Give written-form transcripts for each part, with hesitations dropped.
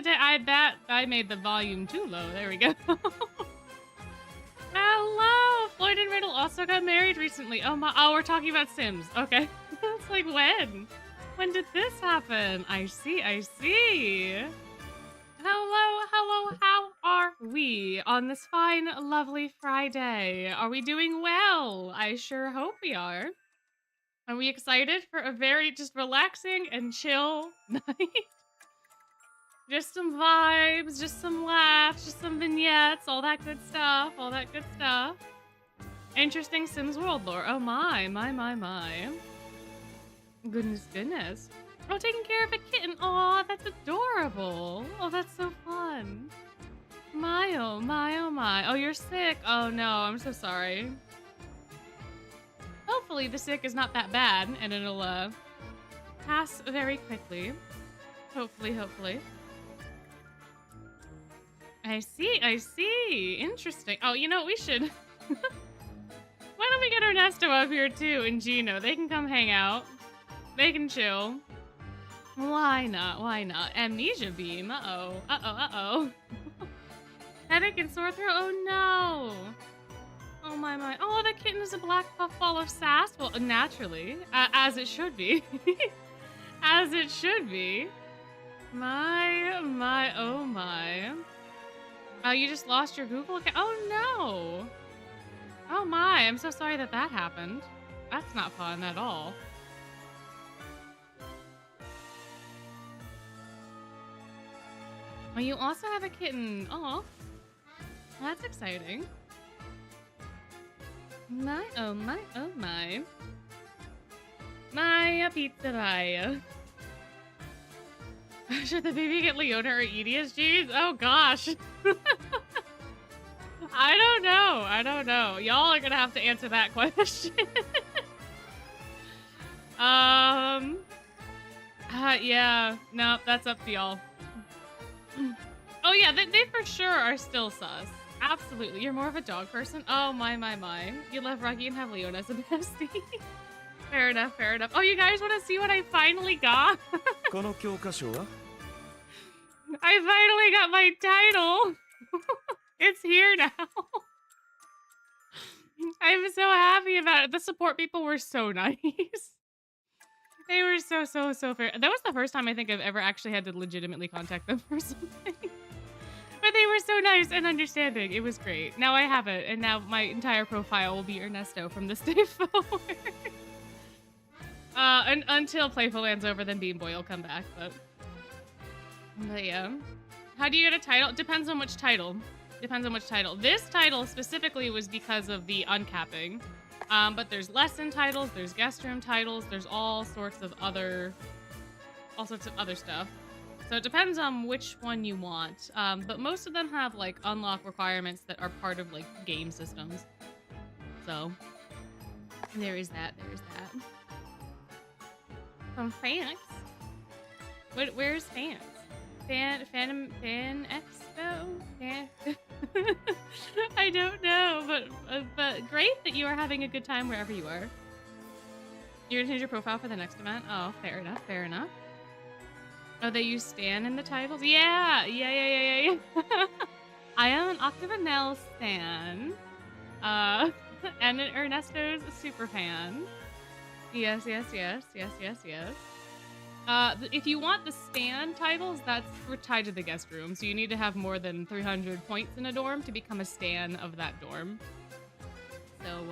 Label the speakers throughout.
Speaker 1: today. I made the volume too low. There we go. Hello, Floyd and Riddle also got married recently. Oh my! Oh, we're talking about Sims. Okay, it's like when? When did this happen? I see. I see. Hello, hello. How are we on this fine, lovely Friday? Are we doing well? I sure hope we are. Are we excited for a very just relaxing and chill night? Just some vibes, just some laughs, just some vignettes, all that good stuff, all that good stuff. Interesting Sims world lore. Oh my. Goodness, goodness. Oh, taking care of a kitten. Oh, that's adorable. Oh, that's so fun. My, oh my, oh my. Oh, you're sick. Oh no, I'm so sorry. Hopefully the sick is not that bad and it'll pass very quickly. Hopefully, hopefully. I see, I see. Interesting. Oh, you know, we should... Why don't we get Ernesto up here too and Gino? They can come hang out. They can chill. Why not? Why not? Amnesia beam. Uh-oh. Uh-oh, uh-oh. Headache and sore throat? Oh no. Oh my. Oh, the kitten is a black puffball of sass. Well, naturally. As it should be. As it should be. My, oh my. Oh, you just lost your Google account? Oh no. Oh my, I'm so sorry that happened. That's not fun at all. Oh, you also have a kitten. Oh, that's exciting. My, oh my, oh my. My pizzeria. Should the baby get Leona or EDSGs? Oh gosh. I don't know. I don't know. Y'all are gonna have to answer that question. Yeah. No, that's up to y'all. Oh yeah, they for sure are still sus. Absolutely. You're more of a dog person? Oh my. You love Rocky and have Leona as a bestie. Fair enough, fair enough. Oh, you guys want to see what I finally got? I finally got my title. It's here now. I'm so happy about it. The support people were so nice. They were so fair. That was the first time I think I've ever actually had to legitimately contact them for something. But they were so nice and understanding. It was great. Now I have it, and now my entire profile will be Ernesto from this day forward. And until Playful Land's over, then Beam Boy will come back. But yeah. How do you get a title? Depends on which title. Depends on which title. This title specifically was because of the uncapping. But there's lesson titles, there's guest room titles, there's all sorts of other stuff. So it depends on which one you want. But most of them have like unlock requirements that are part of like game systems. So there is that. From Phoenix. Where's Phoenix? Fan Expo? Fan I don't know, but great that you are having a good time wherever you are. You're gonna change your profile for the next event? Oh, fair enough. Oh, they use Stan in the titles? Yeah. I am an Octavanel Stan. And an Ernesto's super fan. Yes. If you want the Stan titles, that's tied to the guest room. So you need to have more than 300 points in a dorm to become a Stan of that dorm. So,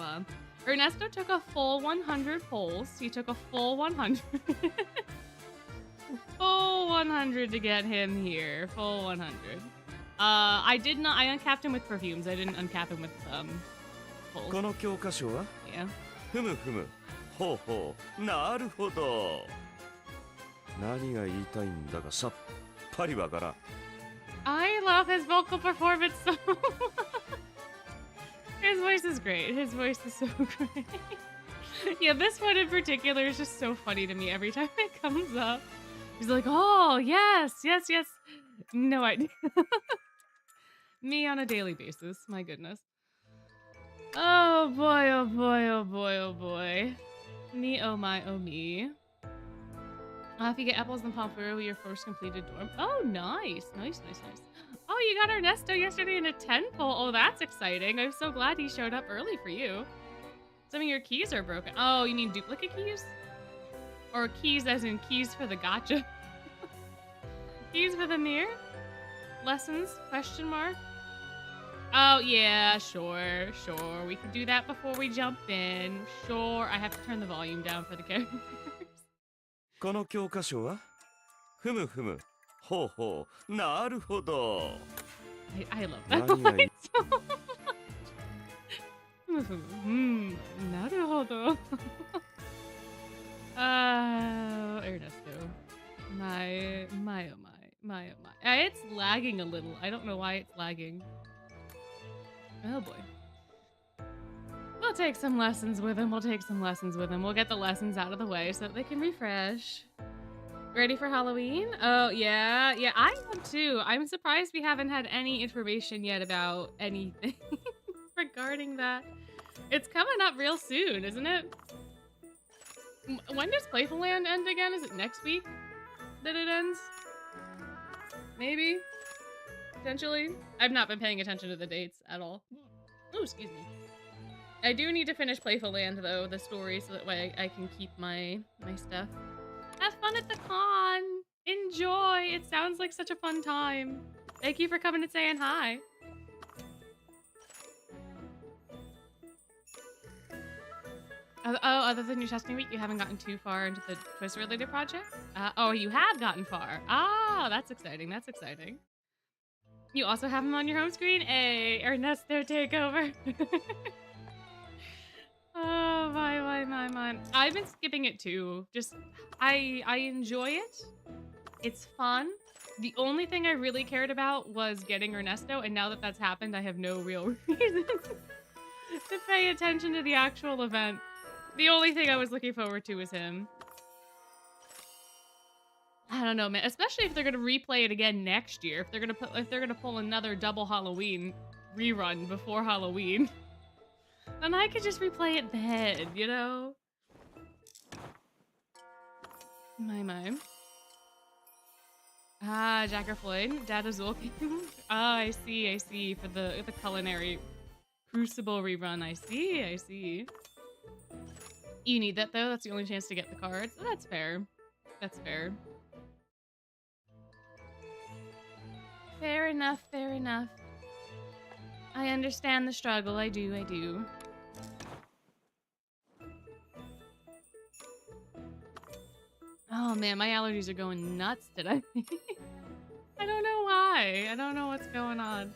Speaker 1: Ernesto took a full 100 polls. He took a full 100. Full 100 to get him here. Full 100. I uncapped him with perfumes. I didn't uncap him with, polls. Yeah.
Speaker 2: ふむふむほうほうなるほど何が言いたいんだかさっぱりわからん
Speaker 1: I love his vocal performance so much. His voice is great. His voice is so great. Yeah, this one in particular is just so funny to me every time it comes up. He's like, oh, yes. No idea. Me on a daily basis. My goodness. Oh boy. Me, oh my, oh me. If you get apples and pomfrey, your first completed dorm. Oh, nice. Nice. Oh, you got Ernesto yesterday in a 10-pole. Oh, that's exciting. I'm so glad he showed up early for you. Some of your keys are broken. Oh, you mean duplicate keys? Or keys as in keys for the gotcha? Keys for the mirror? Lessons? Question mark? Oh, yeah, sure. We can do that before we jump in. Sure, I have to turn the volume down for the characters.
Speaker 2: この教科書はふむふむほうほうなるほど
Speaker 1: I love that line so much. なるほど. Ernesto. My, oh my. It's lagging a little. I don't know why it's lagging. Oh boy. We'll take some lessons with him. We'll get the lessons out of the way so that they can refresh. Ready for Halloween? Oh, yeah. Yeah, I am too. I'm surprised we haven't had any information yet about anything regarding that. It's coming up real soon, isn't it? When does Playful Land end again? Is it next week that it ends? Maybe? Potentially? I've not been paying attention to the dates at all. Oh, excuse me. I do need to finish Playful Land, though, the story, so that way I can keep my stuff. Have fun at the con! Enjoy! It sounds like such a fun time. Thank you for coming and saying hi. Oh, other than your testing week, you haven't gotten too far into the twist-related project? Oh, you have gotten far. Ah, that's exciting. You also have him on your home screen? Hey, Ernesto takeover. Oh, my. I've been skipping it too. Just, I enjoy it. It's fun. The only thing I really cared about was getting Ernesto, and now that that's happened, I have no real reason to pay attention to the actual event. The only thing I was looking forward to was him. I don't know, man. Especially if they're gonna replay it again next year. If they're gonna pull another double Halloween rerun before Halloween, then I could just replay it then, you know? My. Ah, Jack or Floyd. Dad Azul. Ah, I see. For the culinary Crucible rerun. I see. You need that though. That's the only chance to get the cards. That's fair. Fair enough. I understand the struggle. I do. Oh man, my allergies are going nuts today. I don't know why. I don't know what's going on.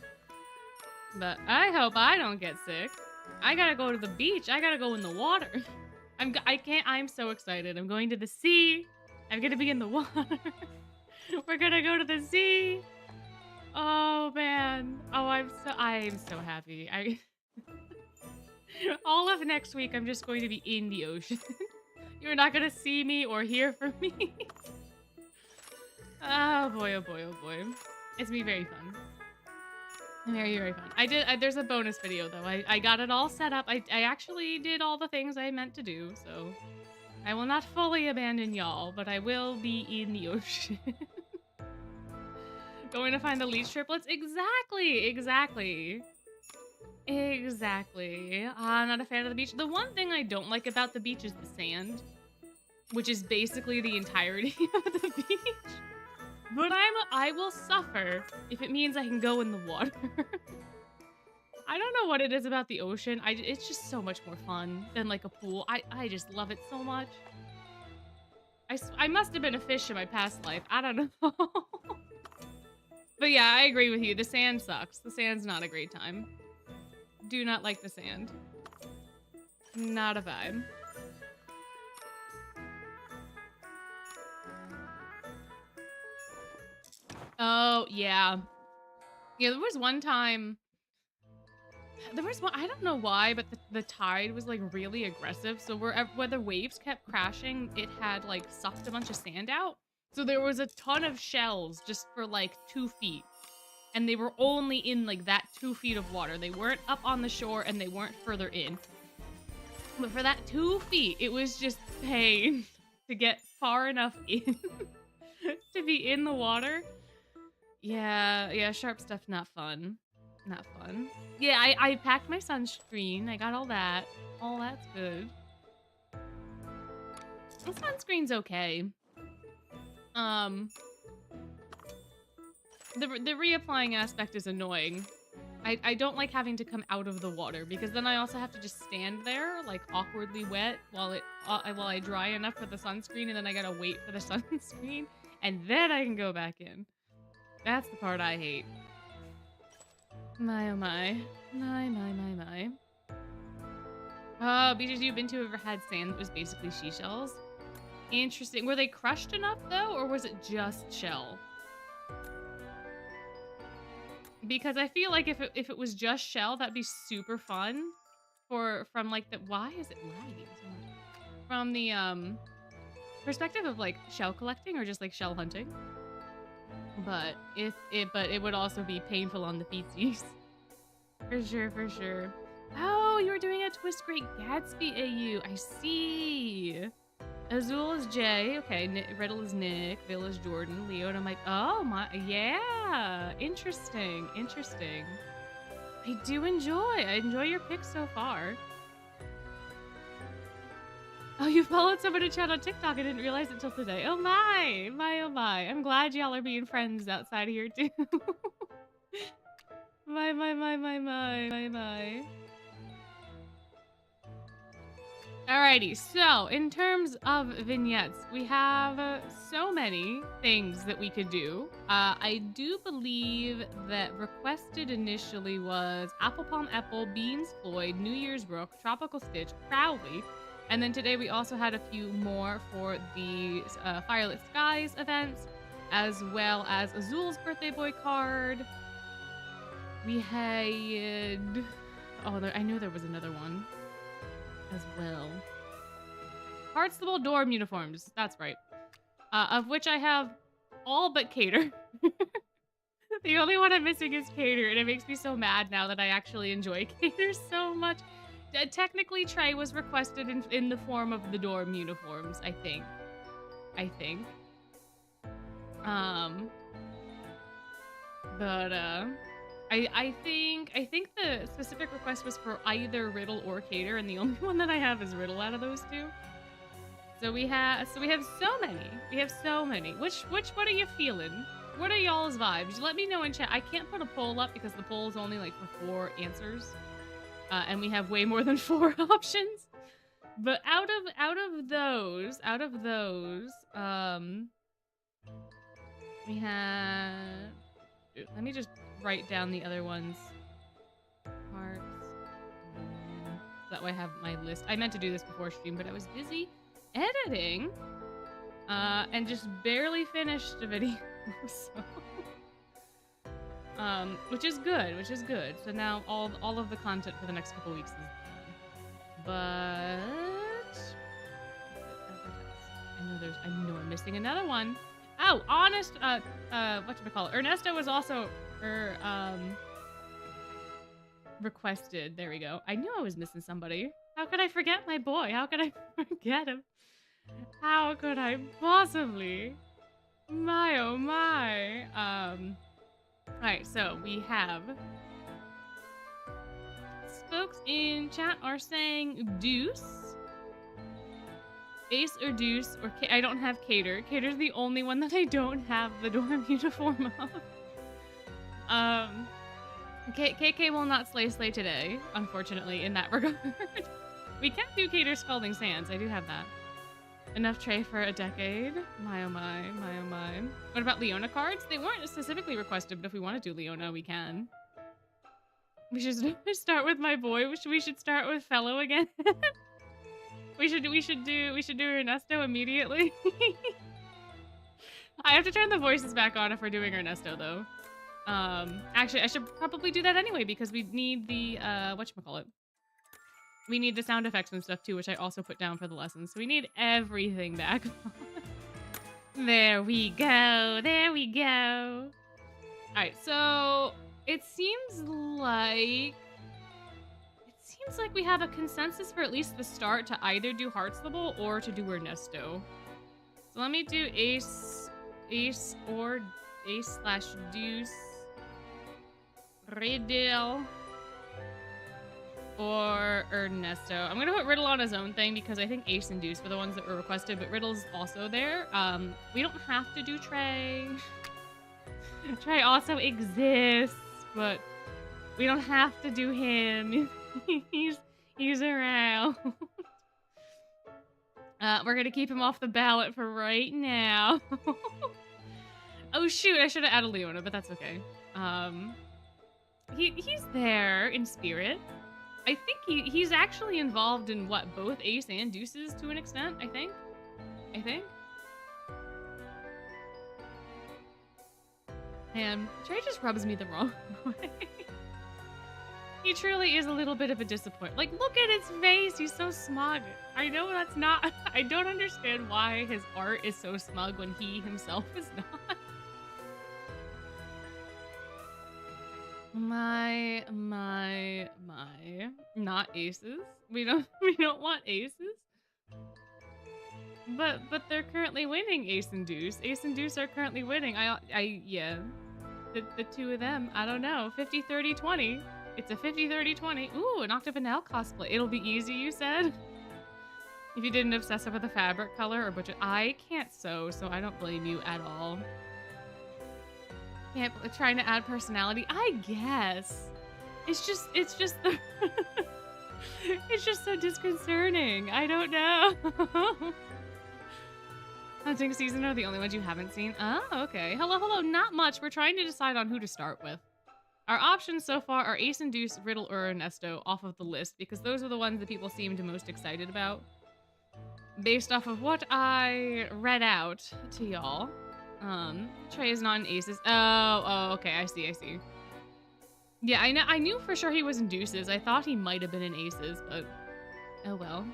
Speaker 1: But I hope I don't get sick. I gotta go to the beach. I gotta go in the water. I'm so excited. I'm going to the sea. I'm gonna be in the water. We're gonna go to the sea. Oh man. Oh, I'm so happy. All of next week, I'm just going to be in the ocean. You're not gonna see me or hear from me. Oh boy. It's gonna be very fun. Very fun. There's a bonus video though. I got it all set up. I actually did all the things I meant to do, so I will not fully abandon y'all, but I will be in the ocean. Going to find the leech triplets? Exactly. I'm not a fan of the beach. The one thing I don't like about the beach is the sand, which is basically the entirety of the beach. But I will suffer if it means I can go in the water. I don't know what it is about the ocean. It's just so much more fun than like a pool. I just love it so much. I must have been a fish in my past life. I don't know. But yeah, I agree with you. The sand sucks. The sand's not a great time. Do not like the sand. Not a vibe. Oh, yeah. Yeah, there was one time... I don't know why, but the tide was, like, really aggressive. So where the waves kept crashing, it had, like, sucked a bunch of sand out. So there was a ton of shells just for, like, 2 feet. And they were only in, like, that 2 feet of water. They weren't up on the shore, and they weren't further in. But for that 2 feet, it was just pain. to get far enough in to be in the water. Yeah, sharp stuff, not fun. Not fun. Yeah, I packed my sunscreen. I got all that. All that's good. The sunscreen's okay. The reapplying aspect is annoying. I don't like having to come out of the water because then I also have to just stand there like awkwardly wet while I dry enough for the sunscreen, and then I gotta wait for the sunscreen and then I can go back in. That's the part I hate. My oh my. My. Beaches you've been to ever had sand that was basically seashells? Interesting. Were they crushed enough though, or was it just shell? Because I feel like if it was just shell, that'd be super fun. From like the why is it lagging so much? From the perspective of like shell collecting or just like shell hunting. But it would also be painful on the feetsies. For sure. Oh, you were doing a Twist Great Gatsby AU. I see. Azul is Jay. Okay, Riddle is Nick. Bill is Jordan. Leo and I'm like, oh my, yeah. Interesting. I enjoy your picks so far. Oh, you followed someone in chat on TikTok. I didn't realize it till today. Oh my. I'm glad y'all are being friends outside of here too. My. Alrighty, so in terms of vignettes, we have so many things that we could do. I do believe that requested initially was Apple Palm Apple, Beans Floyd, New Year's Brook, Tropical Stitch, Crowley, and then today we also had a few more for the Firelit Skies events, as well as Azul's birthday boy card. We had... I knew there was another one as well. Heartstable dorm uniforms. That's right. Of which I have all but Cater. The only one I'm missing is Cater, and it makes me so mad now that I actually enjoy Cater so much. Technically, Trey was requested in the form of the dorm uniforms, I think. I think the specific request was for either Riddle or Cater, and the only one that I have is Riddle out of those two. So we have so many. We have so many. Which what are you feeling? What are y'all's vibes? Let me know in chat. I can't put a poll up because the poll is only like for 4 answers. And we have way more than 4 options. But out of those, we have... Let me just write down the other ones. Hearts. That way I have my list. I meant to do this before stream, but I was busy editing. And just barely finished the video. So... which is good. So now all of the content for the next couple weeks is done. But I know I'm missing another one. Oh, honest whatchamacallit. Ernesto was also requested. There we go. I knew I was missing somebody. How could I forget my boy? How could I forget him? How could I possibly? My oh my. Alright, so we have folks in chat are saying Deuce, Ace or Deuce, or I don't have Cater. Cater's the only one that I don't have the dorm uniform of. KK will not slay today, unfortunately, in that regard. We can do Cater Scalding Sands. I do have that. Enough Trey for a decade. My oh my. What about Leona cards? They weren't specifically requested, but if we want to do Leona, we can. We should start with my boy. We should start with Fellow again. we should do Ernesto immediately. I have to turn the voices back on if we're doing Ernesto though. Actually, I should probably do that anyway because we need the whatchamacallit. We need the sound effects and stuff too, which I also put down for the lessons. So we need everything back. There we go. Alright, so it seems like we have a consensus for at least the start to either do Heartstable or to do Ernesto. So let me do ace or ace slash deuce, riddle, or Ernesto. I'm gonna put riddle on his own thing because I think ace and deuce were the ones that were requested, but riddle's also there. We don't have to do Trey. Trey also exists, but we don't have to do him. he's around. We're gonna keep him off the ballot for right now. Oh shoot, I should have added Leona, but that's okay. He's there in spirit. I think he's actually involved in what, both ace and deuces to an extent, I think. Man, Trey just rubs me the wrong way. He truly is a little bit of a disappointment. Like, look at his face. He's so smug. I know that's not... I don't understand why his art is so smug when he himself is not. My. Not aces. We don't want aces. But they're currently winning ace and deuce. Ace and deuce are currently winning. Yeah. The two of them, I don't know. 50, 30, 20. It's a 50, 30, 20. Ooh, an Octavanel cosplay. It'll be easy, you said? If you didn't obsess over the fabric color or budget. I can't sew, so I don't blame you at all. Yeah, trying to add personality. I guess. It's just the... It's just so disconcerting. I don't know. Hunting season are the only ones you haven't seen. Oh, okay. Hello. Not much. We're trying to decide on who to start with. Our options so far are ace and deuce, riddle, or Ernesto off of the list because those are the ones that people seemed most excited about. Based off of what I read out to y'all. Trey is not in aces. Oh, okay. I see. Yeah, I knew for sure he was in deuces. I thought he might have been in aces, but oh well.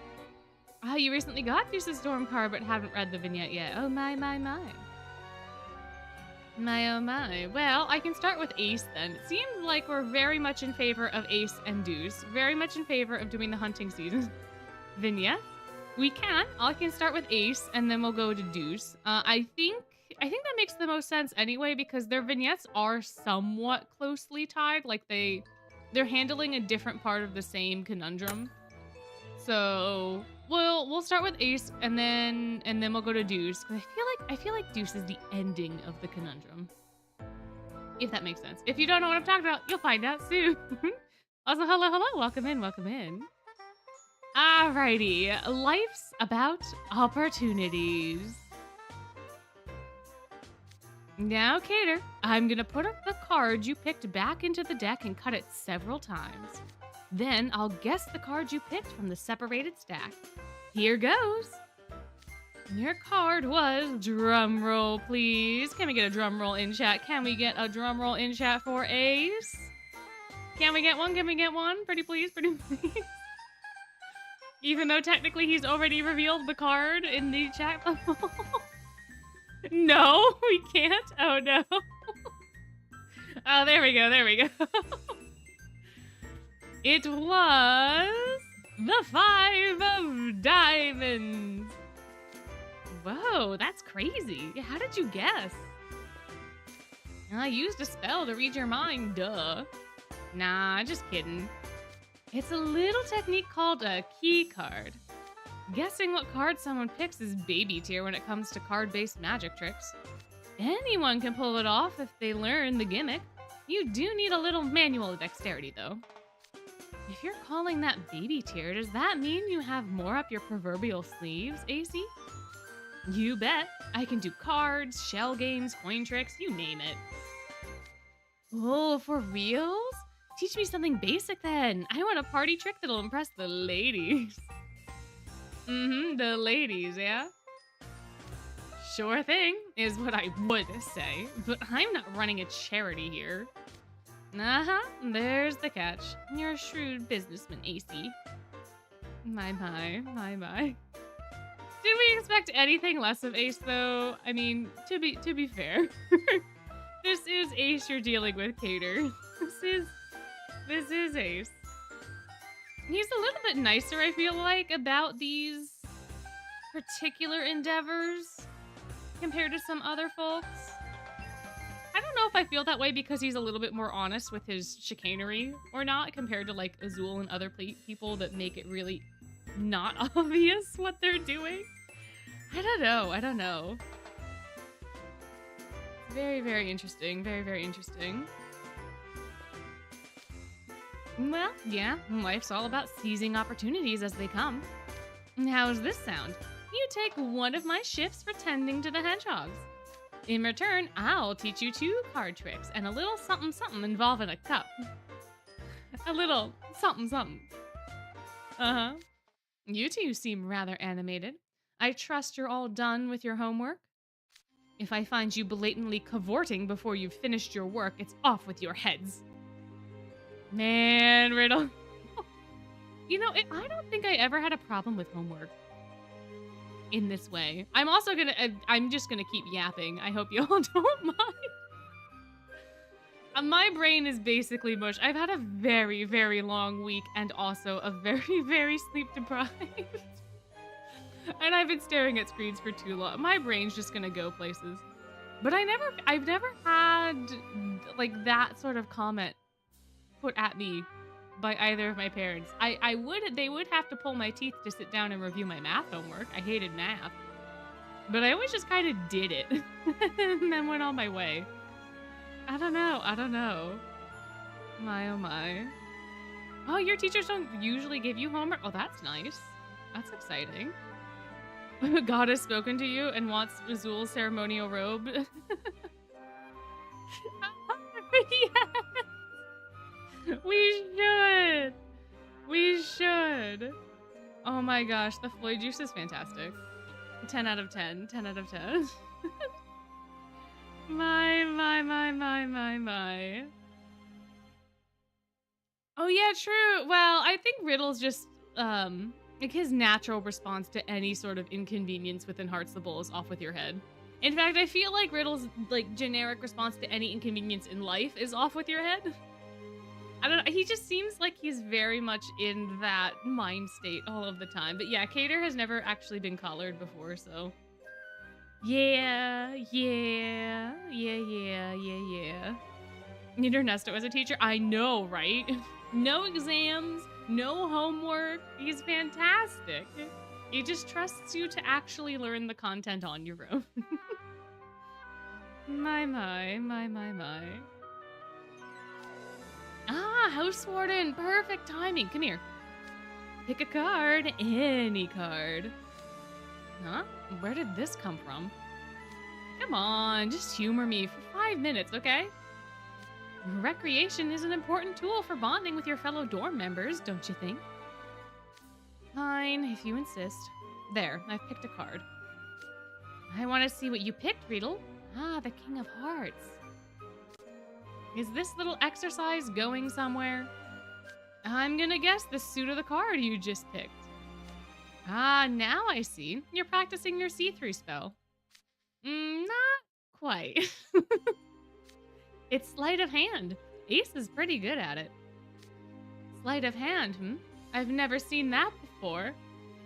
Speaker 1: Oh, you recently got Deuce's Storm card, but haven't read the vignette yet. Oh my. My, oh my. Well, I can start with ace then. It seems like we're very much in favor of ace and deuce. Very much in favor of doing the hunting season vignette. I can start with ace, and then we'll go to deuce. I think that makes the most sense anyway, because their vignettes are somewhat closely tied. Like they're handling a different part of the same conundrum. So we'll start with ace, and then we'll go to deuce. Cause I feel like deuce is the ending of the conundrum. If that makes sense. If you don't know what I'm talking about, you'll find out soon. Also, hello. Welcome in. Alrighty, life's about opportunities. Now, Cater, I'm gonna put up the card you picked back into the deck and cut it several times. Then I'll guess the card you picked from the separated stack. Here goes. Your card was, drum roll please. Can we get a drum roll in chat? Can we get a drum roll in chat for ace? Can we get one? Pretty please. Even though technically he's already revealed the card in the chat bubble. No, we can't. Oh no. Oh, there we go. It was the 5 of diamonds. Whoa, that's crazy. How did you guess? I used a spell to read your mind, duh. Nah, just kidding. It's a little technique called a key card. Guessing what card someone picks is baby tier when it comes to card-based magic tricks. Anyone can pull it off if they learn the gimmick. You do need a little manual dexterity, though. If you're calling that baby tier, does that mean you have more up your proverbial sleeves, AC? You bet. I can do cards, shell games, coin tricks, you name it. Oh, for reals? Teach me something basic then. I want a party trick that'll impress the ladies. The ladies, yeah? Sure thing, is what I would say, but I'm not running a charity here. There's the catch. You're a shrewd businessman, AC. My. Did we expect anything less of Ace, though? I mean, to be fair. This is Ace you're dealing with, Cater. This is Ace. He's a little bit nicer, I feel like, about these particular endeavors. compared to some other folks. I don't know if I feel that way because he's a little bit more honest with his chicanery or not compared to like Azul and other people that make it really not obvious what they're doing. I don't know. I don't know. Very, very interesting. Very, very interesting. Well, yeah, life's all about seizing opportunities as they come. How's this sound? You take one of my shifts for tending to the hedgehogs. In return, I'll teach you 2 card tricks and a little something something involving a cup. A little something something. Uh-huh. You two seem rather animated. I trust you're all done with your homework? If I find you blatantly cavorting before you've finished your work, it's off with your heads. Man, Riddle. You know, I don't think I ever had a problem with homework in this way. I'm just gonna keep yapping. I hope you all don't mind. My brain is basically mush. I've had a very, very long week and also a very, very sleep deprived. And I've been staring at screens for too long. My brain's just gonna go places. But I've never had like that sort of comment put at me by either of my parents. They would have to pull my teeth to sit down and review my math homework. I hated math. But I always just kind of did it and then went on my way. I don't know. My, oh my. Oh, your teachers don't usually give you homework? Oh, that's nice. That's exciting. God has spoken to you and wants Azul's ceremonial robe. Yes! We should. Oh my gosh, the Floyd juice is fantastic. 10 out of 10. 10 out of 10. My. Oh yeah, true. Well, I think Riddle's just, like his natural response to any sort of inconvenience within Hearts the Bull is off with your head. In fact, I feel like Riddle's like generic response to any inconvenience in life is off with your head. I don't know. He just seems like he's very much in that mind state all of the time. But yeah, Cater has never actually been collared before, so. Yeah. Need Ernesto as a teacher? I know, right? No exams, no homework. He's fantastic. He just trusts you to actually learn the content on your own. My. Ah, House Warden. Perfect timing. Come here. Pick a card. Any card. Huh? Where did this come from? Come on, just humor me for 5 minutes, okay? Recreation is an important tool for bonding with your fellow dorm members, don't you think? Fine, if you insist. There, I've picked a card. I want to see what you picked, Riddle. Ah, the King of Hearts. Is this little exercise going somewhere? I'm gonna guess the suit of the card you just picked. Ah, now I see. You're practicing your see-through spell. Not quite. It's sleight of hand. Ace is pretty good at it. Sleight of hand, I've never seen that before.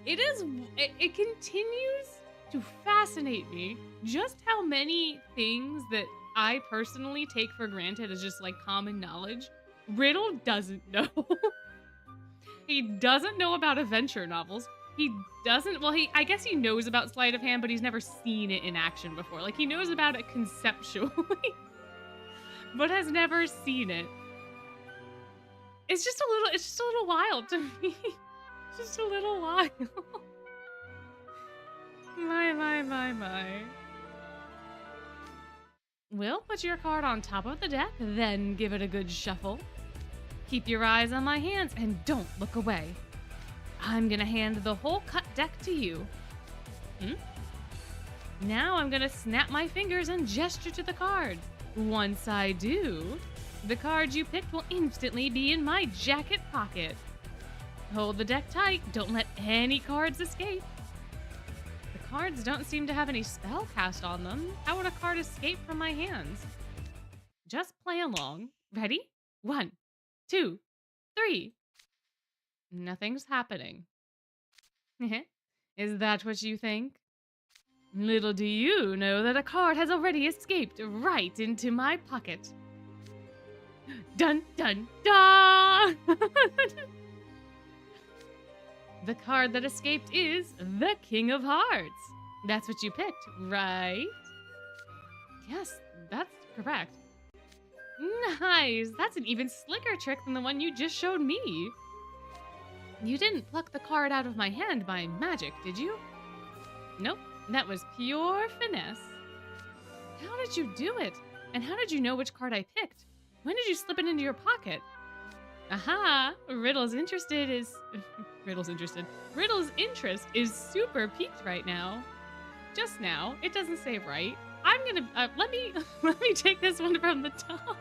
Speaker 1: It continues to fascinate me just how many things that I personally take for granted as just like common knowledge, Riddle doesn't know. He doesn't know about adventure novels. He doesn't, well, I guess he knows about sleight of hand, but he's never seen it in action before. Like, he knows about it conceptually, but has never seen it. It's just a little wild to me. It's just a little wild. My. We'll put your card on top of the deck, then give it a good shuffle. Keep your eyes on my hands and don't look away. I'm gonna hand the whole cut deck to you. Now I'm gonna snap my fingers and gesture to the card. Once I do, the card you picked will instantly be in my jacket pocket. Hold the deck tight, don't let any cards escape. The cards don't seem to have any spell cast on them. How would a card escape from my hands? Just play along. Ready? 1, 2, 3. Nothing's happening. Is that what you think? Little do you know that a card has already escaped right into my pocket. Dun dun dun! The card that escaped is the King of Hearts. That's what you picked, right? Yes, that's correct. Nice! That's an even slicker trick than the one you just showed me. You didn't pluck the card out of my hand by magic, did you? Nope, that was pure finesse. How did you do it? And how did you know which card I picked? When did you slip it into your pocket? Aha! Riddle's interest is super peaked right now. Just now. It doesn't say right. I'm gonna let me take this one from the top.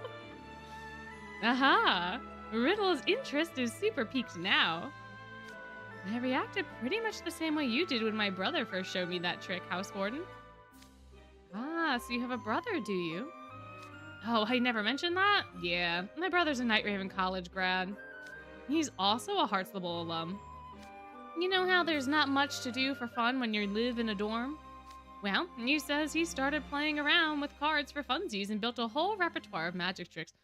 Speaker 1: Aha! Riddle's interest is super peaked now. I reacted pretty much the same way you did when my brother first showed me that trick, House Warden. Ah, so you have a brother, do you? Oh, I never mentioned that? Yeah, my brother's a Night Raven College grad. He's also a Heartslable alum. You know how there's not much to do for fun when you live in a dorm? Well, he says he started playing around with cards for funsies and built a whole repertoire of magic tricks.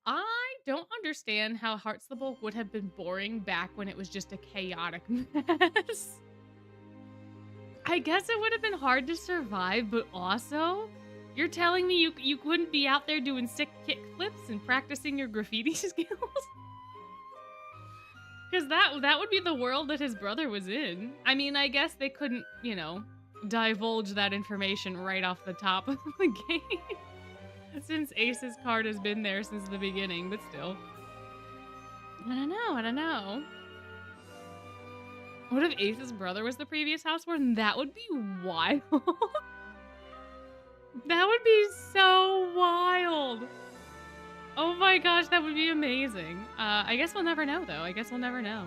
Speaker 1: I don't understand how Heartslable would have been boring back when it was just a chaotic mess. I guess it would have been hard to survive, but also, you're telling me you couldn't be out there doing sick kick flips and practicing your graffiti skills? Because that would be the world that his brother was in. I mean, I guess they couldn't, you know, divulge that information right off the top of the game. Since Ace's card has been there since the beginning, but still. I don't know. What if Ace's brother was the previous house warden? That would be wild. That would be so wild. Oh my gosh, that would be amazing. I guess we'll never know, though. I guess we'll never know.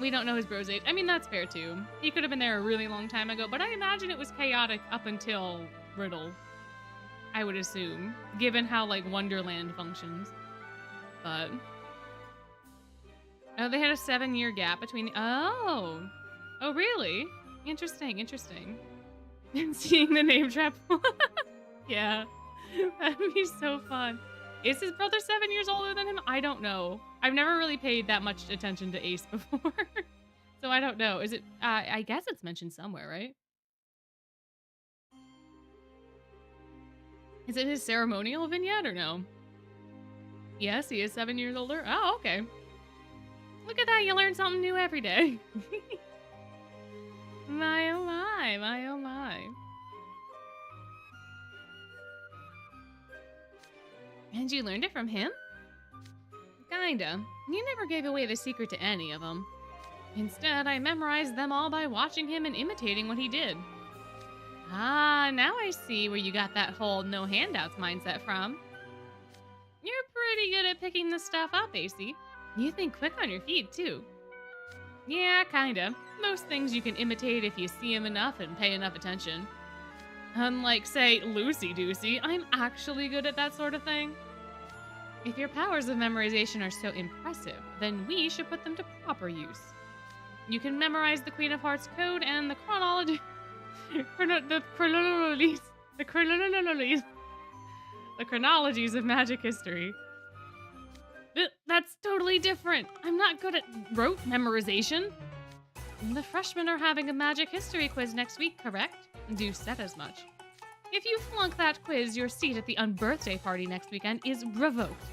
Speaker 1: We don't know his bro's age. I mean, that's fair, too. He could have been there a really long time ago, but I imagine it was chaotic up until Riddle. I would assume, given how, like, Wonderland functions. But... oh, they had a 7-year gap between the... oh! Oh, really? Interesting. And seeing the name drop. Yeah. That'd be so fun. Is his brother 7 years older than him? I don't know. I've never really paid that much attention to Ace before. So I don't know. Is it... I guess it's mentioned somewhere, right? Is it his ceremonial vignette or no? Yes, he is 7 years older. Oh, okay. Look at that. You learn something new every day. My oh my. My oh my. And you learned it from him? Kinda. You never gave away the secret to any of them. Instead, I memorized them all by watching him and imitating what he did. Ah, now I see where you got that whole no handouts mindset from. You're pretty good at picking this stuff up, AC. You think quick on your feet, too. Yeah, kinda. Most things you can imitate if you see them enough and pay enough attention. Unlike, say, Lucy Deucey, I'm actually good at that sort of thing. If your powers of memorization are so impressive, then we should put them to proper use. You can memorize the Queen of Hearts code and the chronology... the chronologies of magic history. That's totally different. I'm not good at rote memorization. The freshmen are having a magic history quiz next week, correct? Deuce said as much. If you flunk that quiz, your seat at the unbirthday party next weekend is revoked.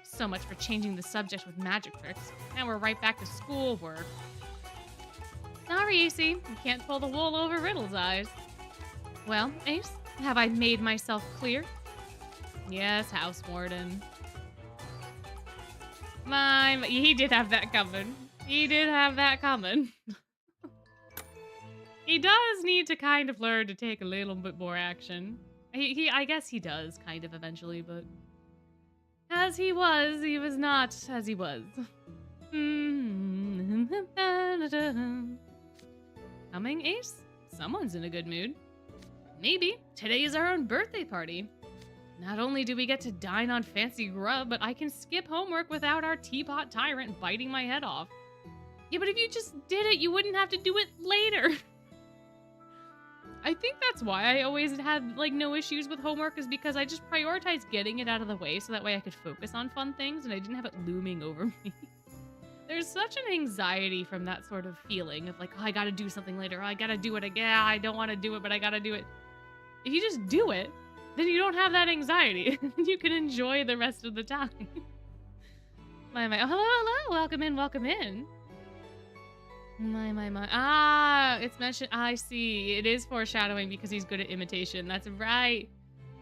Speaker 1: So much for changing the subject with magic tricks. Now we're right back to schoolwork. Sorry, AC. You can't pull the wool over Riddle's eyes. Well, Ace, have I made myself clear? Yes, House Warden. He did have that coming. He did have that coming. He does need to kind of learn to take a little bit more action. I guess he does, kind of, eventually, but... as he was not as he was. Coming, Ace? Someone's in a good mood. Maybe. Today is our own birthday party. Not only do we get to dine on fancy grub, but I can skip homework without our teapot tyrant biting my head off. Yeah, but if you just did it, you wouldn't have to do it later. I think that's why I always had, like, no issues with homework, is because I just prioritized getting it out of the way so that way I could focus on fun things and I didn't have it looming over me. There's such an anxiety from that sort of feeling of like, oh, I gotta do something later. Oh, I gotta do it again. I don't want to do it, but I gotta do it. If you just do it, then you don't have that anxiety. You can enjoy the rest of the time. My. Oh, hello, hello. Welcome in, welcome in. My. Ah, it's mentioned. I see. It is foreshadowing because he's good at imitation. That's right.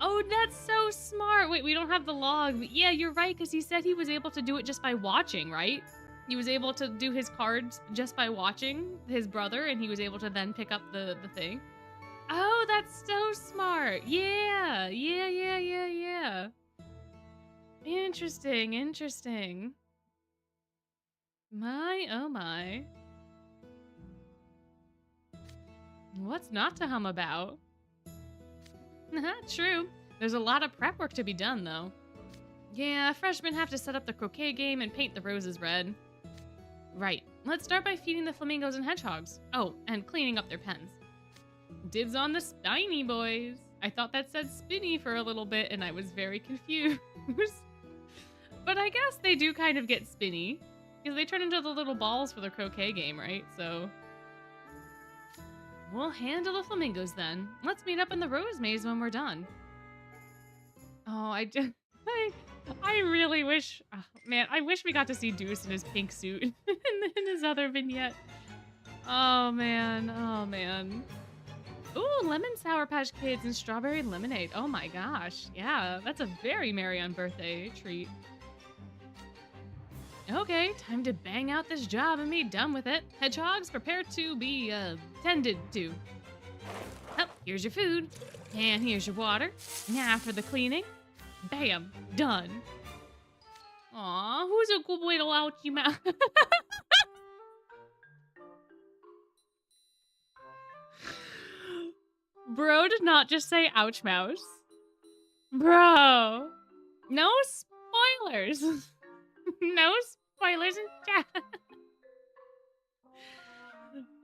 Speaker 1: Oh, that's so smart. Wait, we don't have the log. But yeah, you're right, because he said he was able to do it just by watching, right? He was able to do his cards just by watching his brother, and he was able to then pick up the thing. Oh, that's so smart. Yeah. Interesting. My, oh my. What's not to hum about? True. There's a lot of prep work to be done, though. Yeah, freshmen have to set up the croquet game and paint the roses red. Right. Let's start by feeding the flamingos and hedgehogs. Oh, and cleaning up their pens. Dibs on the spiny boys. I thought that said spinny for a little bit, and I was very confused. But I guess they do kind of get spinny, because they turn into the little balls for the croquet game, right? So we'll handle the flamingos then. Let's meet up in the rose maze when we're done. Oh, I really wish, oh, man, I wish we got to see Deuce in his pink suit in his other vignette. Oh man. Ooh, lemon Sour Patch Kids and strawberry lemonade. Oh my gosh. Yeah, that's a very merry on birthday treat. Okay, time to bang out this job and be done with it. Hedgehogs, prepare to be tended to. Oh, here's your food. And here's your water. Now for the cleaning. Bam, done. Aw, who's a good way to out your mouth? Bro did not just say ouch mouse. Bro. No spoilers. No spoilers in chat.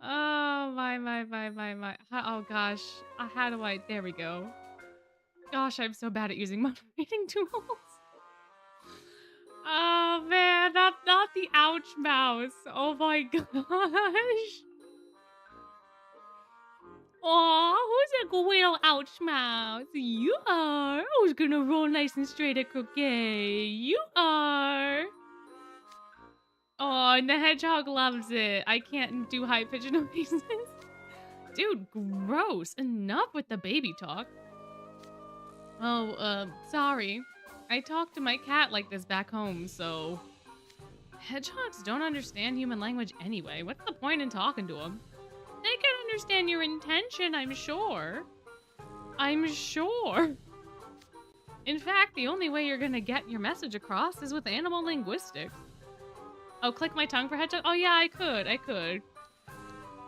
Speaker 1: Oh, my. Oh, gosh. How do I... There we go. Gosh, I'm so bad at using moderating tools. Oh, man. Not the ouch mouse. Oh, my gosh. Oh, who's a good little ouch mouse? You are. Who's gonna roll nice and straight at croquet? You are. Oh, and the hedgehog loves it. I can't do high-pitched noises. Dude, gross. Enough with the baby talk. Oh, sorry. I talk to my cat like this back home, so... Hedgehogs don't understand human language anyway. What's the point in talking to them? They can understand your intention, I'm sure. I'm sure. In fact, the only way you're gonna get your message across is with animal linguistics. Oh, click my tongue for hedgehog? Oh yeah, I could.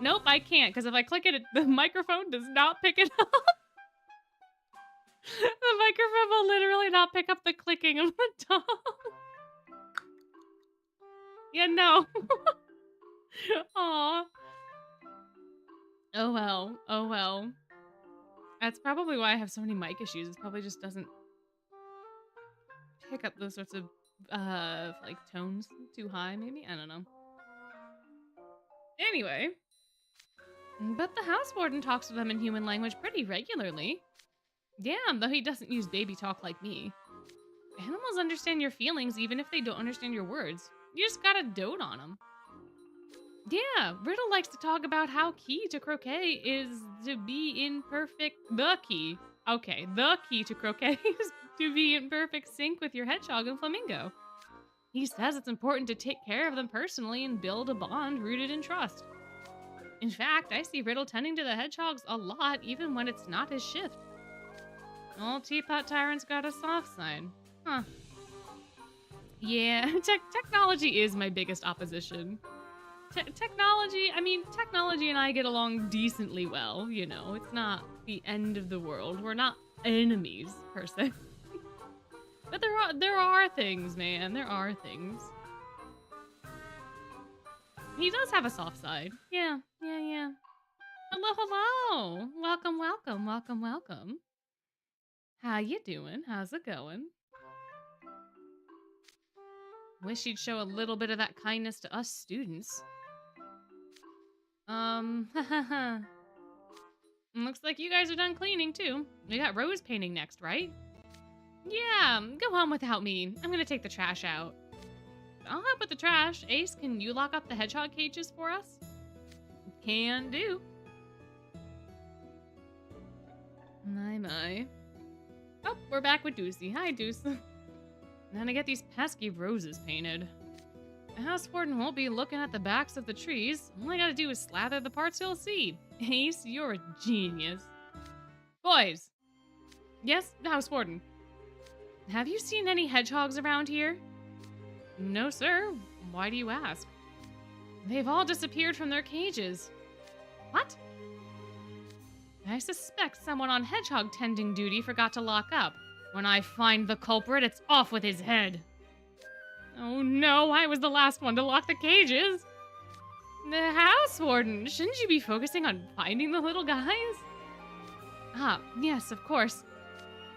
Speaker 1: Nope, I can't, because if I click it, the microphone does not pick it up. The microphone will literally not pick up the clicking of the tongue. Yeah, no. Aw. Oh well. That's probably why I have so many mic issues. It probably just doesn't pick up those sorts of, like, tones too high, maybe? I don't know. Anyway. But the house warden talks to them in human language pretty regularly. Damn, though he doesn't use baby talk like me. Animals understand your feelings even if they don't understand your words. You just gotta dote on them. Yeah, Riddle likes to talk about how key to croquet is to be in perfect... The key. Okay, the key to croquet is to be in perfect sync with your hedgehog and flamingo. He says it's important to take care of them personally and build a bond rooted in trust. In fact, I see Riddle tending to the hedgehogs a lot, even when it's not his shift. Old Teapot Tyrant's got a soft side. Huh. Yeah, technology is my biggest opposition. Technology and I get along decently well, you know. It's not the end of the world. We're not enemies, per se. But there are things, man. There are things. He does have a soft side. Yeah. Hello, hello. Welcome, welcome, welcome, welcome. How you doing? How's it going? Wish you'd show a little bit of that kindness to us students. Looks like you guys are done cleaning too. We got rose painting next, right? Yeah, go home without me. I'm gonna take the trash out. I'll help with the trash. Ace, can you lock up the hedgehog cages for us? Can do. My. Oh, we're back with Deucey. Hi, Deuce. Now to get these pesky roses painted. The house warden won't be looking at the backs of the trees. All I gotta do is slather the parts he'll see. Ace, you're a genius. Boys. Yes, house warden. Have you seen any hedgehogs around here? No, sir. Why do you ask? They've all disappeared from their cages. What? I suspect someone on hedgehog tending duty forgot to lock up. When I find the culprit, it's off with his head. Oh no, I was the last one to lock the cages. The house warden, shouldn't you be focusing on finding the little guys? Ah, yes, of course.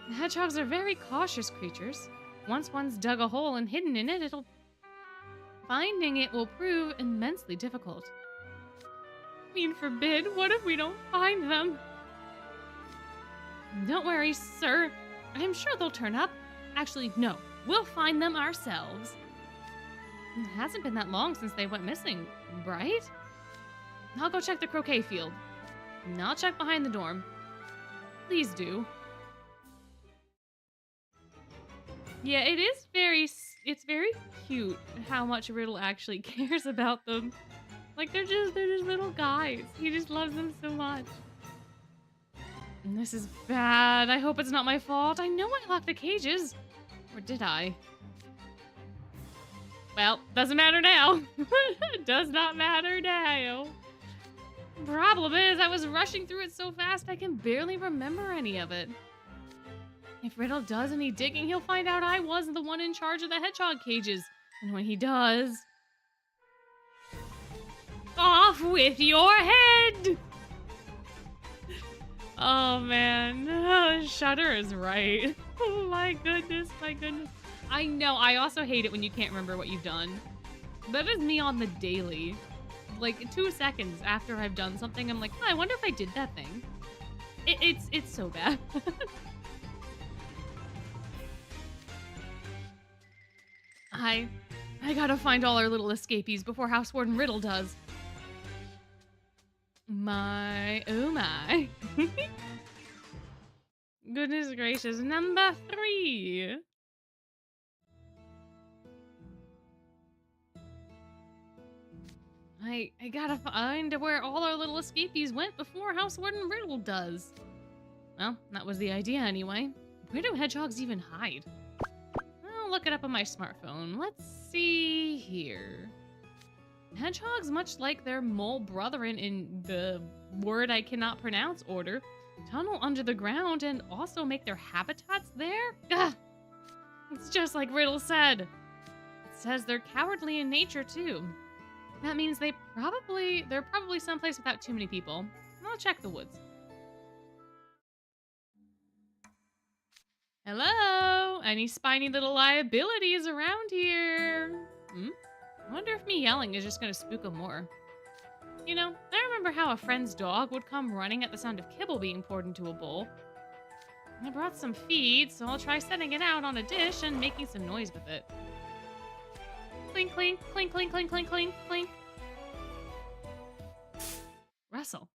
Speaker 1: The hedgehogs are very cautious creatures. Once one's dug a hole and hidden in it, finding it will prove immensely difficult. I mean, forbid, what if we don't find them? Don't worry, sir. I'm sure they'll turn up. Actually, no. We'll find them ourselves. It hasn't been that long since they went missing, right? I'll go check the croquet field. And I'll check behind the dorm. Please do. Yeah, it's very cute how much Riddle actually cares about them. Like, they're just little guys. He just loves them so much. And this is bad. I hope it's not my fault. I know I locked the cages. Or did I? Well, doesn't matter now. Does not matter now. Problem is, I was rushing through it so fast I can barely remember any of it. If Riddle does any digging, he'll find out I was the one in charge of the hedgehog cages. And when he does... Off with your head! Oh man, Shudder is right. Oh my goodness, my goodness. I know, I also hate it when you can't remember what you've done. That is me on the daily. Like 2 seconds after I've done something, I'm like, oh, I wonder if I did that thing. It's so bad. I gotta find all our little escapees before House Warden Riddle does. Oh my. Goodness gracious. Number 3. I gotta find where all our little escapees went before House Warden Riddle does. Well, that was the idea anyway. Where do hedgehogs even hide? I'll look it up on my smartphone. Let's see here. Hedgehogs, much like their mole brethren in the word I cannot pronounce order, tunnel under the ground and also make their habitats there? Ugh. It's just like Riddle said. It says they're cowardly in nature too. That means they're probably someplace without too many people. I'll check the woods. Hello? Any spiny little liabilities around here? I wonder if me yelling is just gonna spook them more. You know, I remember how a friend's dog would come running at the sound of kibble being poured into a bowl. I brought some feed, so I'll try setting it out on a dish and making some noise with it. Clink, clink, clink, clink, clink, clink, clink, clink. Russell.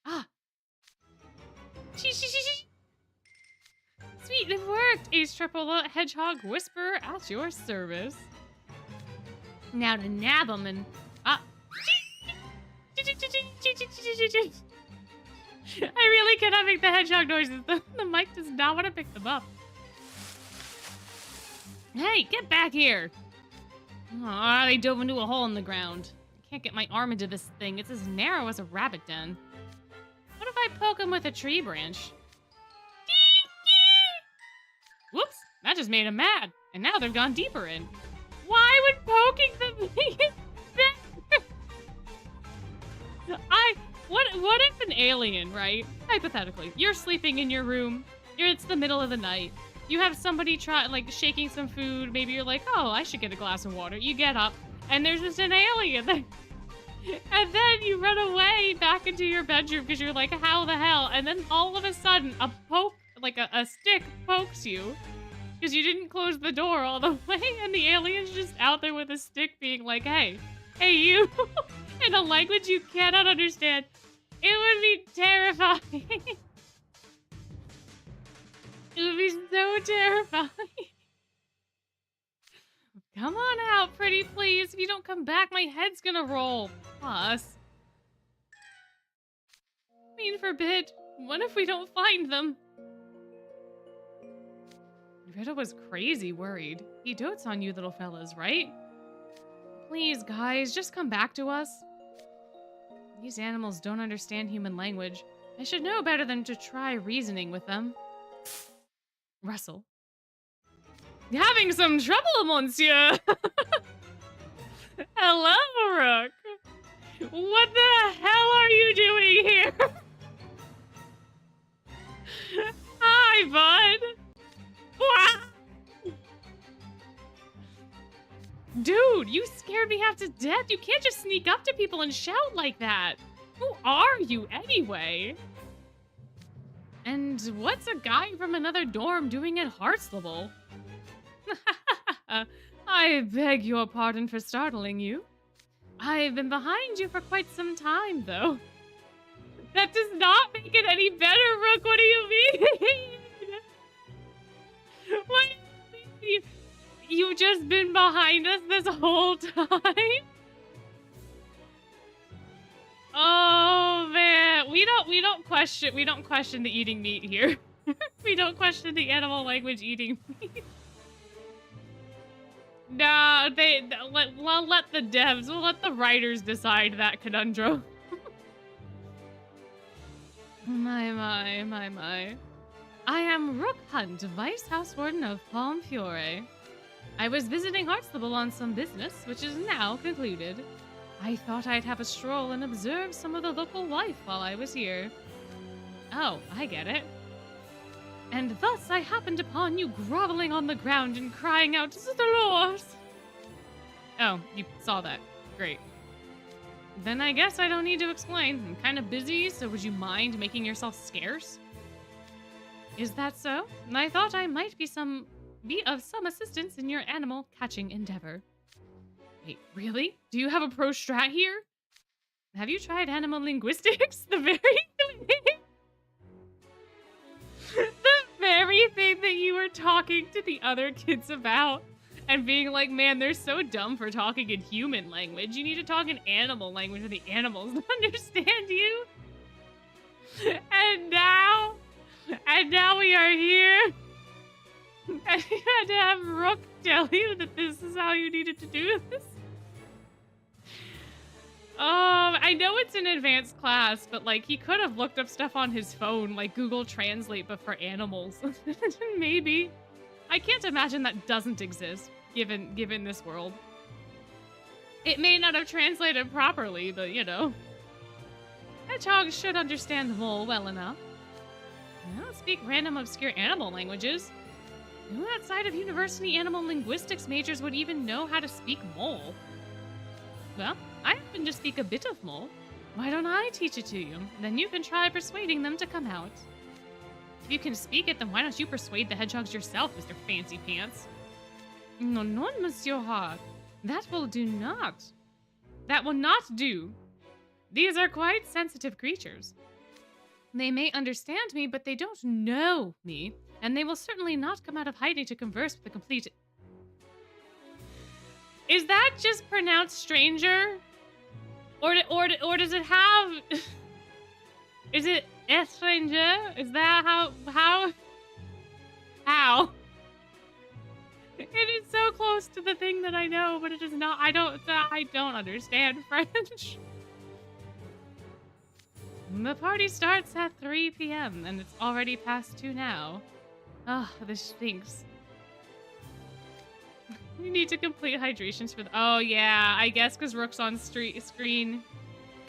Speaker 1: Ah. Sweet, it worked! Ace Triple Hedgehog Whisper at your service. Now to nab him and... Ah. I really cannot make the hedgehog noises. The mic does not want to pick them up. Hey, get back here! Aw, they dove into a hole in the ground. I can't get my arm into this thing. It's as narrow as a rabbit den. What if I poke him with a tree branch? Whoops, that just made him mad. And now they've gone deeper in. Why would poking them make it better? What if an alien, right? Hypothetically, you're sleeping in your room. It's the middle of the night. You have somebody shaking some food. Maybe you're like, oh, I should get a glass of water. You get up, and there's just an alien there. And then you run away back into your bedroom because you're like, how the hell? And then all of a sudden, a stick pokes you because you didn't close the door all the way, and the alien's just out there with a stick being like, hey you, in a language you cannot understand. It would be terrifying. It would be so terrifying. Come on out, pretty please. If you don't come back, my head's gonna roll. Plus, I mean, forbid, what if we don't find them? Rita was crazy worried. He dotes on you little fellas, right? Please, guys, just come back to us. These animals don't understand human language. I should know better than to try reasoning with them. Russell. Having some trouble, monsieur. Hello, Rook. What the hell are you doing here? Hi, bud. Wow. Dude, you scared me half to death. You can't just sneak up to people and shout like that. Who are you, anyway? And what's a guy from another dorm doing at Hartslevel? I beg your pardon for startling you. I've been behind you for quite some time, though. That does not make it any better, Rook. What do you mean? What do you mean? You've just been behind us this whole time? Oh man, we don't question the eating meat here. We don't question the animal language eating meat. No, we'll let the devs, we'll let the writers decide that conundrum. My. I am Rook Hunt, Vice House Warden of Palm Fiore. I was visiting Hartslevel on some business, which is now concluded. I thought I'd have a stroll and observe some of the local life while I was here. Oh, I get it. And thus I happened upon you groveling on the ground and crying out, "Dolores!" Oh, you saw that. Great. Then I guess I don't need to explain. I'm kind of busy, so would you mind making yourself scarce? Is that so? I thought I might be of some assistance in your animal catching endeavor. Wait, really? Do you have a pro strat here? Have you tried animal linguistics? The very thing that you were talking to the other kids about and being like, man, they're so dumb for talking in human language. You need to talk in animal language for the animals to understand you. And now we are here. And you had to have Rook tell you that this is how you needed to do this. I know it's an advanced class, but like he could have looked up stuff on his phone, like Google Translate, but for animals. Maybe. I can't imagine that doesn't exist, given this world. It may not have translated properly, but you know. Hedgehogs should understand mole well enough. I don't speak random obscure animal languages. Who outside of university animal linguistics majors would even know how to speak mole? Well, I happen to speak a bit of mole. Why don't I teach it to you? Then you can try persuading them to come out. If you can speak it, then why don't you persuade the hedgehogs yourself, Mr. Fancy Pants? No, Monsieur Hart. That will not do. These are quite sensitive creatures. They may understand me, but they don't know me, and they will certainly not come out of hiding to converse with the complete... Is that just pronounced stranger? Or does it have... Is it étranger? Is that how? It is so close to the thing that I know, but it is not. I don't understand French. The party starts at 3 p.m. and it's already past 2 now. Oh, this stinks. We need to complete hydrations for the... Oh, yeah, I guess because Rook's on screen.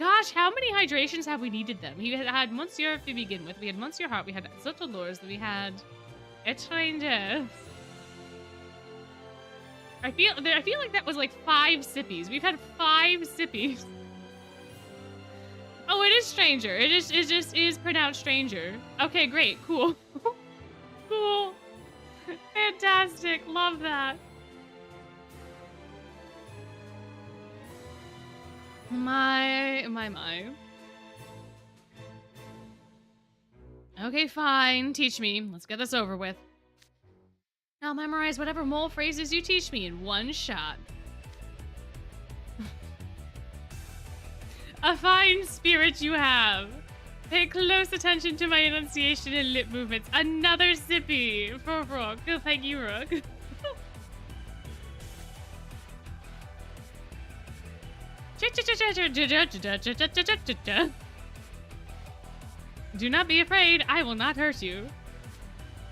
Speaker 1: Gosh, how many hydrations have we needed them? We had Monsieur to begin with. We had Monsieur Heart. We had Sotolors. We had Étrangers. I feel like that was like 5 sippies. We've had 5 sippies. Oh, it is stranger. It just is pronounced stranger. Okay, great. Cool. Cool. Fantastic. Love that. My. Okay, fine. Teach me. Let's get this over with. I'll memorize whatever mole phrases you teach me in one shot. A fine spirit you have. Pay close attention to my enunciation and lip movements. Another sippy for Rook. Thank you, Rook. Do not be afraid. I will not hurt you.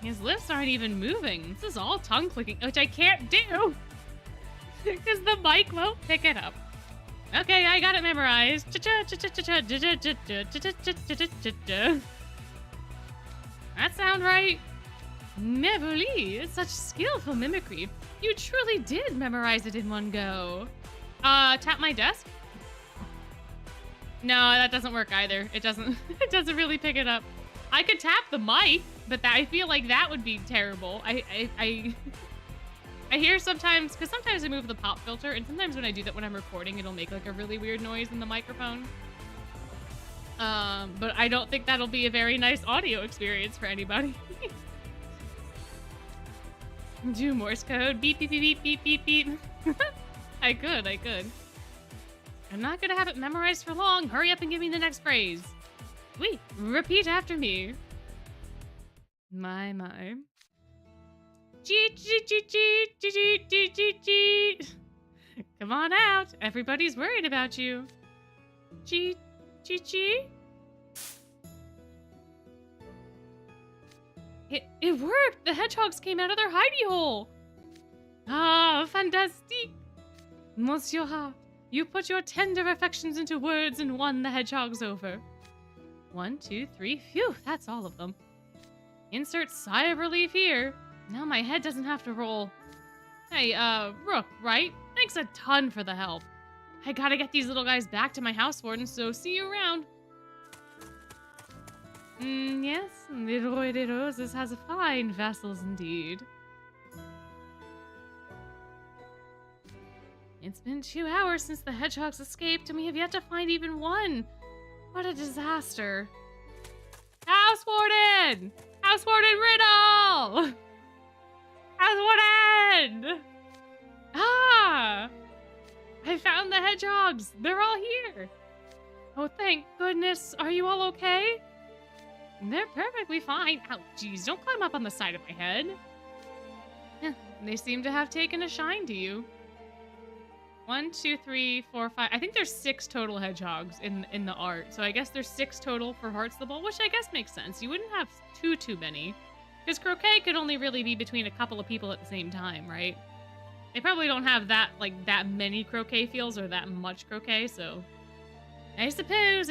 Speaker 1: His lips aren't even moving. This is all tongue clicking, which I can't do because the mic won't pick it up. Okay, I got it memorized. That sound right? Merveille, such skillful mimicry. You truly did memorize it in one go. Tap my desk? No, that doesn't work either. It doesn't really pick it up. I could tap the mic, but I feel like that would be terrible. I hear sometimes, because sometimes I move the pop filter, and sometimes when I do that when I'm recording, it'll make like a really weird noise in the microphone. But I don't think that'll be a very nice audio experience for anybody. Do Morse code. Beep, beep, beep, beep, beep, beep. I could. I'm not gonna have it memorized for long. Hurry up and give me the next phrase. Wait, repeat after me. My. Cheat, cheat, cheat, cheat, cheat, cheat, cheat, cheat. Come on out. Everybody's worried about you. Cheat, cheat, cheat. It worked. The hedgehogs came out of their hidey hole. Ah, fantastique. Monsieur Heart, you put your tender affections into words and won the hedgehogs over. 1, 2, 3. Phew, that's all of them. Insert sigh of relief here. Now my head doesn't have to roll. Hey, Rook, right? Thanks a ton for the help. I gotta get these little guys back to my house warden, so see you around. Yes, Leroy de Roses has fine vassals indeed. It's been 2 hours since the hedgehogs escaped, and we have yet to find even one. What a disaster. House warden! House warden Riddle! House warden! Ah! I found the hedgehogs. They're all here. Oh, thank goodness. Are you all okay? They're perfectly fine. Ow, geez, don't climb up on the side of my head. They seem to have taken a shine to you. 1, 2, 3, 4, 5. I think there's 6 total hedgehogs in the art. So I guess there's 6 total for Hearts of the Bowl, which I guess makes sense. You wouldn't have too many. Because croquet could only really be between a couple of people at the same time, right? They probably don't have that many croquet fields or that much croquet, so... I suppose.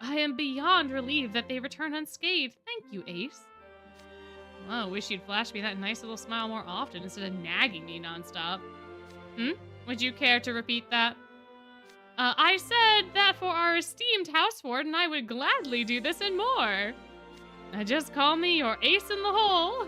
Speaker 1: I am beyond relieved that they return unscathed. Thank you, Ace. Oh, wish you'd flash me that nice little smile more often instead of nagging me nonstop. Would you care to repeat that? I said that for our esteemed house warden, I would gladly do this and more. Just call me your ace in the hole.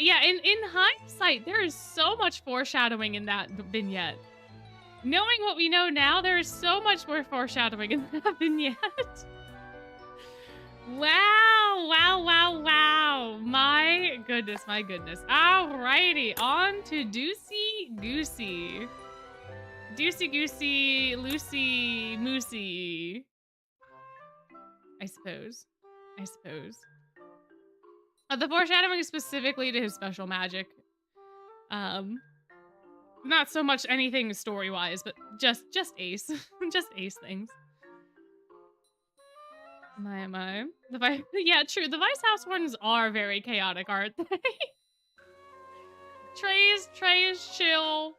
Speaker 1: Yeah, in hindsight, there is so much foreshadowing in that vignette. Knowing what we know now, there is so much more foreshadowing in that vignette. Wow. My goodness. Alrighty, on to Deucey Goosey. Deucey Goosey, Lucy Moosey. I suppose. The foreshadowing is specifically to his special magic. Not so much anything story-wise, but just Ace. Just Ace things. My. Yeah, true. The Vice House ones are very chaotic, aren't they? Trey is chill.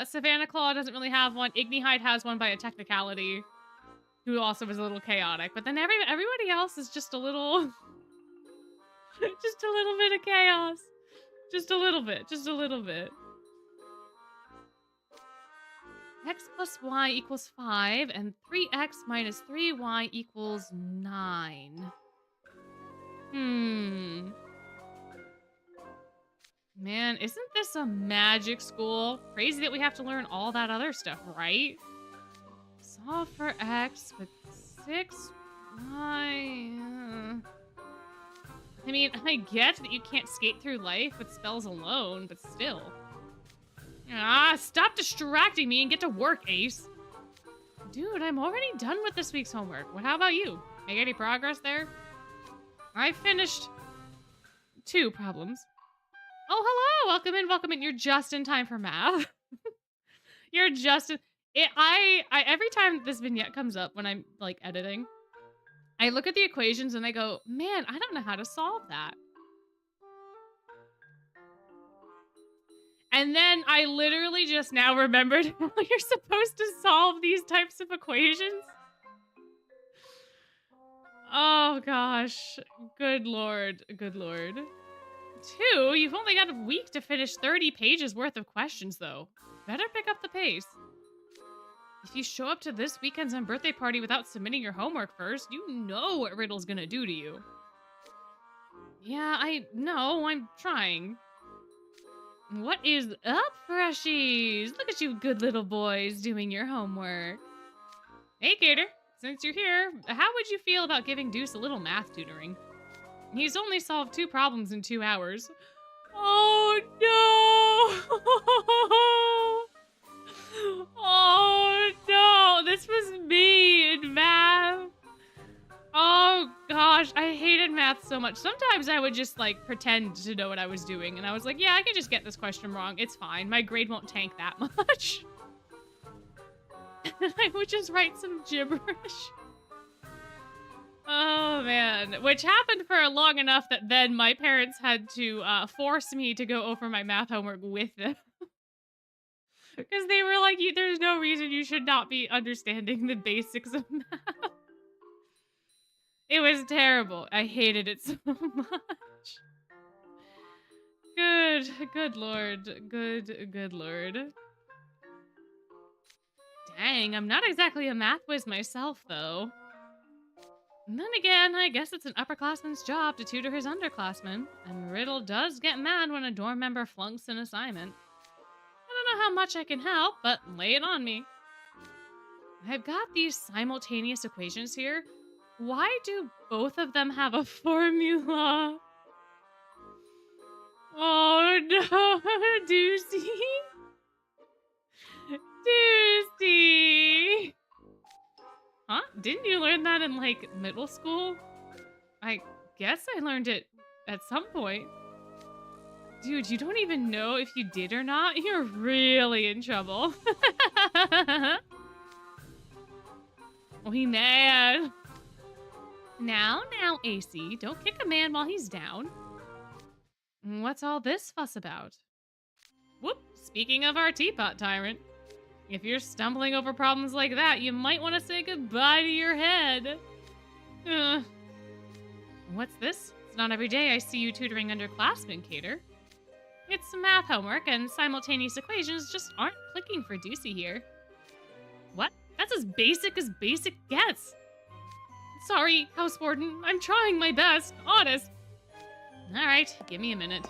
Speaker 1: Savannah Claw doesn't really have one. Ignihide has one by a technicality, who also was a little chaotic. But then everybody else is just a little, just a little bit of chaos. Just a little bit. X plus y equals 5, and 3x minus 3y equals 9. Man, isn't this a magic school? Crazy that we have to learn all that other stuff, right? Solve for x with 6y. I mean, I get that you can't skate through life with spells alone, but still. Stop distracting me and get to work, Ace. Dude, I'm already done with this week's homework. How about you? Make any progress there? I finished 2 problems. Oh, hello! Welcome in. You're just in time for math. You're just in... I every time this vignette comes up when I'm, like, editing, I look at the equations and I go, man, I don't know how to solve that. And then I literally just now remembered how you're supposed to solve these types of equations. Oh, gosh. Good lord. 2, you've only got a week to finish 30 pages worth of questions, though. Better pick up the pace. If you show up to this weekend's birthday party without submitting your homework first, you know what Riddle's gonna do to you. Yeah, I know. I'm trying. What is up, freshies? Look at you good little boys doing your homework. Hey, Gator. Since you're here, how would you feel about giving Deuce a little math tutoring? He's only solved 2 problems in 2 hours. Oh, no! Oh, no! This was me in math. Oh, gosh. I hated math so much. Sometimes I would just, like, pretend to know what I was doing. And I was like, yeah, I can just get this question wrong. It's fine. My grade won't tank that much. And I would just write some gibberish. Oh, man. Which happened for long enough that then my parents had to force me to go over my math homework with them. Because they were like, there's no reason you should not be understanding the basics of math. It was terrible. I hated it so much. Good lord. Good lord. Dang, I'm not exactly a math whiz myself, though. And then again, I guess it's an upperclassman's job to tutor his underclassmen, and Riddle does get mad when a dorm member flunks an assignment. I don't know how much I can help, but lay it on me. I've got these simultaneous equations here. Why do both of them have a formula? Oh no, Deucey. Deucey. Huh? Didn't you learn that in, like, middle school? I guess I learned it at some point. Dude, you don't even know if you did or not? You're really in trouble. Oh, he mad. Now, AC, don't kick a man while he's down. What's all this fuss about? Whoop, speaking of our teapot tyrant. If you're stumbling over problems like that, you might want to say goodbye to your head. What's this? It's not every day I see you tutoring underclassmen, Cater. It's math homework, and simultaneous equations just aren't clicking for Deucey here. What? That's as basic gets. Sorry, House Warden. I'm trying my best, honest. All right, give me a minute.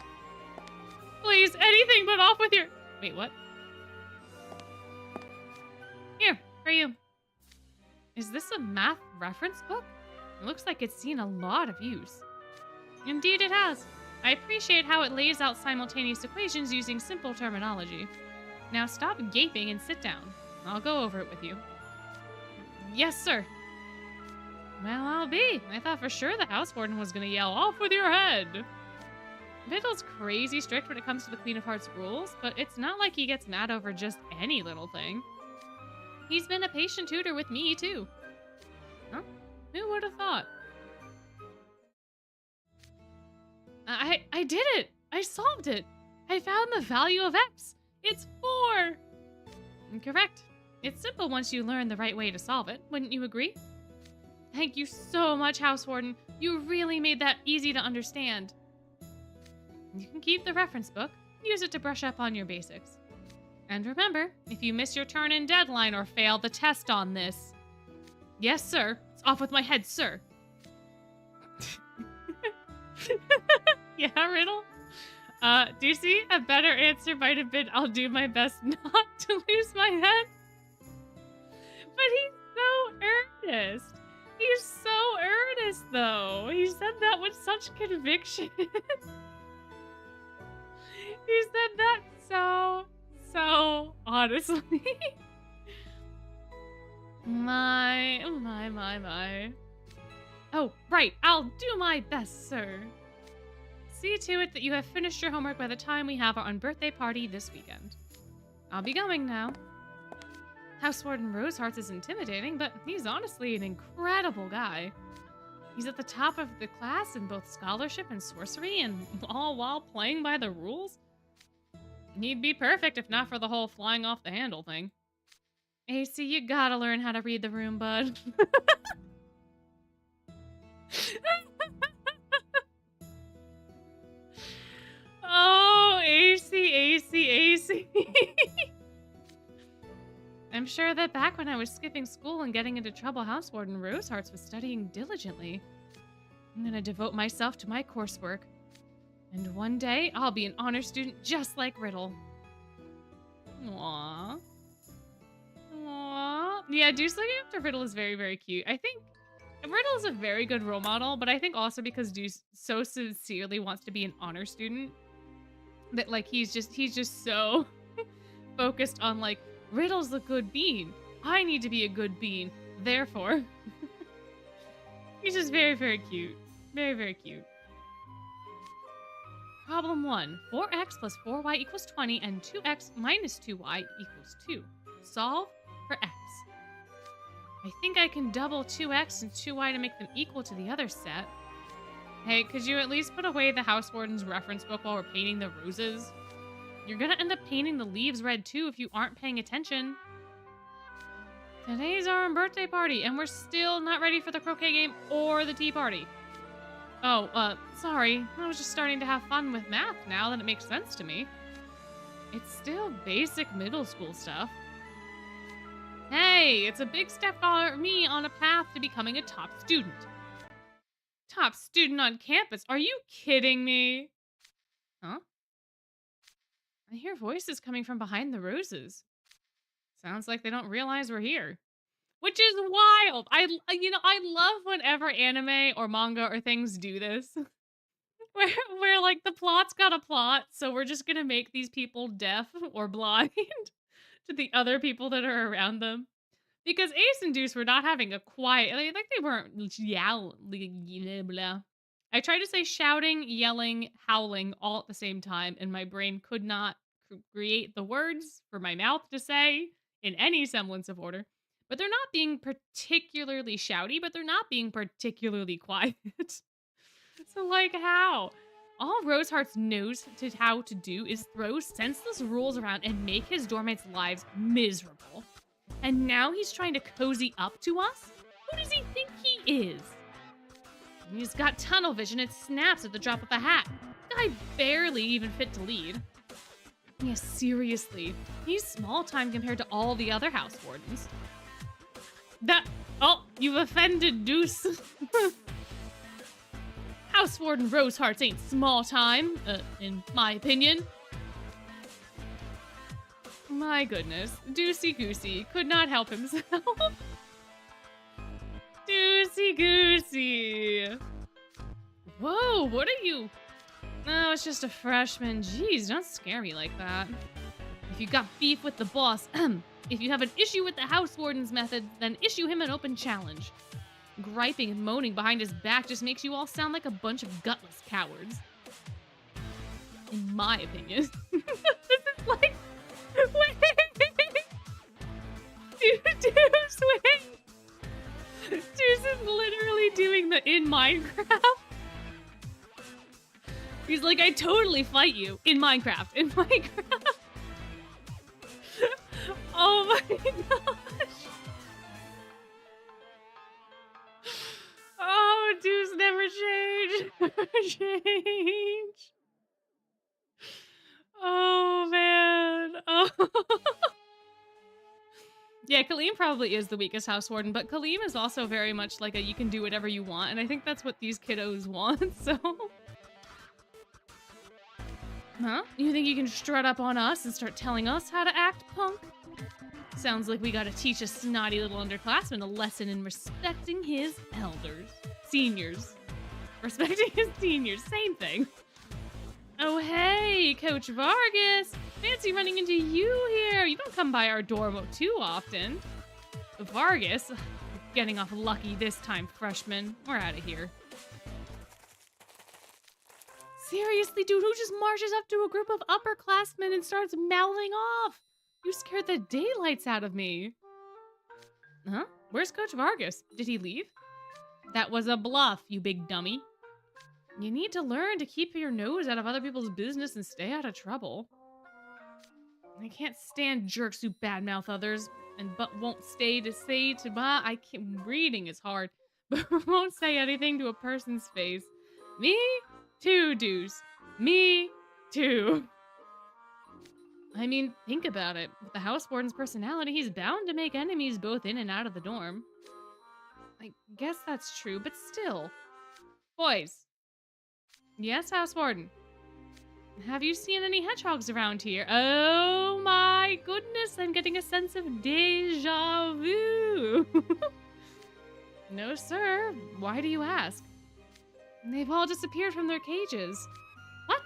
Speaker 1: Please, anything but off with your... Wait, what? Here, for you. Is this a math reference book? It looks like it's seen a lot of use. Indeed it has. I appreciate how it lays out simultaneous equations using simple terminology. Now stop gaping and sit down. I'll go over it with you. Yes, sir. Well, I'll be. I thought for sure the House Warden was going to yell, off with your head. Biddle's crazy strict when it comes to the Queen of Hearts rules, but it's not like he gets mad over just any little thing. He's been a patient tutor with me, too. Huh? Who would have thought? I did it! I solved it! I found the value of x! It's 4! Correct. It's simple once you learn the right way to solve it, wouldn't you agree? Thank you so much, House Warden. You really made that easy to understand. You can keep the reference book, use it to brush up on your basics. And remember, if you miss your turn-in deadline or fail the test on this... Yes, sir. It's off with my head, sir. Yeah, Riddle? Deuce, a better answer might have been, I'll do my best not to lose my head. But he's so earnest. He's so earnest, though. He said that with such conviction. He said that so honestly. My. Oh, right. I'll do my best, sir. See to it that you have finished your homework by the time we have our unbirthday party this weekend. I'll be going now. House Warden Rosehearts is intimidating, but he's honestly an incredible guy. He's at the top of the class in both scholarship and sorcery, and all while playing by the rules. He'd be perfect if not for the whole flying off the handle thing. AC, you gotta learn how to read the room, bud. Oh, AC. I'm sure that back when I was skipping school and getting into trouble, House Warden Rosehearts was studying diligently. I'm gonna devote myself to my coursework. And one day, I'll be an honor student just like Riddle. Aww. Yeah, Deuce looking after Riddle is very, very cute. I think Riddle is a very good role model, but I think also because Deuce so sincerely wants to be an honor student that, like, he's just so focused on, like, Riddle's the good bean. I need to be a good bean. Therefore, he's just very, very cute. Very, very cute. Problem 1. 4x plus 4y equals 20 and 2x minus 2y equals 2. Solve for x. I think I can double 2x and 2y to make them equal to the other set. Hey, could you at least put away the House Warden's reference book while we're painting the roses? You're gonna end up painting the leaves red too if you aren't paying attention. Today's our birthday party, and we're still not ready for the croquet game or the tea party. Oh, sorry. I was just starting to have fun with math now that it makes sense to me. It's still basic middle school stuff. Hey, it's a big step for me on a path to becoming a top student. Top student on campus? Are you kidding me? Huh? I hear voices coming from behind the roses. Sounds like they don't realize we're here. Which is wild. I love whenever anime or manga or things do this. where like the plot's got a plot, so we're just gonna make these people deaf or blind to the other people that are around them. Because Ace and Deuce were not having a quiet, like they weren't yelling, blah. I tried to say shouting, yelling, howling all at the same time, and my brain could not create the words for my mouth to say in any semblance of order. But they're not being particularly shouty, but they're not being particularly quiet. So, like, how? All Rosehearts knows how to do is throw senseless rules around and make his doormates' lives miserable. And now he's trying to cozy up to us? Who does he think he is? He's got tunnel vision and snaps at the drop of a hat. Guy barely even fit to lead. Yeah, seriously. He's small time compared to all the other House Wardens. Oh, you've offended Deuce. House Warden Rosehearts ain't small time, in my opinion. My goodness, Deucey Goosey could not help himself. Deucey Goosey. Whoa, what are you? No, it's just a freshman. Jeez, don't scare me like that. If you got beef with the boss, if you have an issue with the House Warden's method, then issue him an open challenge. Griping and moaning behind his back just makes you all sound like a bunch of gutless cowards. In my opinion. This is like... Wait! Deuce, wait! Deuce is literally In Minecraft? He's like, I totally fight you. In Minecraft. In Minecraft. Oh my gosh. Oh, Deuce never change. Never change. Oh, man. Oh. Yeah, Kaleem probably is the weakest house warden, but Kaleem is also very much like a you can do whatever you want, and I think that's what these kiddos want, so... Huh? You think you can strut up on us and start telling us how to act, punk? Sounds like we gotta teach a snotty little underclassman a lesson in respecting his elders. Seniors. Respecting his seniors, same thing. Oh, hey, Coach Vargas. Fancy running into you here. You don't come by our dorm too often. Vargas, getting off lucky this time, freshman. We're out of here. Seriously, dude, who just marches up to a group of upperclassmen and starts mouthing off? You scared the daylights out of me. Huh? Where's Coach Vargas? Did he leave? That was a bluff, you big dummy. You need to learn to keep your nose out of other people's business and stay out of trouble. I can't stand jerks who badmouth others but won't stay to say to my... reading is hard, but won't say anything to a person's face. Me too, Deuce. Me too. I mean, think about it. With the house warden's personality, he's bound to make enemies both in and out of the dorm. I guess that's true, but still. Boys. Yes, house warden. Have you seen any hedgehogs around here? Oh my goodness, I'm getting a sense of deja vu. No, sir. Why do you ask? They've all disappeared from their cages. What?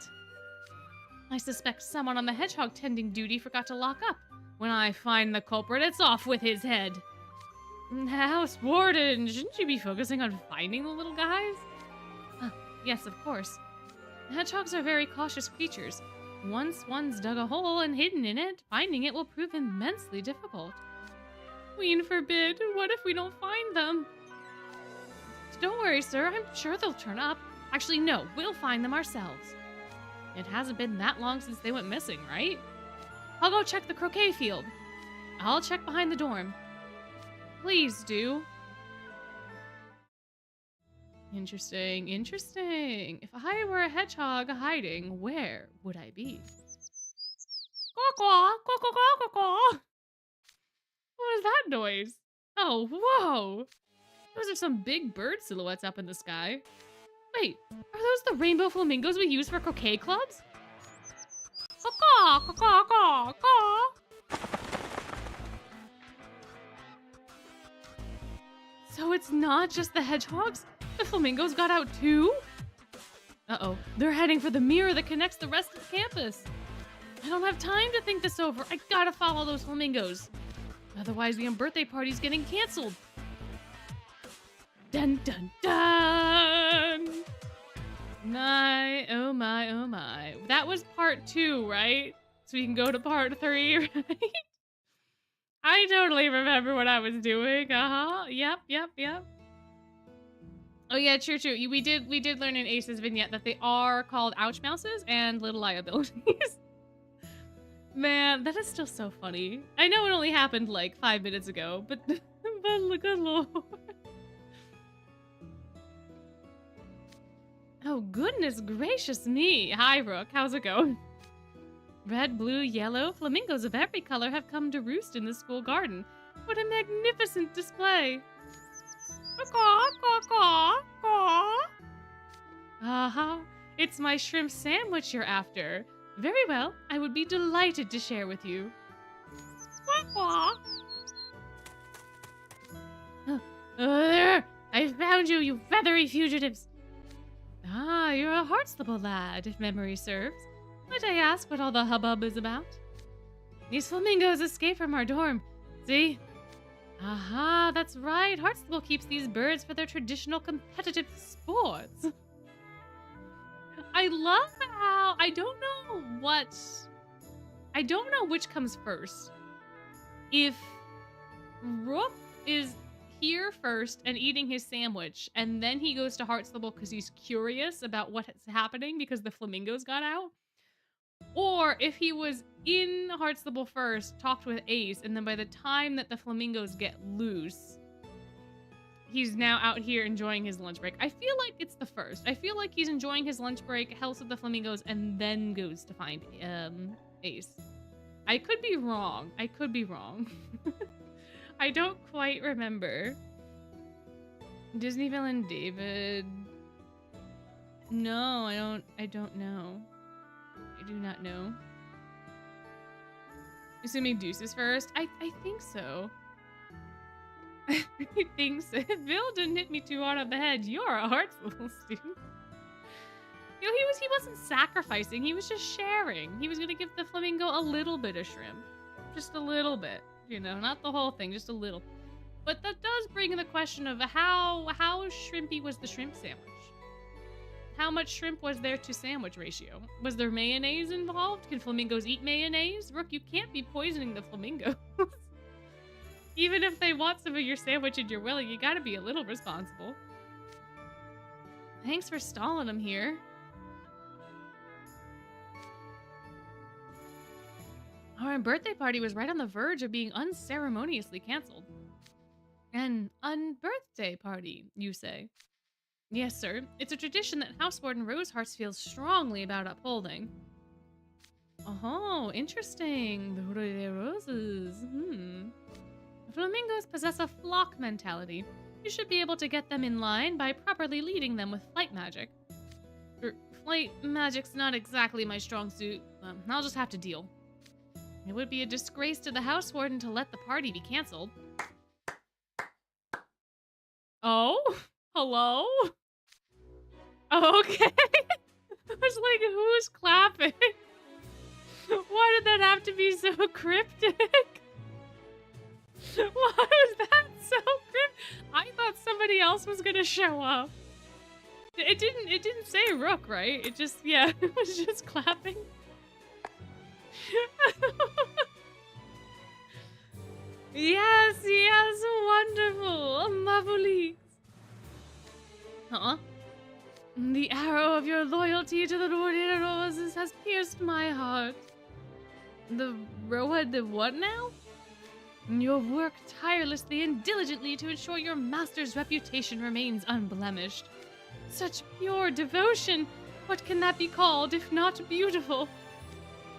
Speaker 1: I suspect someone on the hedgehog tending duty forgot to lock up. When I find the culprit, it's off with his head. House warden, shouldn't you be focusing on finding the little guys? Yes, of course. Hedgehogs are very cautious creatures. Once one's dug a hole and hidden in it, finding it will prove immensely difficult. Queen forbid, what if we don't find them? Don't worry, sir, I'm sure they'll turn up. Actually, no, we'll find them ourselves. It hasn't been that long since they went missing, right? I'll go check the croquet field. I'll check behind the dorm. Please do. Interesting, interesting. If I were a hedgehog hiding, where would I be? Quack, quack, quack, quack, quack. What was that noise? Oh, whoa. Those are some big bird silhouettes up in the sky. Wait, are those the rainbow flamingos we use for croquet clubs? Caw, caw, caw, caw, caw. So it's not just the hedgehogs? The flamingos got out too? Uh-oh, they're heading for the mirror that connects the rest of the campus. I don't have time to think this over. I gotta follow those flamingos. Otherwise, the birthday party's getting canceled. Dun, dun, dun! My, oh my, oh my. That was part 2, right? So we can go to part 3, right? I totally remember what I was doing. Yep. Oh yeah, true. We did learn in Ace's vignette that they are called ouch mouses and little liabilities. Man, that is still so funny. I know it only happened like 5 minutes ago, but good lord. Oh goodness gracious me. Hi Rook, how's it going? Red, blue, yellow, flamingos of every color have come to roost in the school garden. What a magnificent display! Caw, caw, caw, caw. Aha, it's my shrimp sandwich you're after. Very well, I would be delighted to share with you. Quack, quack. There! I found you, you feathery fugitives! Ah, you're a Hartstable lad, if memory serves. Might I ask what all the hubbub is about? These flamingos escaped from our dorm. See? Aha, that's right. Hartstable keeps these birds for their traditional competitive sports. I love how... I don't know which comes first. If Rook is here first and eating his sandwich, and then he goes to Heartstable because he's curious about what's happening because the flamingos got out. Or if he was in Heartstable first, talked with Ace, and then by the time that the flamingos get loose, he's now out here enjoying his lunch break. I feel like it's the first. I feel like he's enjoying his lunch break, helps with the flamingos, and then goes to find Ace. I could be wrong. I could be wrong. I don't quite remember. Disney villain David. No, I don't know. I do not know. Assuming Deuce is first? I think so. I think so. Bill didn't hit me too hard on the head. You're a Heartstable student. You know, he wasn't sacrificing. He was just sharing. He was going to give the flamingo a little bit of shrimp. Just a little bit. You know, not the whole thing, just a little. But that does bring in the question of how shrimpy was the shrimp sandwich? How much shrimp was there to sandwich ratio? Was there mayonnaise involved? Can flamingos eat mayonnaise? Rook, you can't be poisoning the flamingos. Even if they want some of your sandwich and you're willing, you gotta be a little responsible. Thanks for stalling them here. Our birthday party was right on the verge of being unceremoniously canceled. An unbirthday party, you say? Yes, sir. It's a tradition that Housewarden Rosehearts feels strongly about upholding. Oh, interesting. The roses. Flamingos possess a flock mentality. You should be able to get them in line by properly leading them with flight magic. Flight magic's not exactly my strong suit. I'll just have to deal. It would be a disgrace to the Housewarden to let the party be canceled. Oh? Hello? Okay. I was like, who's clapping? Why did that have to be so cryptic? Why was that so cryptic? I thought somebody else was gonna show up. It didn't say Rook, right? It just, yeah, it was just clapping. Yes, wonderful. Mavulix. Huh? The arrow of your loyalty to the Royal Roses has pierced my heart. The what now? You work tirelessly and diligently to ensure your master's reputation remains unblemished. Such pure devotion! What can that be called if not beautiful?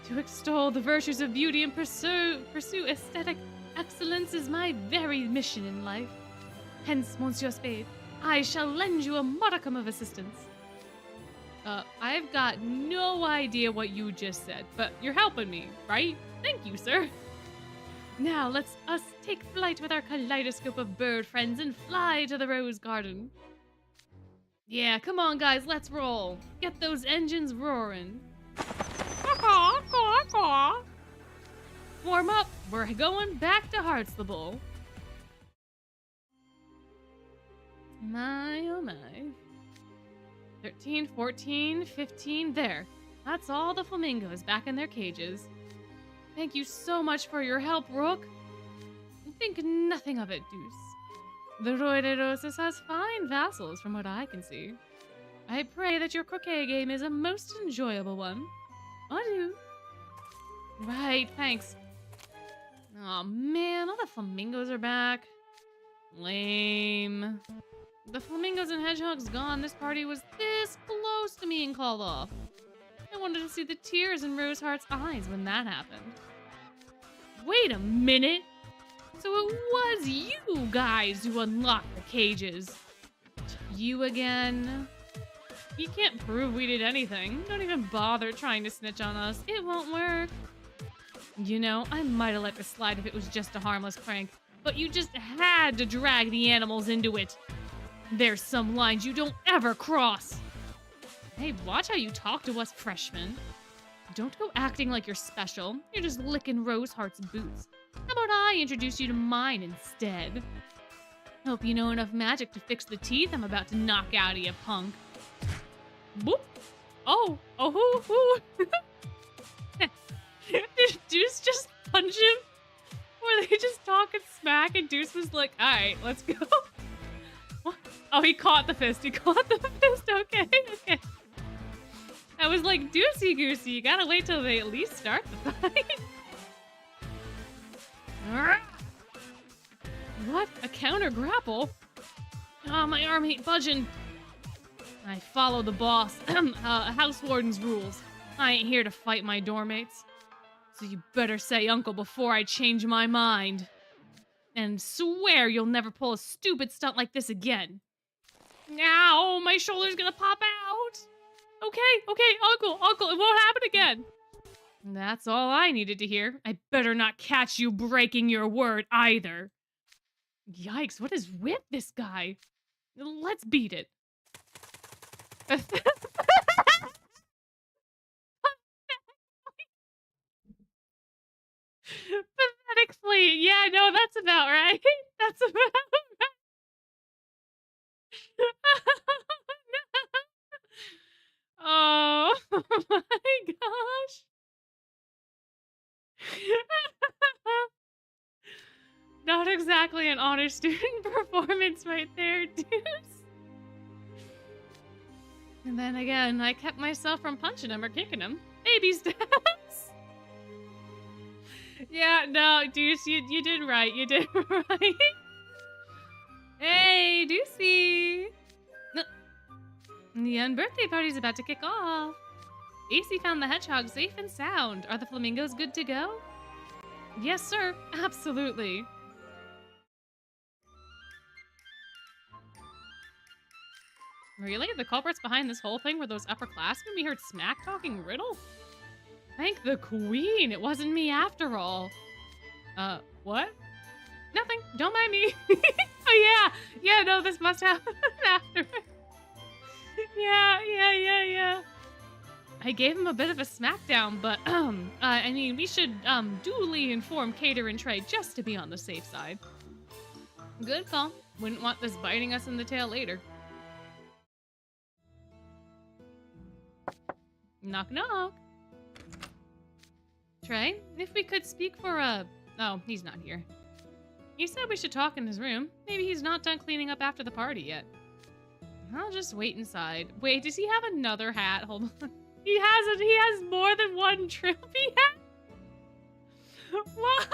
Speaker 1: To extol the virtues of beauty and pursue aesthetic excellence is my very mission in life. Hence, Monsieur Spade, I shall lend you a modicum of assistance. I've got no idea what you just said, but you're helping me, right? Thank you, sir. Now let's us take flight with our kaleidoscope of bird friends and fly to the rose garden. Yeah, come on, guys, let's roll. Get those engines roaring. Warm up. We're going back to Heartstable. My, oh my. 13, 14, 15, there. That's all the flamingos back in their cages. Thank you so much for your help, Rook. Think nothing of it, Deuce. The Roi de Roses has fine vassals from what I can see. I pray that your croquet game is a most enjoyable one. Adieu. Right, thanks. Aw, man, all the flamingos are back. Lame. The flamingos and hedgehogs gone, this party was this close to being called off. I wanted to see the tears in Roseheart's eyes when that happened. Wait a minute! So it was you guys who unlocked the cages. You again? You can't prove we did anything. Don't even bother trying to snitch on us. It won't work. You know, I might have let this slide if it was just a harmless prank, but you just had to drag the animals into it. There's some lines you don't ever cross. Hey, watch how you talk to us freshmen. Don't go acting like you're special. You're just licking Roseheart's boots. How about I introduce you to mine instead? Hope you know enough magic to fix the teeth I'm about to knock out of you, punk. Boop. Oh, who? Did Deuce just punch him? Were they just talking smack and Deuce was like, alright, let's go. What? Oh, he caught the fist. He caught the fist. Okay, okay. I was like, Deucey Goosey, you gotta wait till they at least start the fight. What? A counter grapple? Oh, my arm ain't budging. I follow the boss, House Warden's rules. I ain't here to fight my dormmates. So you better say uncle before I change my mind. And swear you'll never pull a stupid stunt like this again. Ow, my shoulder's gonna pop out. Okay, uncle, it won't happen again. That's all I needed to hear. I better not catch you breaking your word either. Yikes, what is with this guy? Let's beat it. Pathetic fleet. Yeah, no, that's about right. That's about right. Oh my gosh. Not exactly an honor student performance right there, Deuce. And then again, I kept myself from punching him or kicking him. Baby steps. Yeah, no, Deuce, you did right. You did right. Hey, Deucey. The birthday party's about to kick off. AC found the hedgehog safe and sound. Are the flamingos good to go? Yes, sir. Absolutely. Really? The culprits behind this whole thing were those upperclassmen we heard smack talking riddle? Thank the queen. It wasn't me after all. What? Nothing. Don't mind me. Oh, yeah. Yeah, no, this must happen after. Yeah. I gave him a bit of a smackdown, but, I mean, we should, duly inform Cater and Trey just to be on the safe side. Good call. Wouldn't want this biting us in the tail later. Knock, knock. Trey, if we could speak for oh, he's not here. He said we should talk in his room. Maybe he's not done cleaning up after the party yet. I'll just wait inside. Wait, does he have another hat? Hold on. He has more than one trophy hat? Why?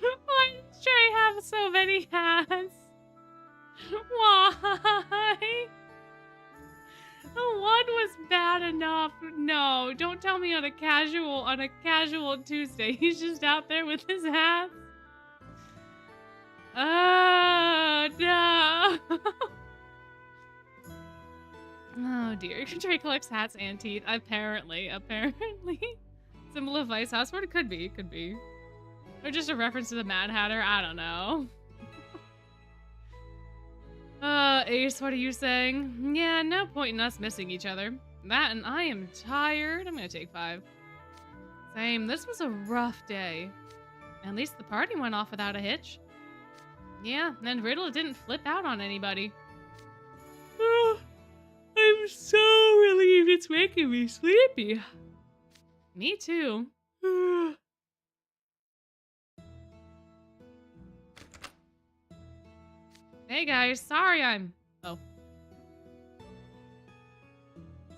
Speaker 1: Why does Trey have so many hats? Why? The one was bad enough. No, don't tell me on a casual Tuesday. He's just out there with his hats. Oh, no. Oh, dear. Trey collects hats and teeth. Apparently. Symbol of Vice House. What it could be. Or just a reference to the Mad Hatter. I don't know. Ace, what are you saying? Yeah, no point in us missing each other. That and I am tired. I'm gonna take 5. Same. This was a rough day. At least the party went off without a hitch. Yeah, and Riddle didn't flip out on anybody. Oh, I'm so relieved it's making me sleepy. Me too. Hey guys, sorry I'm... Oh.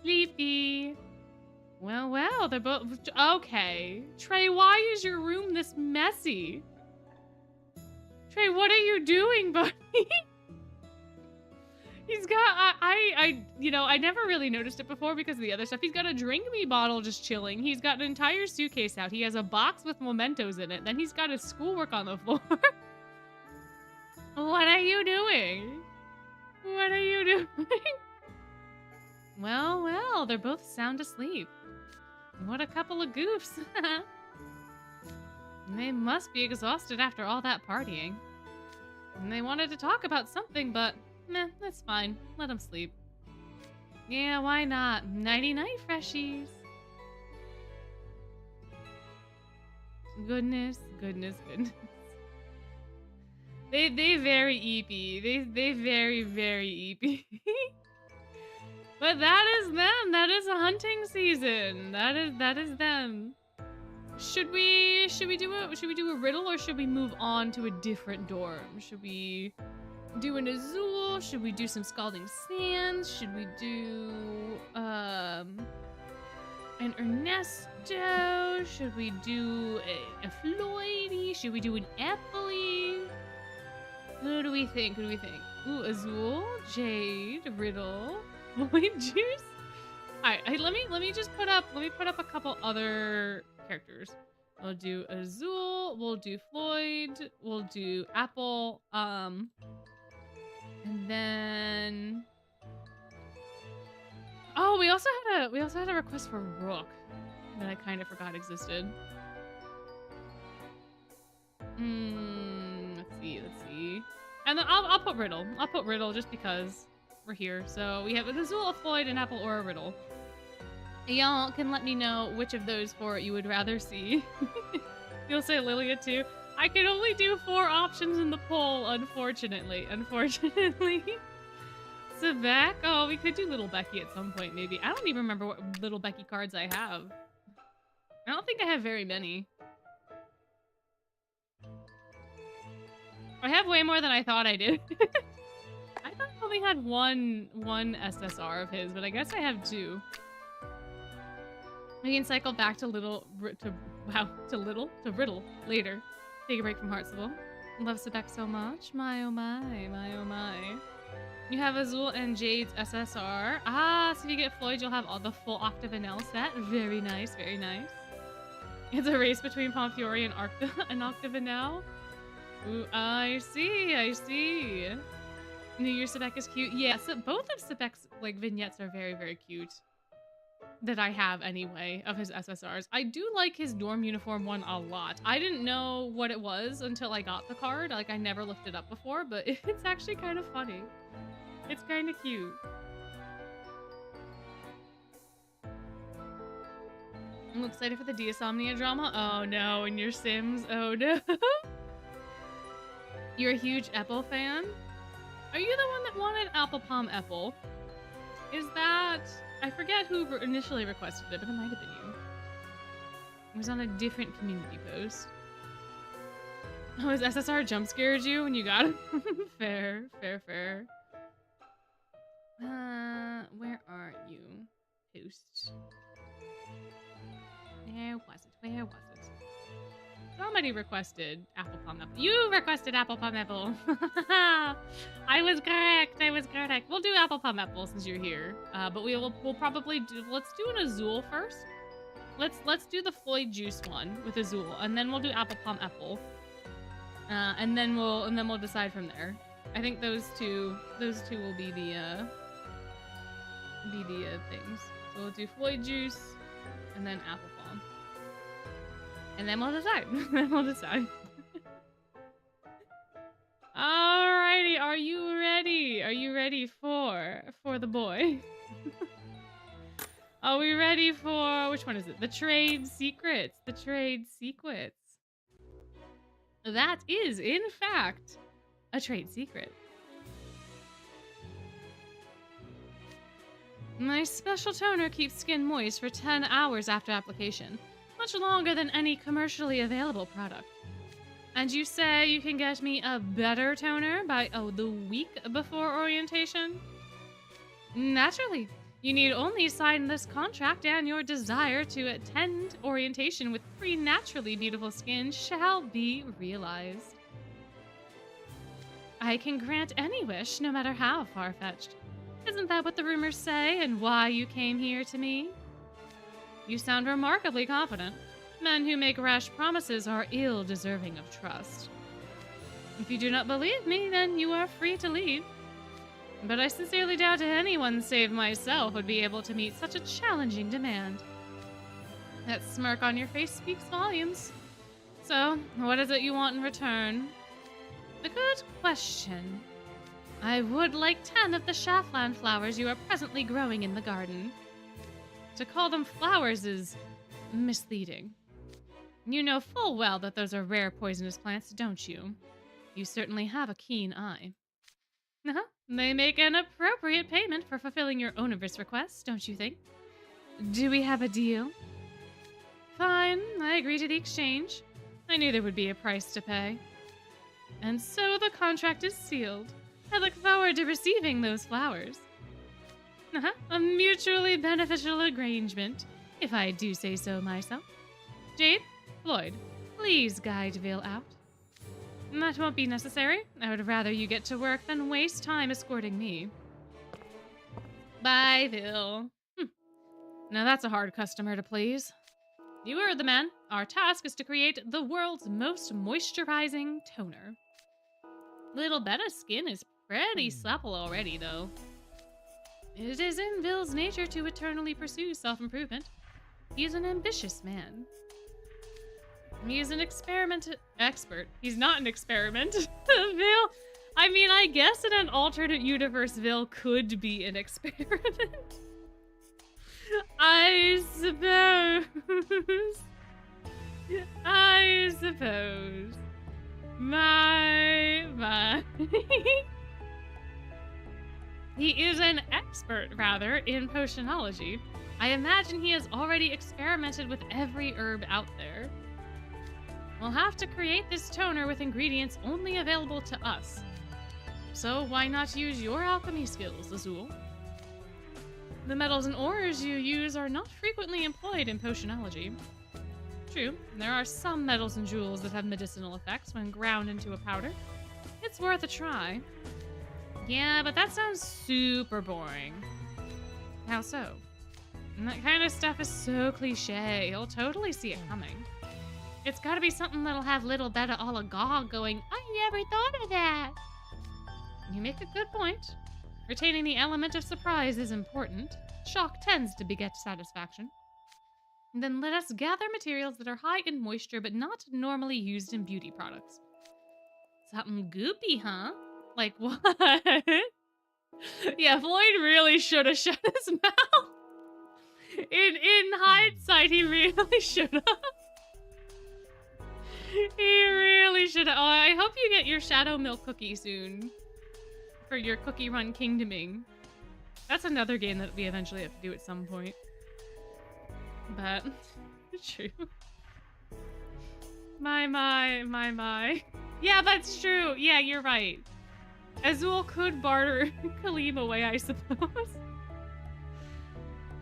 Speaker 1: Sleepy. Well, they're both... Okay. Trey, why is your room this messy? Trey, what are you doing, buddy? He's got... I never really noticed it before because of the other stuff. He's got a drink me bottle just chilling. He's got an entire suitcase out. He has a box with mementos in it. Then he's got his schoolwork on the floor. What are you doing? What are you doing? Well, they're both sound asleep. What a couple of goofs. They must be exhausted after all that partying. And they wanted to talk about something, but meh, that's fine. Let them sleep. Yeah, why not? Nighty-night, freshies. Goodness. They very eepy. They very, very eepy. But that is them. That is a hunting season. That is them. Should we do a riddle, or should we move on to a different dorm? Should we do an Azul? Should we do some Scalding Sands? Should we do an Ernesto? Should we do a Floyd? Should we do an Appley? Who do we think? Ooh, Azul, Jade, Riddle, Floyd Juice. Alright, let me just put up a couple other characters. We'll do Azul, we'll do Floyd, we'll do Apple, and then oh, we also had a request for Rook that I kind of forgot existed. Let's see. And then I'll put Riddle. I'll put Riddle just because we're here. So we have an Azul, a Floyd, an Apple, or a Riddle. Y'all can let me know which of those 4 you would rather see. You'll say Lilia too. I can only do 4 options in the poll, unfortunately. Sebek? Oh, we could do Little Becky at some point, maybe. I don't even remember what Little Becky cards I have. I don't think I have very many. I have way more than I thought I did. I thought I only had one SSR of his, but I guess I have 2. We can cycle back to Riddle later. Take a break from Heartsable. Love Sebek so much. My oh my, my oh my. You have Azul and Jade's SSR. Ah, so if you get Floyd, you'll have all the full Octavanel set. Very nice, very nice. It's a race between Pomfiori and Octavanel. Ooh, I see. New Year Sebek is cute. Yeah, so both of Sebek's vignettes are very, very cute. That I have anyway of his SSRs. I do like his dorm uniform one a lot. I didn't know what it was until I got the card. I never looked it up before, but it's actually kind of funny. It's kind of cute. I'm excited for the Deosomnia drama. Oh no, in your Sims. Oh no. You're a huge Apple fan? Are you the one that wanted Apple Palm Apple? Is that... I forget who initially requested it, but it might have been you. It was on a different community post. Oh, his SSR jump scared you when you got him? Fair. Where are you? Post. Where was it? Somebody requested Apple Palm Apple. You requested Apple Palm Apple. I was correct. We'll do Apple Palm Apple since you're here. But we'll probably do. Let's do an Azul first. Let's do the Floyd Juice one with Azul, and then we'll do Apple Palm Apple. And then we'll decide from there. I think those two will be the things. So we'll do Floyd Juice, and then Apple Palm. And then we'll decide. Alrighty, are you ready? Are you ready for the boy? Are we ready for, which one is it? The Trade Secrets. That is, in fact, a trade secret. My special toner keeps skin moist for 10 hours after application. Much longer than any commercially available product. And you say you can get me a better toner by the week before orientation? Naturally. You need only sign this contract and your desire to attend orientation with preternaturally beautiful skin shall be realized. I can grant any wish, no matter how far-fetched. Isn't that what the rumors say and why you came here to me? You sound remarkably confident. Men who make rash promises are ill-deserving of trust. If you do not believe me, then you are free to leave. But I sincerely doubt anyone save myself would be able to meet such a challenging demand. That smirk on your face speaks volumes. So, what is it you want in return? A good question. I would like 10 of the Shaftland flowers you are presently growing in the garden. To call them flowers is misleading. You know full well that those are rare poisonous plants, don't you? You certainly have a keen eye. They make an appropriate payment for fulfilling your onerous request, don't you think? Do we have a deal? Fine, I agree to the exchange. I knew there would be a price to pay. And so the contract is sealed. I look forward to receiving those flowers. A mutually beneficial arrangement, if I do say so myself. Jade, Floyd, please guide Vil out. That won't be necessary. I would rather you get to work than waste time escorting me. Bye, Vil. Now that's a hard customer to please. You heard the man. Our task is to create the world's most moisturizing toner. Little Betta's skin is pretty supple already, though. It is in Vil's nature to eternally pursue self-improvement. He is an ambitious man. He is an expert. He's not an experiment. Vil, I mean, I guess in an alternate universe, Vil could be an experiment. I suppose. I suppose. My. He is an expert, rather, in potionology. I imagine he has already experimented with every herb out there. We'll have to create this toner with ingredients only available to us. So why not use your alchemy skills, Azul? The metals and ores you use are not frequently employed in potionology. True, there are some metals and jewels that have medicinal effects when ground into a powder. It's worth a try. Yeah, but that sounds super boring. How so? And that kind of stuff is so cliche, you'll totally see it coming. It's gotta be something that'll have little Betta all agog going, I never thought of that. You make a good point. Retaining the element of surprise is important. Shock tends to beget satisfaction. And then let us gather materials that are high in moisture but not normally used in beauty products. Something goopy, huh? Like what? Yeah, Floyd really should have shut his mouth. In hindsight, he really should have. He really should have. Oh, I hope you get your shadow milk cookie soon. For your cookie run kingdoming. That's another game that we eventually have to do at some point. But, true. My. Yeah, that's true. Yeah, you're right. Azul could barter Kaleem away, I suppose.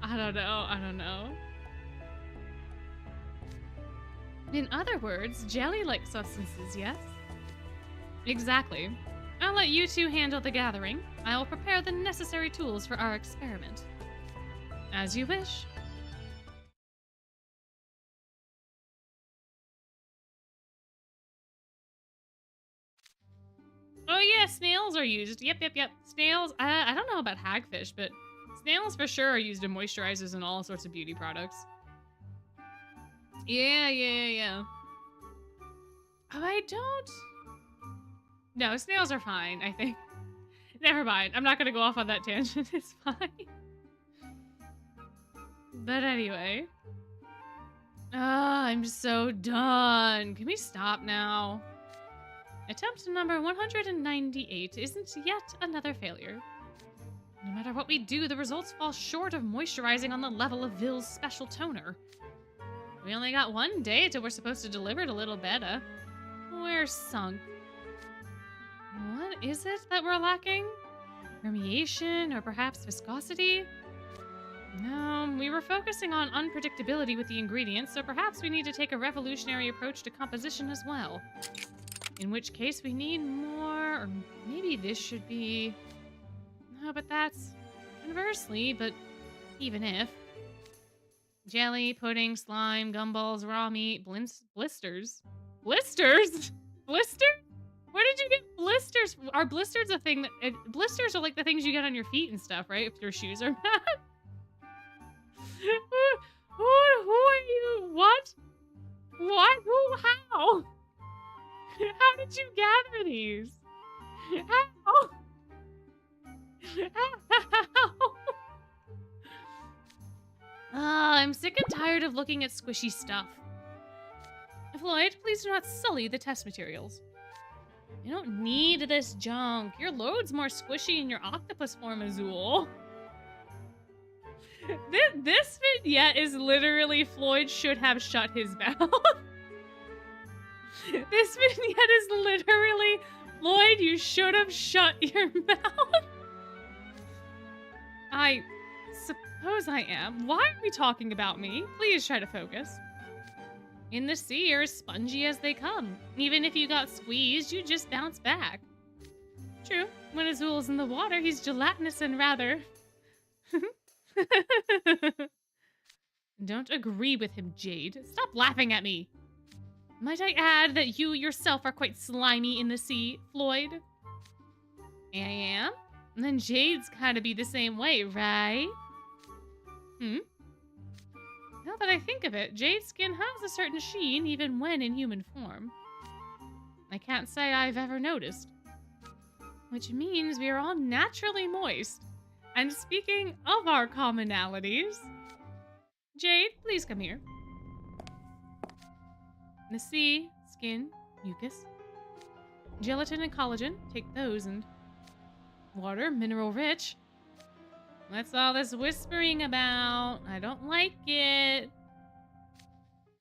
Speaker 1: I don't know. In other words, jelly-like substances, yes? Exactly. I'll let you two handle the gathering. I will prepare the necessary tools for our experiment. As you wish. Oh yeah, snails are used. Yep. Snails, I don't know about hagfish, but snails for sure are used in moisturizers and all sorts of beauty products. Yeah. Oh, I don't... No, snails are fine, I think. Never mind. I'm not gonna go off on that tangent. It's fine. But anyway. I'm so done. Can we stop now? Attempt number 198 isn't yet another failure. No matter what we do, the results fall short of moisturizing on the level of Vil's special toner. We only got one day till we're supposed to deliver to Little Betta. We're sunk. What is it that we're lacking? Permeation or perhaps viscosity? No, we were focusing on unpredictability with the ingredients, so perhaps we need to take a revolutionary approach to composition as well. In which case we need more, or maybe this should be... No, but that's conversely, but even if. Jelly, pudding, slime, gumballs, raw meat, blisters. Blisters? Blister? Where did you get blisters? Are blisters a thing that... blisters are like the things you get on your feet and stuff, right? If your shoes are bad. Who are you? What? What? Who? How? How did you gather these? How? I'm sick and tired of looking at squishy stuff. Floyd, please do not sully the test materials. You don't need this junk. Your load's more squishy in your octopus form, Azul. This vignette is literally Floyd should have shut his mouth. This vignette is literally Floyd, you should have shut your mouth. I suppose I am. Why are we talking about me? Please try to focus. In the sea, you're as spongy as they come. Even if you got squeezed, you just bounce back. True, when Azul's in the water, he's gelatinous and rather... Don't agree with him, Jade. Stop laughing at me. Might I add that you yourself are quite slimy in the sea, Floyd? I am? Then Jade's gotta be the same way, right? Now that I think of it, Jade's skin has a certain sheen even when in human form. I can't say I've ever noticed. Which means we are all naturally moist. And speaking of our commonalities... Jade, please come here. The sea, skin, mucus, gelatin and collagen. Take those and... Water, mineral rich. What's all this whispering about? I don't like it.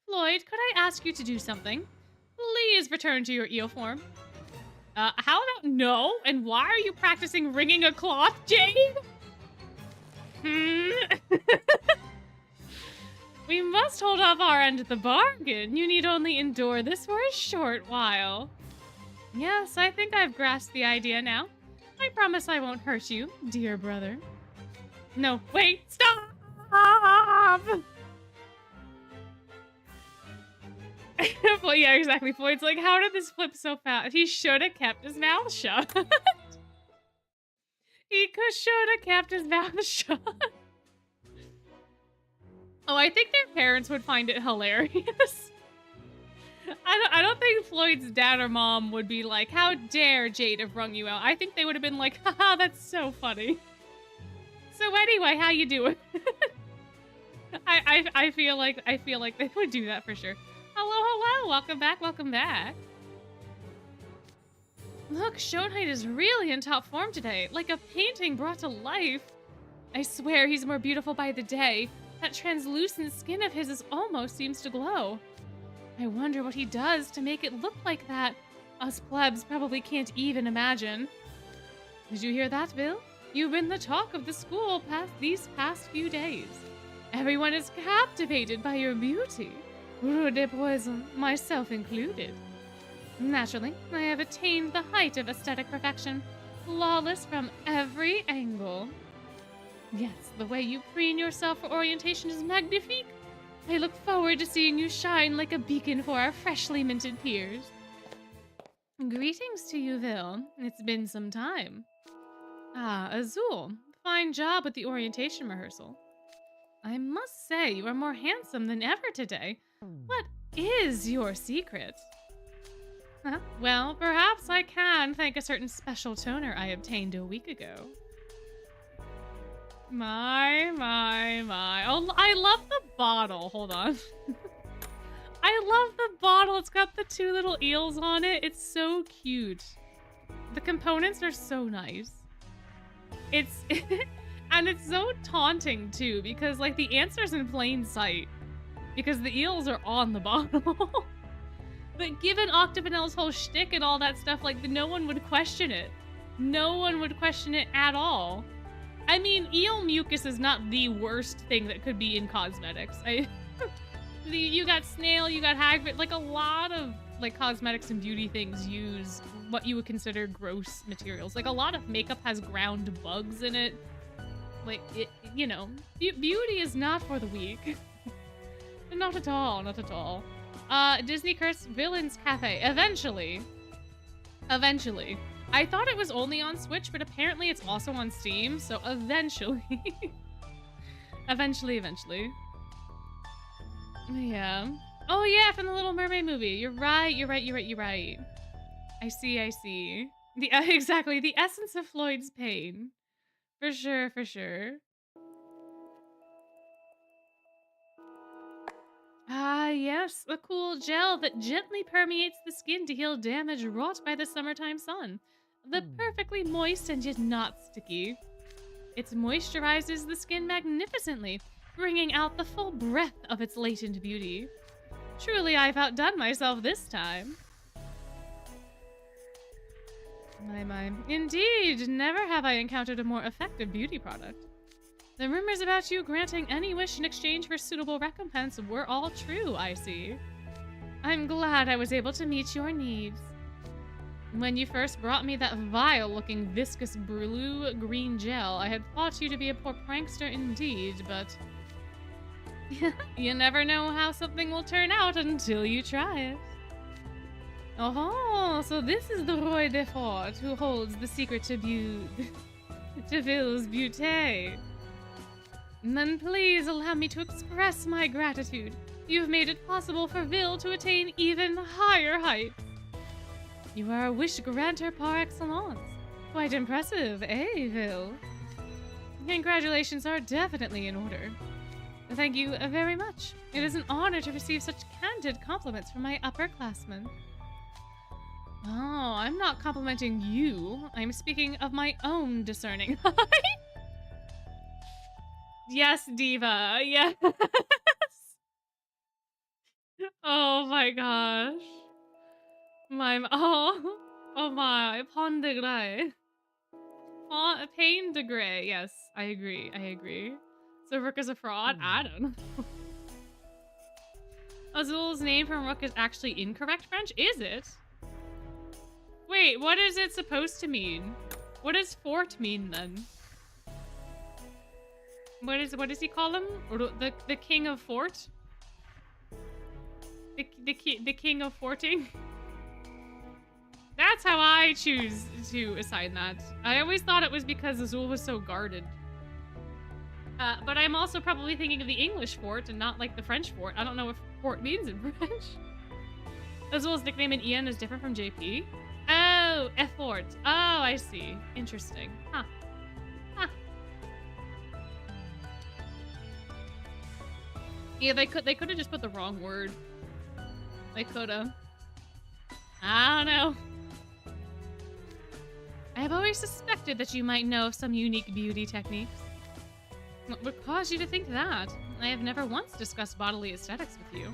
Speaker 1: Floyd, could I ask you to do something? Please return to your eel form. How about no? And why are you practicing wringing a cloth, Jade? We must hold off our end of the bargain. You need only endure this for a short while. Yes, I think I've grasped the idea now. I promise I won't hurt you, dear brother. No, wait, stop! Well, yeah, exactly. Floyd's like, how did this flip so fast? He should have kept his mouth shut. He should have kept his mouth shut. Oh, I think their parents would find it hilarious. I don't think Floyd's dad or mom would be like, how dare Jade have wrung you out? I think they would have been like, haha, that's so funny. So anyway, how you doing? I feel like they would do that for sure. Hello, welcome back, welcome back. Look, Shonite is really in top form today, like a painting brought to life. I swear he's more beautiful by the day. That translucent skin of his almost seems to glow. I wonder what he does to make it look like that. Us plebs probably can't even imagine. Did you hear that, Bill? You've been the talk of the school these past few days. Everyone is captivated by your beauty. Rue de poison, myself included. Naturally, I have attained the height of aesthetic perfection, flawless from every angle. Yes, the way you preen yourself for orientation is magnifique. I look forward to seeing you shine like a beacon for our freshly minted peers. Greetings to you, Vil. It's been some time. Ah, Azul. Fine job with the orientation rehearsal. I must say, you are more handsome than ever today. What is your secret? Huh? Well, perhaps I can thank a certain special toner I obtained a week ago. My. Oh, I love the bottle. Hold on. I love the bottle. It's got the two little eels on it. It's so cute. The components are so nice. It's... and it's so taunting, too, because, like, the answer's in plain sight. Because the eels are on the bottle. But given Octopanel's whole shtick and all that stuff, like, no one would question it. No one would question it at all. I mean, eel mucus is not the worst thing that could be in cosmetics. You got snail, you got hagrid, like a lot of like cosmetics and beauty things use what you would consider gross materials. Like a lot of makeup has ground bugs in it. Like, you know, beauty is not for the weak. Not at all, not at all. Disney Cursed Villains Cafe, eventually. I thought it was only on Switch, but apparently it's also on Steam, so eventually. eventually. Yeah. Oh yeah, from the Little Mermaid movie. You're right. I see. Exactly, the essence of Floyd's pain. For sure. Ah, yes, a cool gel that gently permeates the skin to heal damage wrought by the summertime sun. The perfectly moist and yet not sticky. It moisturizes the skin magnificently, bringing out the full breadth of its latent beauty. Truly, I've outdone myself this time. My. Indeed, never have I encountered a more effective beauty product. The rumors about you granting any wish in exchange for suitable recompense were all true, I see. I'm glad I was able to meet your needs. When you first brought me that vile-looking viscous blue green gel, I had thought you to be a poor prankster indeed, but... you never know how something will turn out until you try it. Oh, so this is the Roi de Fort who holds the secret to to Ville's beauty. Then please allow me to express my gratitude. You've made it possible for Ville to attain even higher heights. You are a wish granter par excellence. Quite impressive, eh, Ville? Congratulations are definitely in order. Thank you very much. It is an honor to receive such candid compliments from my upperclassmen. Oh, I'm not complimenting you. I'm speaking of my own discerning eye. Yes, Diva. Yes. Oh my gosh. Oh my. Pon de Grey. Pain de Grey. Yes, I agree. So Rook is a fraud? I don't know. Azul's name from Rook is actually incorrect French? Is it? Wait, what is it supposed to mean? What does fort mean then? What does he call him? The king of fort? The king of forting? That's how I choose to assign that. I always thought it was because Azul was so guarded. But I'm also probably thinking of the English fort and not like the French fort. I don't know what fort means in French. Azul's nickname in Ian is different from JP. Oh, effort. Oh, I see. Interesting. Huh. Yeah, they could have just put the wrong word. They could have. I don't know. I have always suspected that you might know of some unique beauty techniques. What would cause you to think that? I have never once discussed bodily aesthetics with you.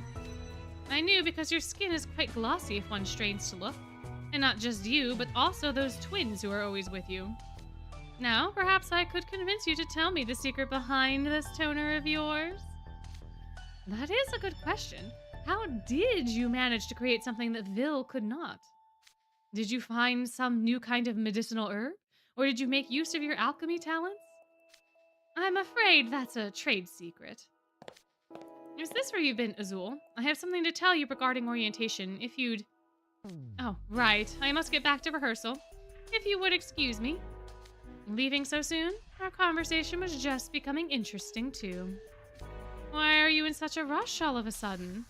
Speaker 1: I knew because your skin is quite glossy if one strains to look. And not just you, but also those twins who are always with you. Now, perhaps I could convince you to tell me the secret behind this toner of yours? That is a good question. How did you manage to create something that Ville could not? Did you find some new kind of medicinal herb? Or did you make use of your alchemy talents? I'm afraid that's a trade secret. Is this where you've been, Azul? I have something to tell you regarding orientation, if you'd... Oh, right. I must get back to rehearsal. If you would excuse me. Leaving so soon? Our conversation was just becoming interesting, too. Why are you in such a rush all of a sudden?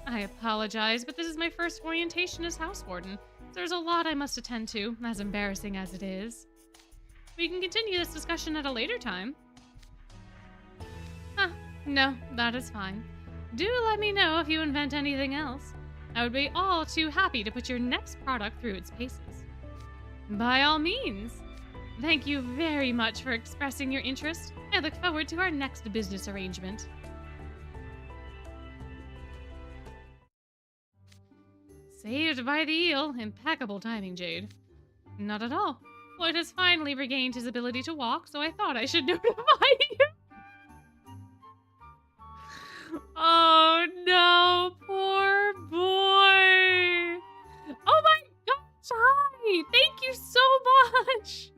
Speaker 1: I apologize, but this is my first orientation as house warden. So there's a lot I must attend to, as embarrassing as it is. We can continue this discussion at a later time. No, that is fine. Do let me know if you invent anything else. I would be all too happy to put your next product through its paces. By all means. Thank you very much for expressing your interest. I look forward to our next business arrangement. Saved by the eel. Impeccable timing, Jade. Not at all. Floyd has finally regained his ability to walk, so I thought I should notify you. Oh no, poor boy. Oh my gosh, hi. Thank you so much.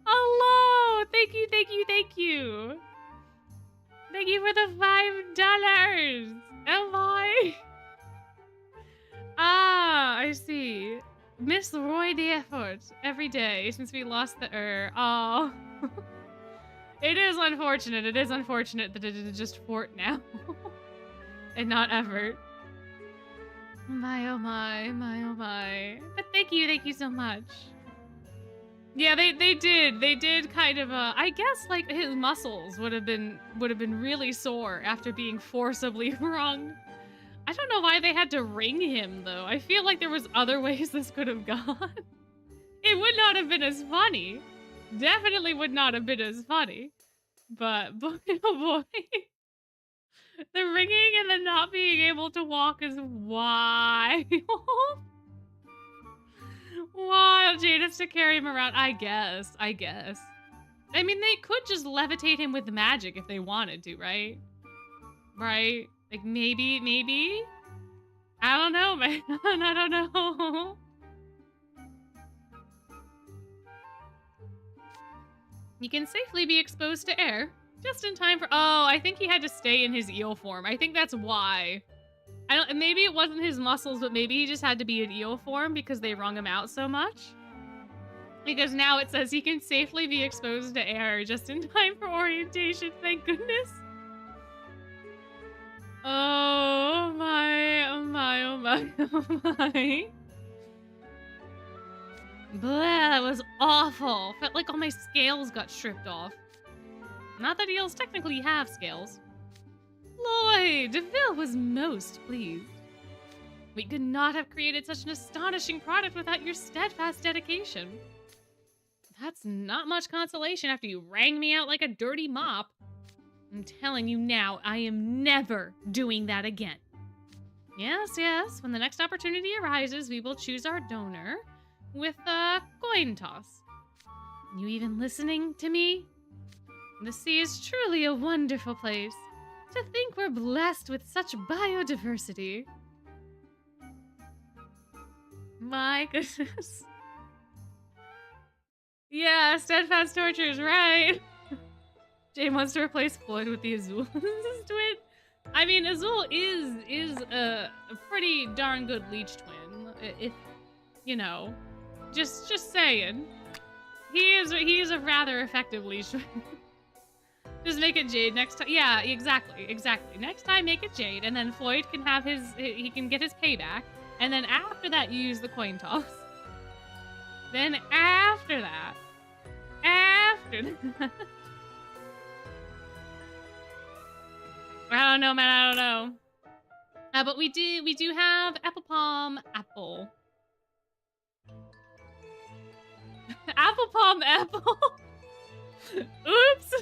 Speaker 1: Hello. Thank you. Thank you for the $5. Am I? Ah, I see. Miss Roy the effort every day since we lost the Oh. It is unfortunate. It is unfortunate that it is just fort now. And not effort. My oh my. But thank you so much. Yeah, they did kind of I guess like his muscles would have been really sore after being forcibly wrung. I don't know why they had to ring him though. I feel like there was other ways this could have gone. It would not have been as funny. Definitely would not have been as funny. But boy, oh boy. The ringing and the not being able to walk is wild. Wild. Jade has to carry him around. I guess. I mean, they could just levitate him with magic if they wanted to, right? Right? Like, maybe? I don't know, man. I don't know. He can safely be exposed to air. Just in time for... Oh, I think he had to stay in his eel form. I think that's why. Maybe it wasn't his muscles, but maybe he just had to be in eel form because they wrung him out so much. Because now it says he can safely be exposed to air just in time for orientation. Thank goodness. Oh my, oh my, oh my, oh my. Blah, that was awful. Felt like all my scales got stripped off. Not that eels technically have scales. Floyd, DeVille was most pleased. We could not have created such an astonishing product without your steadfast dedication. That's not much consolation after you rang me out like a dirty mop. I'm telling you now, I am never doing that again. Yes, when the next opportunity arises, we will choose our donor with a coin toss. You even listening to me? The sea is truly a wonderful place. To think we're blessed with such biodiversity. My goodness. Yeah, steadfast torture is right. Jane wants to replace Floyd with the Azul. Twin. I mean, Azul is a pretty darn good leech twin. If you know, just saying, he is a rather effective leech twin. Just make it Jade next time. Yeah, exactly. Next time, make it Jade, and then Floyd can have he can get his payback, and then after that, you use the coin toss. Then after that. I don't know, man. I don't know. But we do have apple palm apple. Apple palm apple. Oops.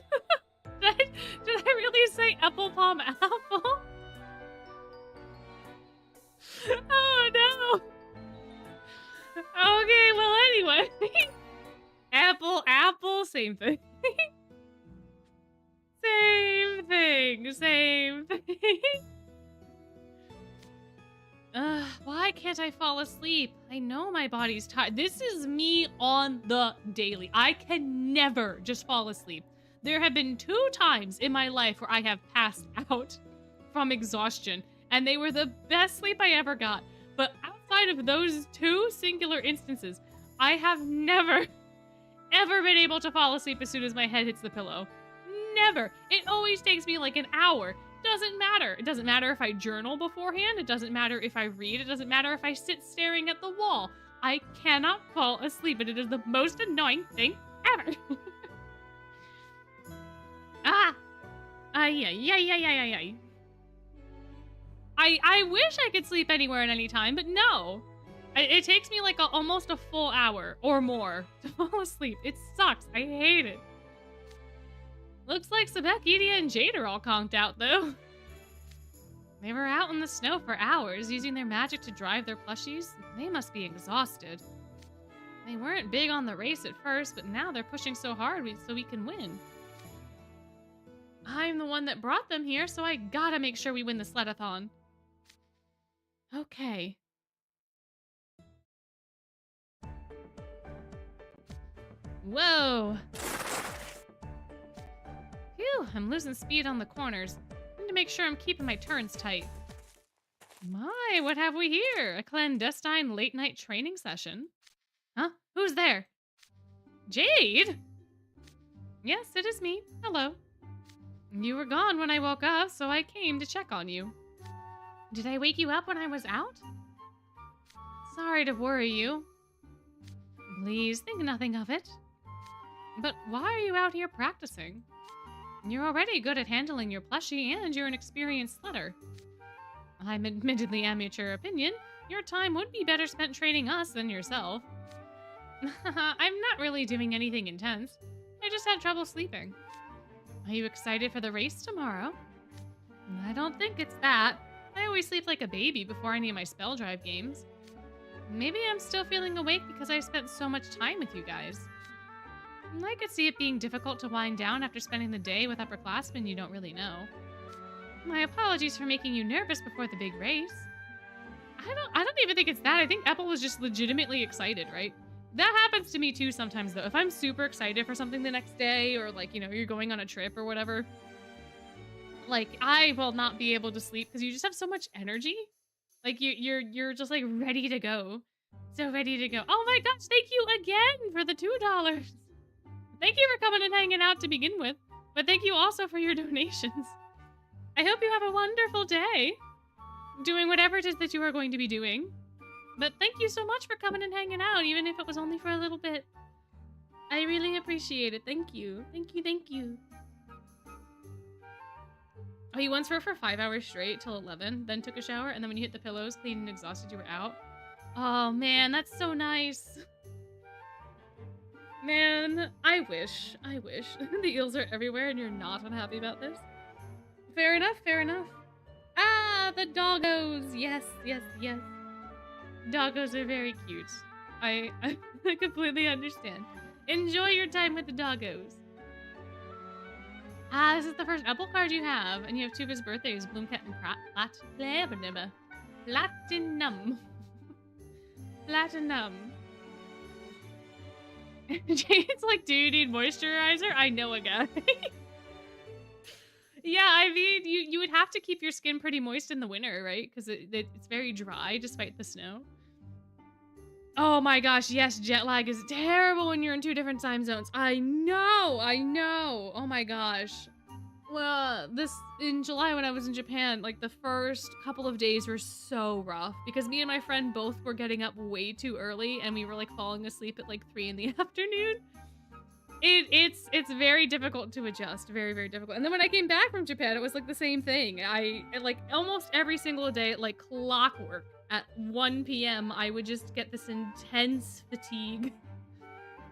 Speaker 1: Did I really say apple palm apple? Oh no. Okay, well anyway. Apple, same thing. Same thing. Why can't I fall asleep? I know my body's tired. This is me on the daily. I can never just fall asleep. There have been 2 times in my life where I have passed out from exhaustion, and they were the best sleep I ever got. But outside of those 2 singular instances, I have never, ever been able to fall asleep as soon as my head hits the pillow. Never. It always takes me like an hour. Doesn't matter. It doesn't matter if I journal beforehand. It doesn't matter if I read. It doesn't matter if I sit staring at the wall. I cannot fall asleep, and it is the most annoying thing ever. Ay. I wish I could sleep anywhere at any time, but no. It takes me like almost a full hour or more to fall asleep. It sucks. I hate it. Looks like Sebek, Lilia, and Jade are all conked out, though. They were out in the snow for hours, using their magic to drive their plushies. They must be exhausted. They weren't big on the race at first, but now they're pushing so hard so we can win. I'm the one that brought them here, so I gotta make sure we win the sled-a-thon. Okay. Whoa! Phew, I'm losing speed on the corners. I need to make sure I'm keeping my turns tight. My, what have we here? A clandestine late-night training session? Huh? Who's there? Jade? Yes, it is me. Hello. You were gone when I woke up, so I came to check on you. Did I wake you up when I was out? Sorry to worry you. Please, think nothing of it. But why are you out here practicing? You're already good at handling your plushie, and you're an experienced sledder. I'm admittedly amateur opinion. Your time would be better spent training us than yourself. I'm not really doing anything intense. I just had trouble sleeping. Are you excited for the race tomorrow? I don't think it's that. I always sleep like a baby before any of my spell drive games. Maybe I'm still feeling awake because I spent so much time with you guys. I could see it being difficult to wind down after spending the day with upperclassmen you don't really know. My apologies for making you nervous before the big race. I don't even think it's that. I think Apple was just legitimately excited, right? That happens to me too sometimes though. If I'm super excited for something the next day, or like, you know, you're going on a trip or whatever, like I will not be able to sleep because you just have so much energy. Like you're just like ready to go. So ready to go. Oh my gosh, thank you again for the $2. Thank you for coming and hanging out to begin with, but thank you also for your donations. I hope you have a wonderful day doing whatever it is that you are going to be doing. But thank you so much for coming and hanging out, even if it was only for a little bit. I really appreciate it. Thank you. Thank you, thank you. Oh, you once were for 5 hours straight till 11, then took a shower, and then when you hit the pillows, clean and exhausted, you were out. Oh man, that's so nice. Man, I wish. The eels are everywhere and you're not unhappy about this. Fair enough, fair enough. Ah, the doggos. Yes, yes, yes. Doggos are very cute. I completely understand. Enjoy your time with the doggos. Ah, this is the first Apple card you have, and you have two of his birthdays, Bloomcat and Platinum. Platinum. Jade's like, do you need moisturizer? I know a guy. Yeah, I mean, you would have to keep your skin pretty moist in the winter, right? Because it's very dry despite the snow. Oh my gosh, yes, jet lag is terrible when you're in 2 different time zones. I know. Oh my gosh. Well, in July when I was in Japan, like the first couple of days were so rough because me and my friend both were getting up way too early and we were like falling asleep at like 3 in the afternoon. It's very difficult to adjust, very, very difficult. And then when I came back from Japan, it was like the same thing. I like almost every single day, like clockwork at 1 p.m. I would just get this intense fatigue.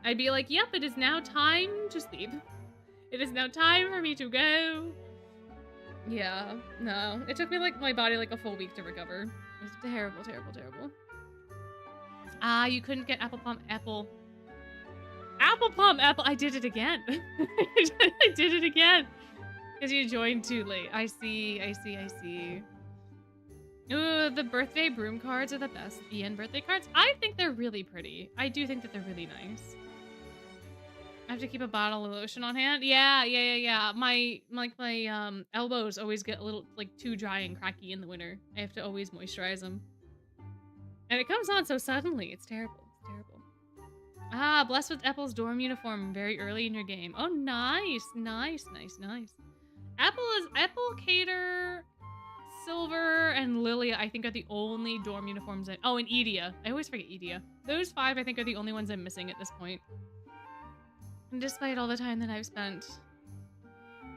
Speaker 1: I'd be like, yep, it is now time to sleep. It is now time for me to go. Yeah, no. It took me like my body like a full week to recover. It was terrible, terrible, terrible. Ah, you couldn't get apple plum. I did it again. I did it again. Because you joined too late. I see. Ooh, the birthday broom cards are the best. Ian birthday cards. I think they're really pretty. I do think that they're really nice. I have to keep a bottle of lotion on hand. Yeah. My elbows always get a little like too dry and cracky in the winter. I have to always moisturize them. And it comes on so suddenly. It's terrible. Ah, blessed with Apple's dorm uniform very early in your game. Oh, nice. Apple, Cater, Silver, and Lilia, I think, are the only dorm uniforms oh, and Edia. I always forget Edia. Those 5, I think, are the only ones I'm missing at this point. And despite all the time that I've spent.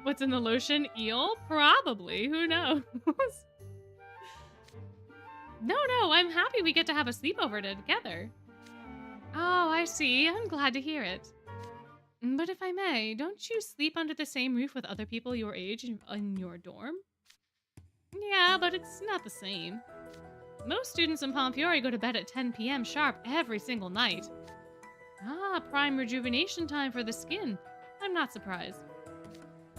Speaker 1: What's in the lotion? Eel? Probably. Who knows? No, I'm happy we get to have a sleepover together. Oh, I see. I'm glad to hear it. But if I may, don't you sleep under the same roof with other people your age in your dorm? Yeah, but it's not the same. Most students in Pomfiore go to bed at 10 p.m. sharp every single night. Ah, prime rejuvenation time for the skin. I'm not surprised.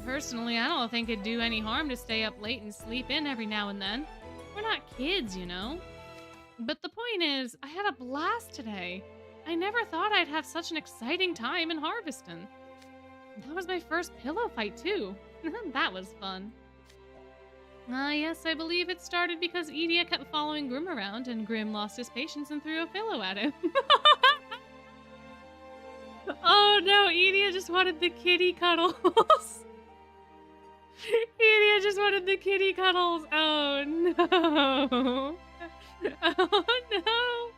Speaker 1: Personally, I don't think it'd do any harm to stay up late and sleep in every now and then. We're not kids, you know. But the point is, I had a blast today. I never thought I'd have such an exciting time in Harveston. That was my first pillow fight, too. That was fun. Yes, I believe it started because Edia kept following Grim around, and Grim lost his patience and threw a pillow at him. Oh no, Edia just wanted the kitty cuddles. Edia just wanted the kitty cuddles. Oh no. Oh no.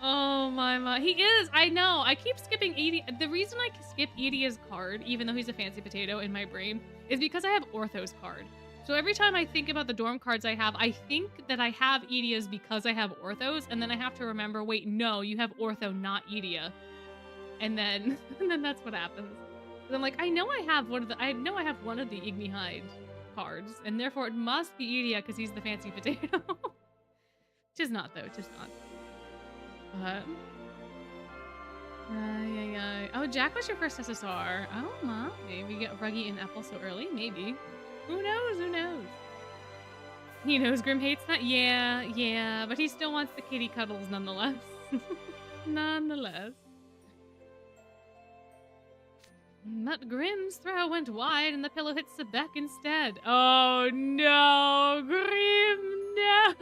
Speaker 1: Oh my. He is. I know. I keep skipping Edia. The reason I skip Edia's card, even though he's a fancy potato in my brain, is because I have Ortho's card. So every time I think about the dorm cards I have, I think that I have Edia's because I have orthos, and then I have to remember, wait, no, you have ortho, not Edia. And then and then that's what happens. But I'm like, I know I have one of the Igni Hide cards, and therefore it must be Edia because he's the fancy potato. Tis not though, tis not. But oh, Jack was your first SSR. Oh my, we get Ruggy and Apple so early, maybe. Who knows? Who knows? He knows Grim hates that. Yeah, but he still wants the kitty cuddles nonetheless. Nonetheless. But Grim's throw went wide and the pillow hit Sebek instead. Oh no, Grim, no.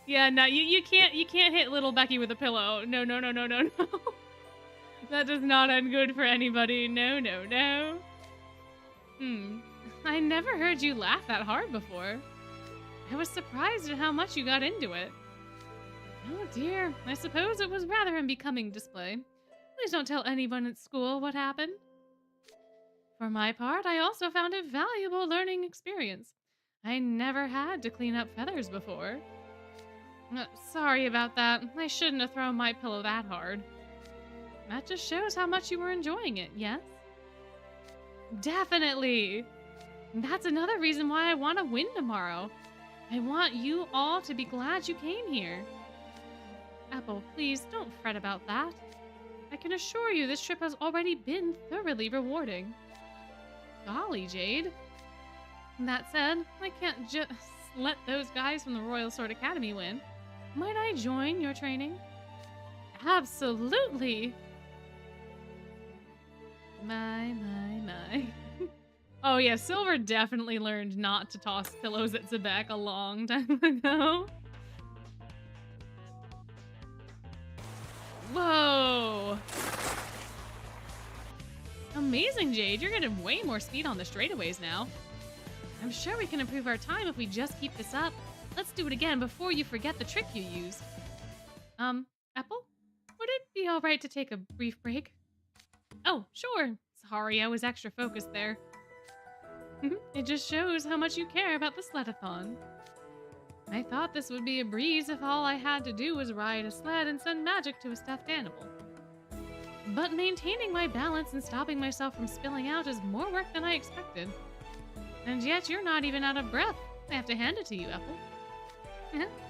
Speaker 1: Yeah, no, you can't hit little Becky with a pillow. No. That does not end good for anybody. No. I never heard you laugh that hard before. I was surprised at how much you got into it. Oh dear, I suppose it was rather unbecoming display. Please don't tell anyone at school what happened. For my part, I also found it valuable learning experience. I never had to clean up feathers before. Sorry about that. I shouldn't have thrown my pillow that hard. That just shows how much you were enjoying it, yes? Definitely! That's another reason why I want to win tomorrow. I want you all to be glad you came here. Apple, please don't fret about that. I can assure you this trip has already been thoroughly rewarding. Golly, Jade. That said, I can't just let those guys from the Royal Sword Academy win. Might I join your training? Absolutely! My. Oh yeah, Silver definitely learned not to toss pillows at Sebek a long time ago. Whoa! Amazing, Jade. You're getting way more speed on the straightaways now. I'm sure we can improve our time if we just keep this up. Let's do it again before you forget the trick you used. Apple? Would it be alright to take a brief break? Oh, sure. Sorry, I was extra focused there. It just shows how much you care about the sled-a-thon. I thought this would be a breeze if all I had to do was ride a sled and send magic to a stuffed animal. But maintaining my balance and stopping myself from spilling out is more work than I expected. And yet you're not even out of breath. I have to hand it to you, Apple.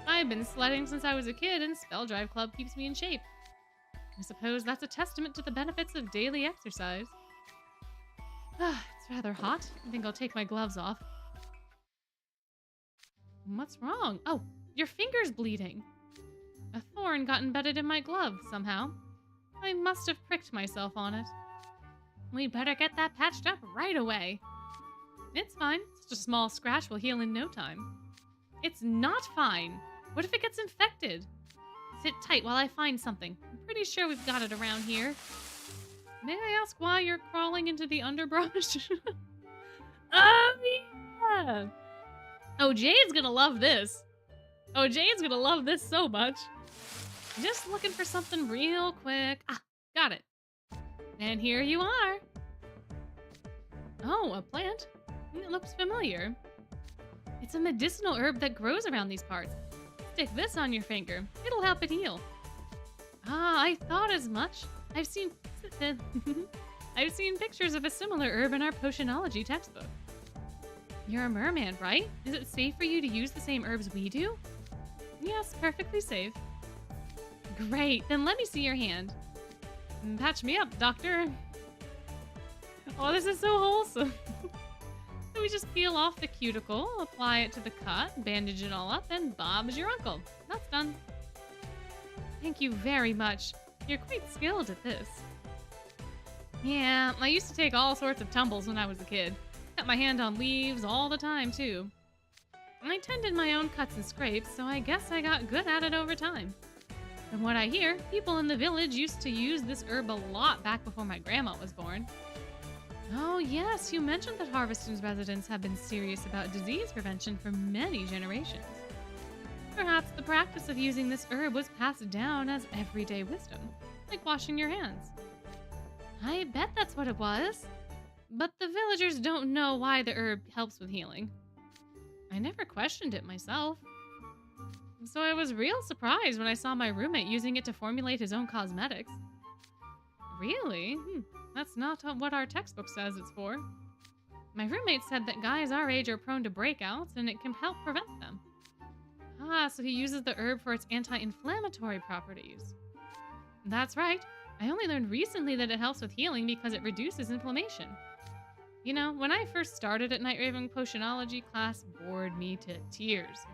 Speaker 1: I've been sledding since I was a kid, and Spell Drive Club keeps me in shape. I suppose that's a testament to the benefits of daily exercise. It's rather hot. I think I'll take my gloves off. What's wrong? Oh, your finger's bleeding. A thorn got embedded in my glove somehow. I must have pricked myself on it. We better get that patched up right away. It's fine. Such a small scratch will heal in no time. It's not fine. What if it gets infected? Sit tight while I find something. I'm pretty sure we've got it around here. May I ask why you're crawling into the underbrush? Yeah! Oh, Jade's gonna love this. Oh, Jade's gonna love this so much. Just looking for something real quick. Ah, got it. And here you are. Oh, a plant? It looks familiar. It's a medicinal herb that grows around these parts. Stick this on your finger. It'll help it heal. Ah, I thought as much. I've seen pictures of a similar herb in our potionology textbook. You're a merman, right? Is it safe for you to use the same herbs we do? Yes, perfectly safe. Great, then let me see your hand. Patch me up, doctor. Oh, this is so wholesome. So we just peel off the cuticle, apply it to the cut, bandage it all up, and Bob's your uncle. That's done. Thank you very much. You're quite skilled at this. Yeah, I used to take all sorts of tumbles when I was a kid. Cut my hand on leaves all the time, too. I tended my own cuts and scrapes, so I guess I got good at it over time. From what I hear, people in the village used to use this herb a lot back before my grandma was born. Oh yes, you mentioned that Harveston's residents have been serious about disease prevention for many generations. Perhaps the practice of using this herb was passed down as everyday wisdom, like washing your hands. I bet that's what it was. But the villagers don't know why the herb helps with healing. I never questioned it myself. So I was real surprised when I saw my roommate using it to formulate his own cosmetics. Really? That's not what our textbook says it's for. My roommate said that guys our age are prone to breakouts and it can help prevent them. Ah, so he uses the herb for its anti-inflammatory properties. That's right. I only learned recently that it helps with healing because it reduces inflammation. You know, when I first started at Night Raven Potionology, class bored me to tears.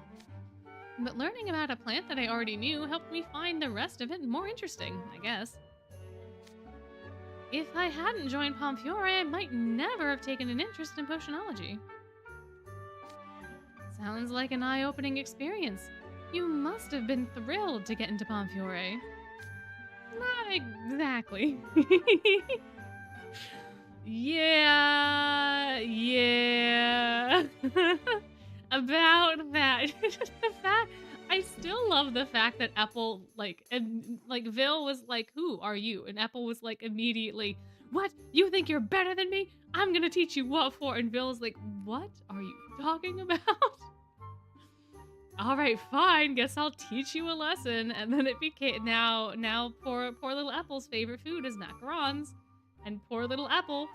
Speaker 1: But learning about a plant that I already knew helped me find the rest of it more interesting, I guess. If I hadn't joined Pomfiore, I might never have taken an interest in potionology. Sounds like an eye-opening experience. You must have been thrilled to get into Pomfiore. Not exactly. Yeah. About that. The fact, I still love the fact that Apple, Vil was like, who are you? And Apple was like, immediately, what? You think you're better than me? I'm gonna teach you what for. And Vil was like, what are you talking about? All right, fine. Guess I'll teach you a lesson. And then it became, now poor little Apple's favorite food is macarons. And poor little Apple,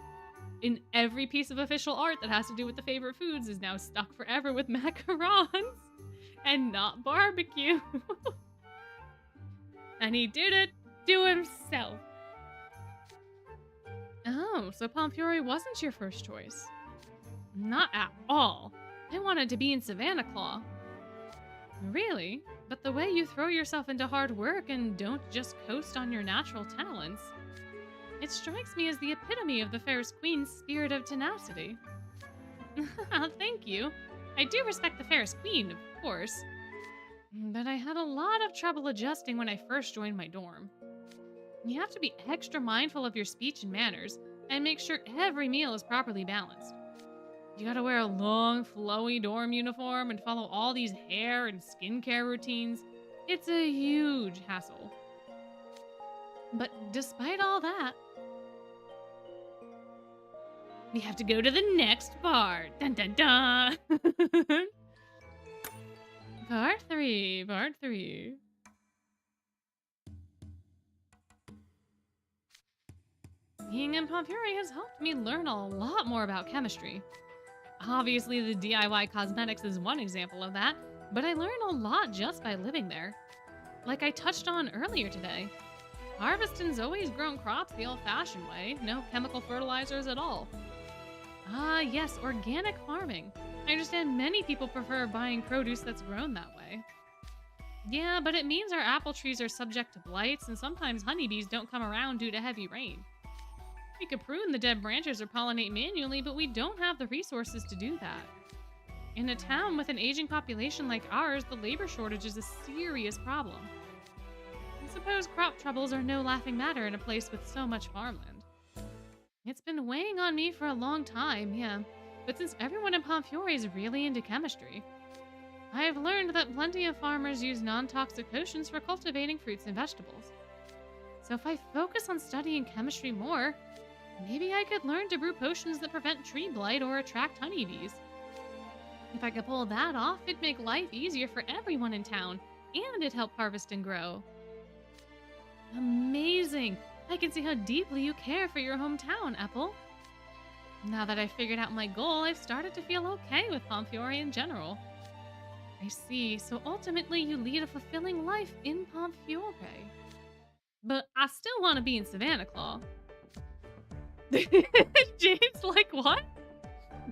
Speaker 1: in every piece of official art that has to do with the favorite foods, is now stuck forever with macarons and not barbecue. And he did it to himself. Oh, so Pomfiore wasn't your first choice. Not at all. I wanted to be in Savannah Claw. Really? But the way you throw yourself into hard work and don't just coast on your natural talents, it strikes me as the epitome of the Fairest Queen's spirit of tenacity. Thank you. I do respect the Fairest Queen, of course. But I had a lot of trouble adjusting when I first joined my dorm. You have to be extra mindful of your speech and manners, and make sure every meal is properly balanced. You gotta wear a long, flowy dorm uniform and follow all these hair and skincare routines. It's a huge hassle. But despite all that, we have to go to the next part. Dun dun dun! Part 3. Being in Pomfiore has helped me learn a lot more about chemistry. Obviously, the DIY cosmetics is one example of that, but I learned a lot just by living there. Like I touched on earlier today, Harveston's always grown crops the old-fashioned way, no chemical fertilizers at all. Ah, yes, organic farming. I understand many people prefer buying produce that's grown that way. Yeah, but it means our apple trees are subject to blights, and sometimes honeybees don't come around due to heavy rain. We could prune the dead branches or pollinate manually, but we don't have the resources to do that. In a town with an aging population like ours, the labor shortage is a serious problem. I suppose crop troubles are no laughing matter in a place with so much farmland. It's been weighing on me for a long time, yeah, but since everyone in Pomfiore is really into chemistry, I've learned that plenty of farmers use non-toxic potions for cultivating fruits and vegetables. So if I focus on studying chemistry more, maybe I could learn to brew potions that prevent tree blight or attract honeybees. If I could pull that off, it'd make life easier for everyone in town, and it'd help harvest and grow. Amazing! I can see how deeply you care for your hometown, Apple. Now that I've figured out my goal, I've started to feel okay with Pomfiore in general. I see, so ultimately you lead a fulfilling life in Pomfiore. But I still want to be in Savannah Claw. James, like, what?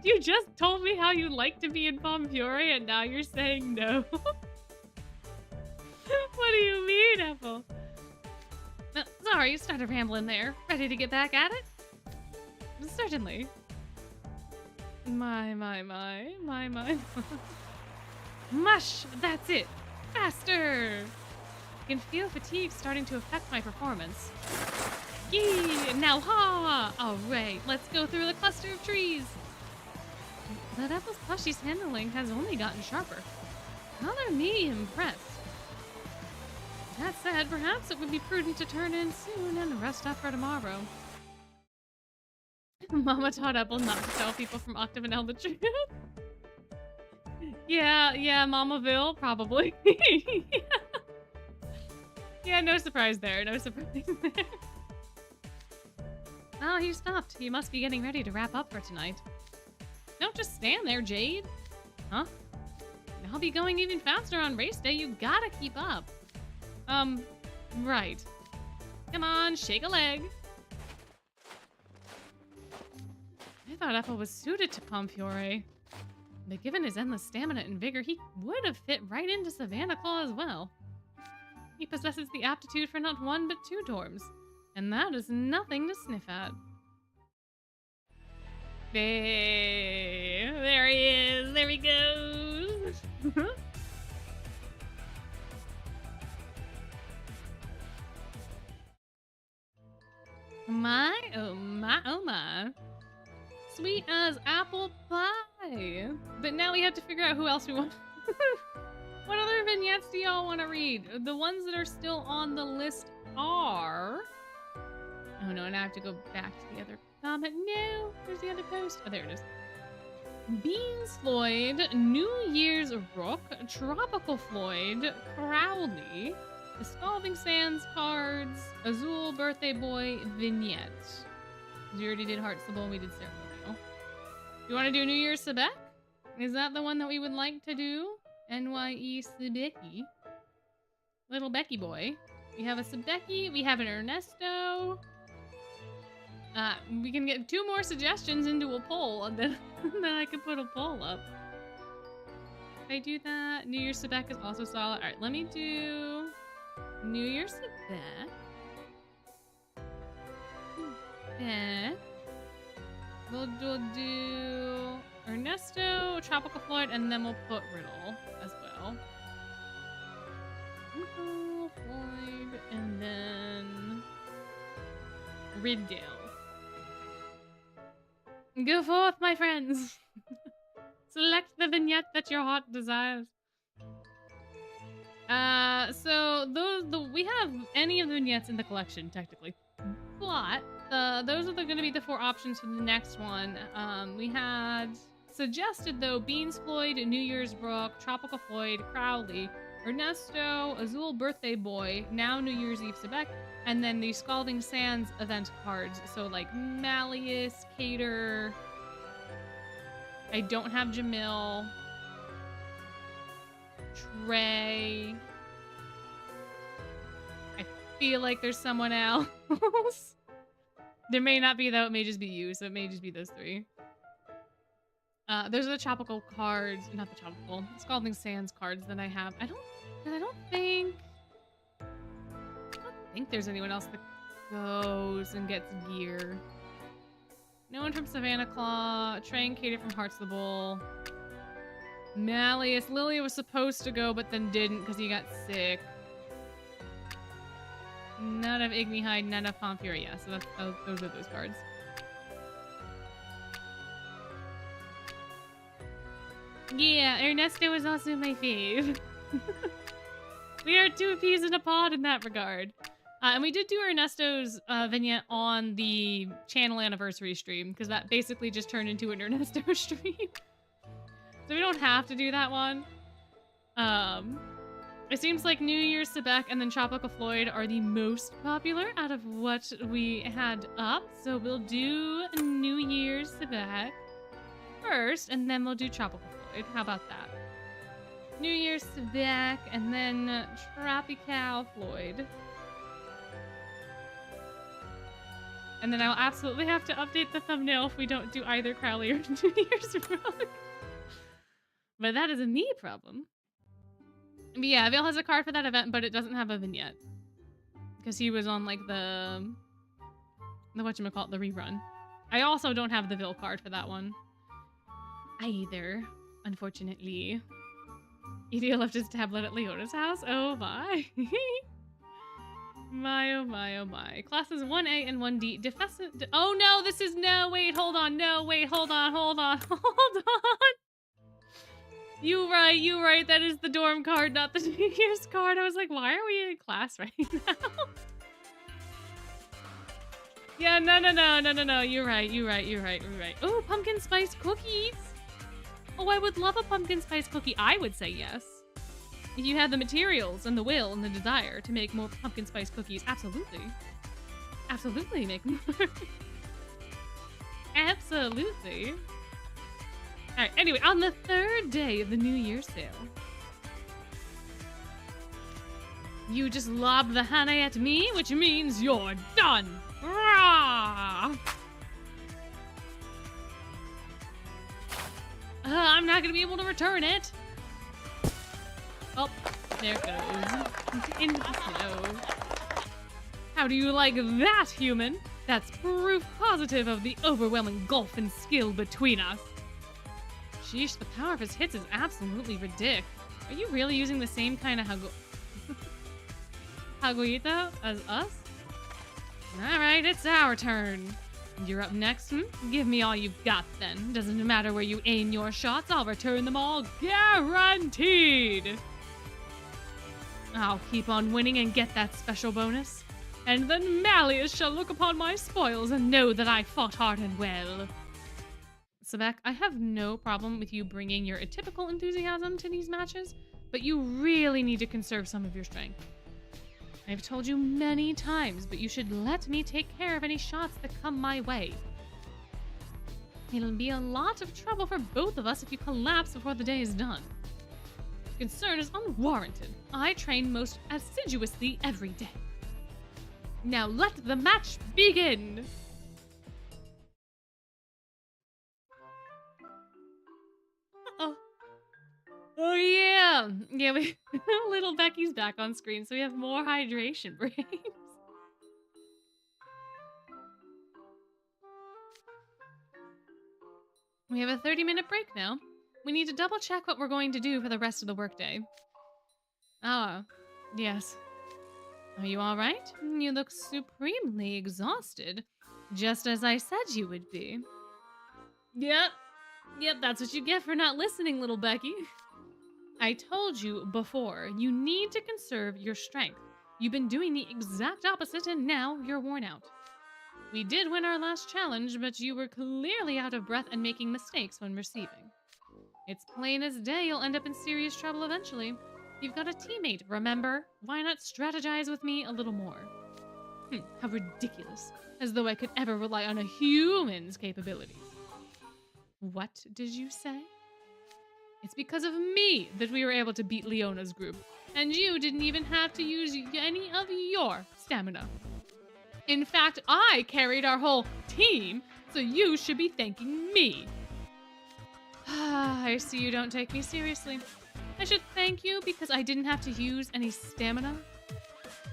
Speaker 1: You just told me how you like to be in Pomfiore, and now you're saying no. What do you mean, Apple? Sorry, you started rambling there. Ready to get back at it? Certainly. My. Mush! That's it! Faster! I can feel fatigue starting to affect my performance. Yee! Now ha! Alright, let's go through the cluster of trees! That Apple's plushie's handling has only gotten sharper. Color me impressed. That said, perhaps it would be prudent to turn in soon and rest up for tomorrow. Mama taught Apple not to tell people from Octave and L the truth. Yeah, Mamaville, probably. Yeah, no surprise there. No surprise there. Oh, he stopped. He must be getting ready to wrap up for tonight. Don't just stand there, Jade. Huh? I'll be going even faster on race day. You gotta keep up. Right. Come on, shake a leg. I thought Apple was suited to Comfiore. But given his endless stamina and vigor, he would have fit right into Savannah Claw as well. He possesses the aptitude for not one but two dorms, and that is nothing to sniff at. Hey, there he is, there he goes. My, oh my, oh my. Sweet as apple pie. But now we have to figure out who else we want. What other vignettes do y'all want to read? The ones that are still on the list are... Oh no, and I have to go back to the other comment. No, where's the other post? Oh, there it is. Beans Floyd, New Year's Rook, Tropical Floyd, Crowley, the Scalding Sands cards, Azul Birthday Boy, Vignettes. We already did Hearts the Bowl, we did Ceremonial. You want to do New Year's Sebek? Is that the one that we would like to do? NYE Sebeki. Little Becky boy. We have a Sebeki, we have an Ernesto. We can get 2 more suggestions into a poll, and then, then I can put a poll up. If I do that, New Year's Sebek is also solid. Alright, let me do New Year's Sebek. Sebek. We'll do Ernesto, Tropical Floyd, and then we'll put Riddle as well. Riddle, Floyd, and then Riddle. Go forth, my friends. Select the vignette that your heart desires. So we have any of the vignettes in the collection technically, but those are going to be the 4 options for the next one. We had suggested though Beans Floyd, New Year's Brook, Tropical Floyd, Crowley, Ernesto, Azul Birthday Boy, now New Year's Eve Sebek, and then the Scalding Sands event cards. So like Malleus, Cater. I don't have Jamil. Trey. I feel like there's someone else. There may not be though, it may just be you, so it may just be those 3. Those are the tropical cards, not the tropical, Scalding Sands cards that I have. I don't think there's anyone else that goes and gets gear. No one from Savannah Claw, Trey and Katie from Hearts the Bull. Malleus, Lilia was supposed to go, but then didn't because he got sick. None of Ignihide, none of Pomfury. Yeah, so those are those cards. Yeah, Ernesto is also my fave. We are 2 peas in a pod in that regard. And we did do Ernesto's vignette on the channel anniversary stream, because that basically just turned into an Ernesto stream. So we don't have to do that one. It seems like New Year's Sebek and then Tropical Floyd are the most popular out of what we had up. So we'll do New Year's Sebek first, and then we'll do Tropical Floyd. How about that? New Year's Sebek, and then Tropical Floyd. And then I'll absolutely have to update the thumbnail if we don't do either Crowley or New Year's Rook. But that is a me problem. But yeah, Vale has a card for that event, but it doesn't have a vignette. Because he was on like the whatchamacallit, the rerun. I also don't have the Ville card for that one either, unfortunately. EDO left his tablet at Leona's house. Oh my. My, oh my, oh my. Classes 1A and 1D. Oh no, this is no, wait, hold on. No, wait, hold on. Hold on. You right. That is the dorm card, not the New Year's card. I was like, why are we in class right now? Yeah, no. You're right. Oh, pumpkin spice cookies. Oh, I would love a pumpkin spice cookie. I would say yes. If you had the materials and the will and the desire to make more pumpkin spice cookies, absolutely. Absolutely make more. Absolutely. Alright, anyway, on the third day of the New Year's sale, you just lobbed the hane at me, which means you're done. Rah! I'm not gonna be able to return it. Oh, there it goes. Into the snow. How do you like that, human? That's proof positive of the overwhelming gulf in skill between us. Sheesh, the power of his hits is absolutely ridiculous. Are you really using the same kind of Hagoyito as us? Alright, it's our turn. You're up next, Give me all you've got then. Doesn't matter where you aim your shots, I'll return them all guaranteed. I'll keep on winning and get that special bonus. And then Malleus shall look upon my spoils and know that I fought hard and well. Sebek, I have no problem with you bringing your atypical enthusiasm to these matches, but you really need to conserve some of your strength. I've told you many times, but you should let me take care of any shots that come my way. It'll be a lot of trouble for both of us if you collapse before the day is done. Concern is unwarranted. I train most assiduously every day. Now let the match begin! Oh yeah! Yeah, little Becky's back on screen, so we have more hydration breaks. We have a 30-minute break now. We need to double check what we're going to do for the rest of the workday. Ah, yes. Are you alright? You look supremely exhausted. Just as I said you would be. Yep, that's what you get for not listening, little Becky. I told you before, you need to conserve your strength. You've been doing the exact opposite and now you're worn out. We did win our last challenge, but you were clearly out of breath and making mistakes when receiving. It's plain as day you'll end up in serious trouble eventually. You've got a teammate, remember? Why not strategize with me a little more? How ridiculous. As though I could ever rely on a human's capabilities. What did you say? It's because of me that we were able to beat Leona's group, and you didn't even have to use any of your stamina. In fact, I carried our whole team, so you should be thanking me. I see you don't take me seriously. I should thank you because I didn't have to use any stamina.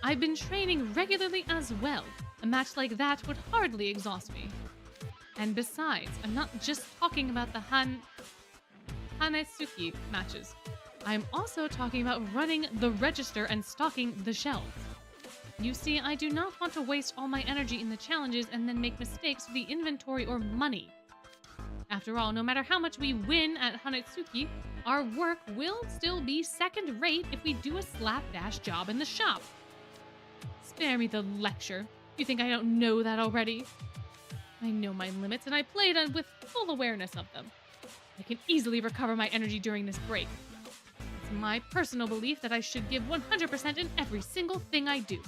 Speaker 1: I've been training regularly as well. A match like that would hardly exhaust me. And besides, I'm not just talking about the Hanetsuki matches. I'm also talking about running the register and stocking the shelves. You see, I do not want to waste all my energy in the challenges and then make mistakes with the inventory or money. After all, no matter how much we win at Hanetsuki, our work will still be second-rate if we do a slapdash job in the shop. Spare me the lecture. You think I don't know that already? I know my limits and I played with full awareness of them. I can easily recover my energy during this break. It's my personal belief that I should give 100% in every single thing I do.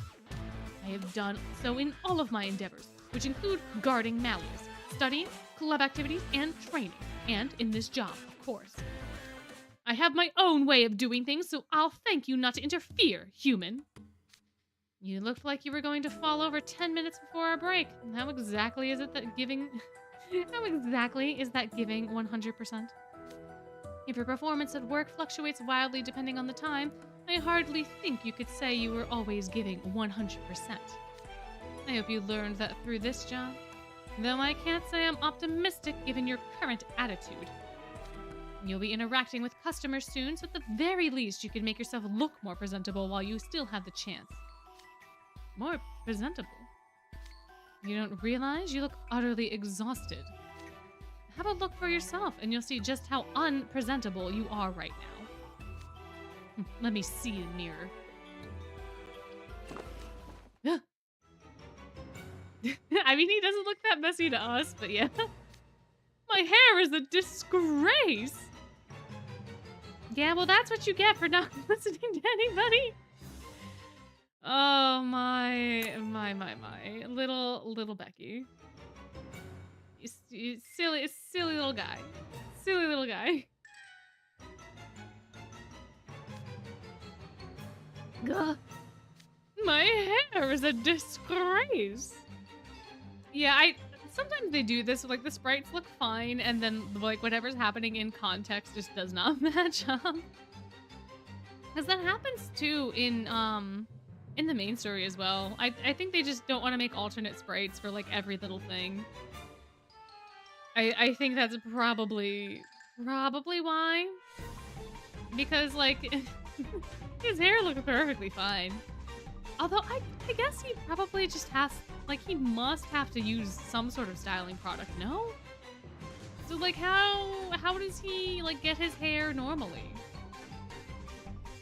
Speaker 1: I have done so in all of my endeavors, which include guarding Malleus, studying, club activities, and training, and in this job, of course. I have my own way of doing things, so I'll thank you not to interfere, human. You looked like you were going to fall over 10 minutes before our break. How exactly is it that giving... How exactly is that giving 100%? If your performance at work fluctuates wildly depending on the time, I hardly think you could say you were always giving 100%. I hope you learned that through this job, though I can't say I'm optimistic given your current attitude. You'll be interacting with customers soon, so at the very least you can make yourself look more presentable while you still have the chance. More presentable? You don't realize you look utterly exhausted. Have a look for yourself and you'll see just how unpresentable you are right now. Let me see the mirror. I mean, he doesn't look that messy to us, but yeah. My hair is a disgrace. Yeah, well, that's what you get for not listening to anybody. Oh, my. Little Becky. You silly little guy. Silly little guy. Gah. My hair is a disgrace. Yeah, sometimes they do this, like the sprites look fine, and then like whatever's happening in context just does not match up. Because that happens too in the main story as well. I think they just don't want to make alternate sprites for like every little thing. I think that's probably why. Because like his hair looks perfectly fine. Although I guess he probably just has, like, he must have to use some sort of styling product, no? So like how does he like get his hair normally?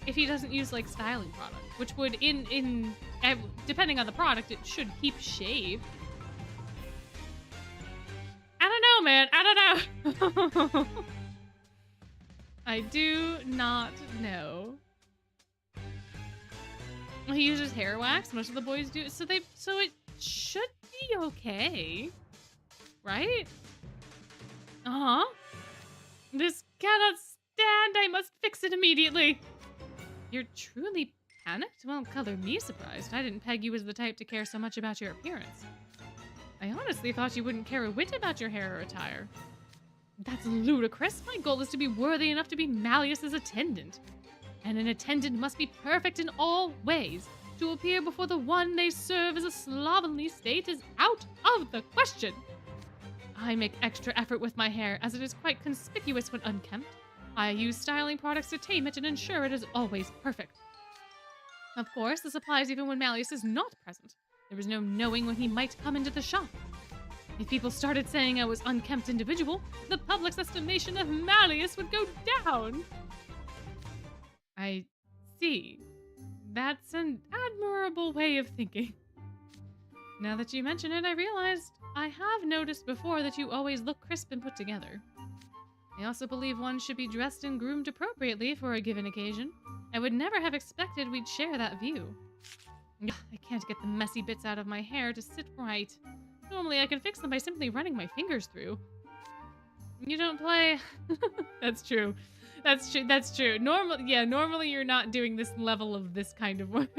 Speaker 1: If he doesn't use like styling product, which would in depending on the product, it should keep shaved. I don't know, man. I don't know. I do not know. He uses hair wax. Most of the boys do. So it should be okay, right? Uh-huh. This cannot stand. I must fix it immediately. You're truly panicked? Well, color me surprised. I didn't peg you as the type to care so much about your appearance. I honestly thought you wouldn't care a whit about your hair or attire. That's ludicrous. My goal is to be worthy enough to be Malleus's attendant. And an attendant must be perfect in all ways. To appear before the one they serve as a slovenly state is out of the question. I make extra effort with my hair, as it is quite conspicuous when unkempt. I use styling products to tame it and ensure it is always perfect. Of course, this applies even when Malleus is not present. There is no knowing when he might come into the shop. If people started saying I was unkempt individual, the public's estimation of Malleus would go down. I see. That's an admirable way of thinking. Now that you mention it, I realized I have noticed before that you always look crisp and put together. I also believe one should be dressed and groomed appropriately for a given occasion. I would never have expected we'd share that view. I can't get the messy bits out of my hair to sit right. Normally I can fix them by simply running my fingers through. You don't play... That's true. That's true. Normally you're not doing this level of this kind of work.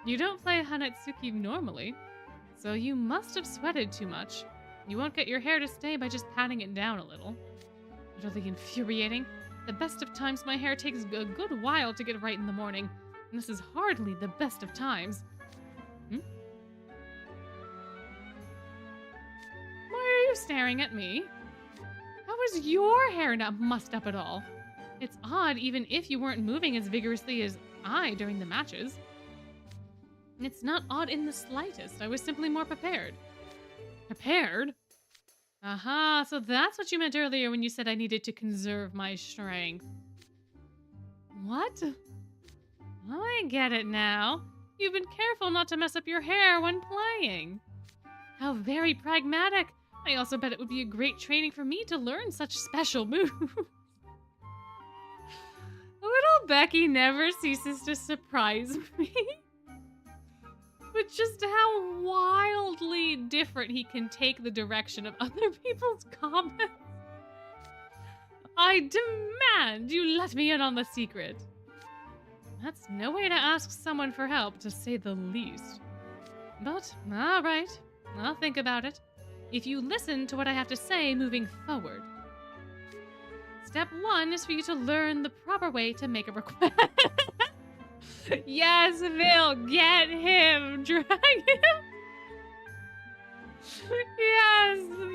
Speaker 1: You don't play Hanatsuki normally, so you must have sweated too much. You won't get your hair to stay by just patting it down a little. Utterly infuriating. The best of times my hair takes a good while to get right in the morning, and this is hardly the best of times. Why are you staring at me? How is your hair not mussed up at all? It's odd even if you weren't moving as vigorously as I during the matches. It's not odd in the slightest. I was simply more prepared. Prepared? Aha, so that's what you meant earlier when you said I needed to conserve my strength. What? Oh, I get it now. You've been careful not to mess up your hair when playing. How very pragmatic. I also bet it would be a great training for me to learn such special moves. Little Becky never ceases to surprise me. But just how wildly different he can take the direction of other people's comments. I demand you let me in on the secret. That's no way to ask someone for help, to say the least. But, alright, I'll think about it. If you listen to what I have to say moving forward. Step 1 is for you to learn the proper way to make a request. Yes, Bill, get him, drag him.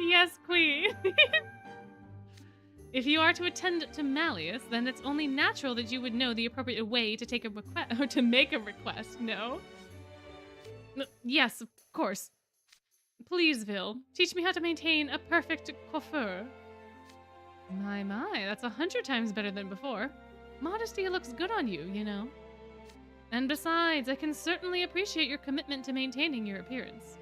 Speaker 1: Yes, queen. If you are to attend to Malleus, then it's only natural that you would know the appropriate way to take a request, or to make a request, no? Yes, of course. Please, Vil, teach me how to maintain a perfect coiffure. My, that's 100 times better than before. Modesty looks good on you, you know. And besides, I can certainly appreciate your commitment to maintaining your appearance.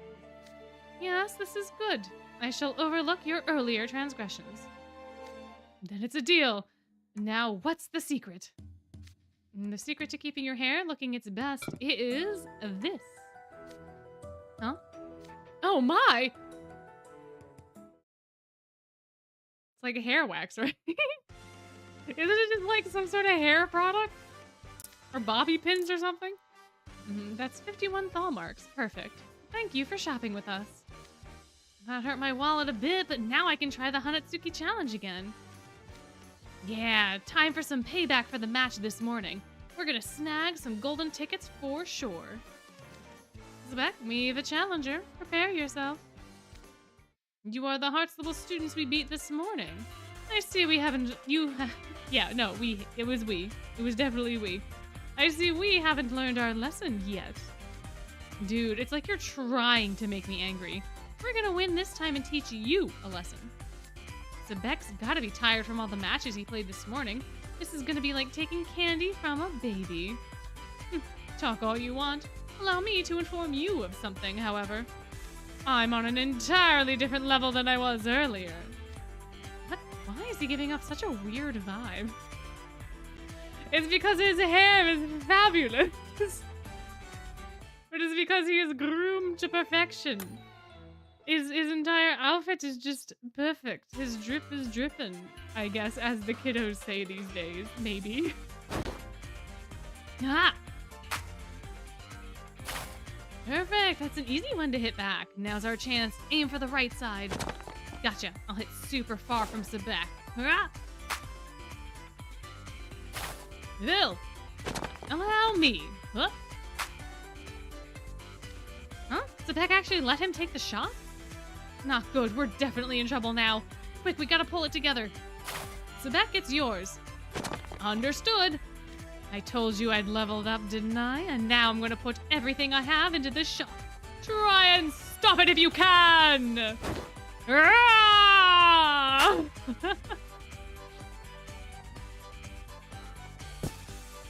Speaker 1: Yes, this is good. I shall overlook your earlier transgressions. Then it's a deal. Now, what's the secret? The secret to keeping your hair looking its best is this. Huh? Oh my! It's like a hair wax, right? Isn't it just like some sort of hair product? Or bobby pins or something? That's 51 thaw marks. Perfect. Thank you for shopping with us. That hurt my wallet a bit, but now I can try the Hanatsuki challenge again. Yeah, time for some payback for the match this morning. We're gonna snag some golden tickets for sure. Sebek, me the challenger. Prepare yourself. You are the Heart's little students we beat this morning. I see we haven't... Yeah, no, we. It was we. It was definitely we. I see we haven't learned our lesson yet. Dude, it's like you're trying to make me angry. We're gonna win this time and teach you a lesson. Sebek's gotta be tired from all the matches he played this morning. This is gonna be like taking candy from a baby. Talk all you want. Allow me to inform you of something, however. I'm on an entirely different level than I was earlier. What? Why is he giving off such a weird vibe? It's because his hair is fabulous. But it's because he is groomed to perfection. His entire outfit is just perfect. His drip is drippin', I guess, as the kiddos say these days. Maybe. Ah! Perfect! That's an easy one to hit back. Now's our chance. Aim for the right side. Gotcha. I'll hit super far from Sebek. Ah! Bill! Allow me. Huh? Huh? Sebek actually let him take the shot? Not good. We're definitely in trouble now. Quick, we gotta pull it together. Sebek, it's yours. Understood. I told you I'd leveled up, didn't I? And now I'm gonna put everything I have into this shot. Try and stop it if you can! Ah!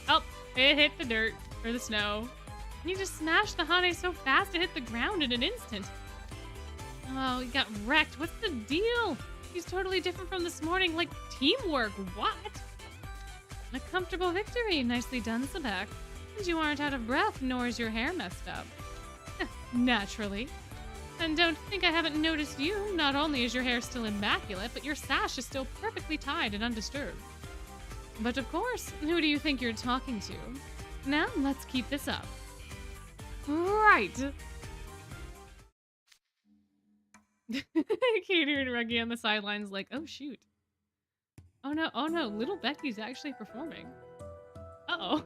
Speaker 1: Oh, it hit the dirt, or the snow. You just smashed the Hane so fast it hit the ground in an instant. Oh, he got wrecked. What's the deal? He's totally different from this morning. Like, teamwork. What? A comfortable victory. Nicely done, Sebek. And you aren't out of breath, nor is your hair messed up. Naturally. And don't think I haven't noticed you. Not only is your hair still immaculate, but your sash is still perfectly tied and undisturbed. But of course, who do you think you're talking to? Now, let's keep this up. Right. Katie and Reggie on the sidelines like, oh shoot. Oh no, little Becky's actually performing. Uh-oh.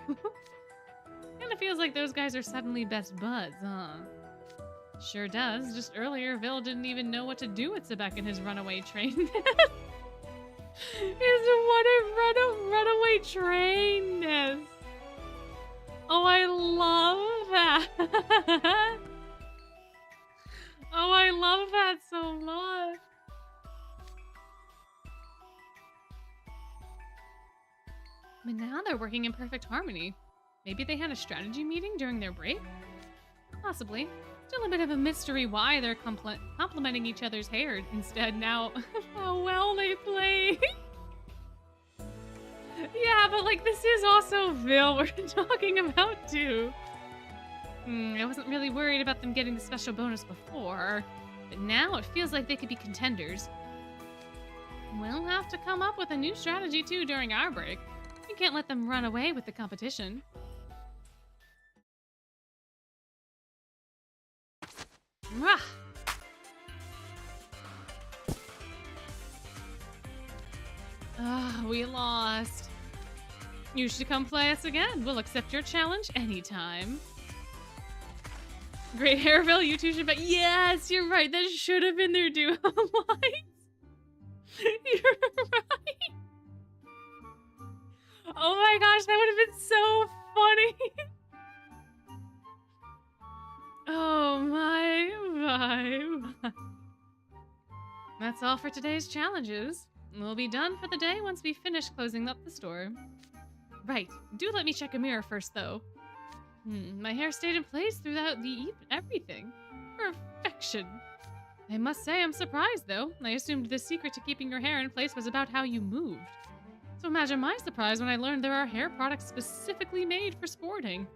Speaker 1: Kinda feels like those guys are suddenly best buds, huh? Sure does. Just earlier, Vil didn't even know what to do with Sebek and his runaway train. Runaway trainness. Oh, I love that. Oh, I love that so much. But now they're working in perfect harmony. Maybe they had a strategy meeting during their break? Possibly. Still a bit of a mystery why they're complimenting each other's hair instead now. How well they play. Yeah, but like this is also Vil we're talking about too. I wasn't really worried about them getting the special bonus before, but now it feels like they could be contenders. We'll have to come up with a new strategy too during our break. We can't let them run away with the competition. Rah! Ah, we lost. You should come play us again. We'll accept your challenge anytime. Great Hairville, you two should bet. Yes, you're right. That should have been their duo lines. You're right. Oh my gosh, that would have been so funny. Oh my. That's all for today's challenges. We'll be done for the day once we finish closing up the store. Right, do let me check a mirror first though. My hair stayed in place throughout everything. Perfection. I must say I'm surprised, though. I assumed the secret to keeping your hair in place was about how you moved. So imagine my surprise when I learned there are hair products specifically made for sporting.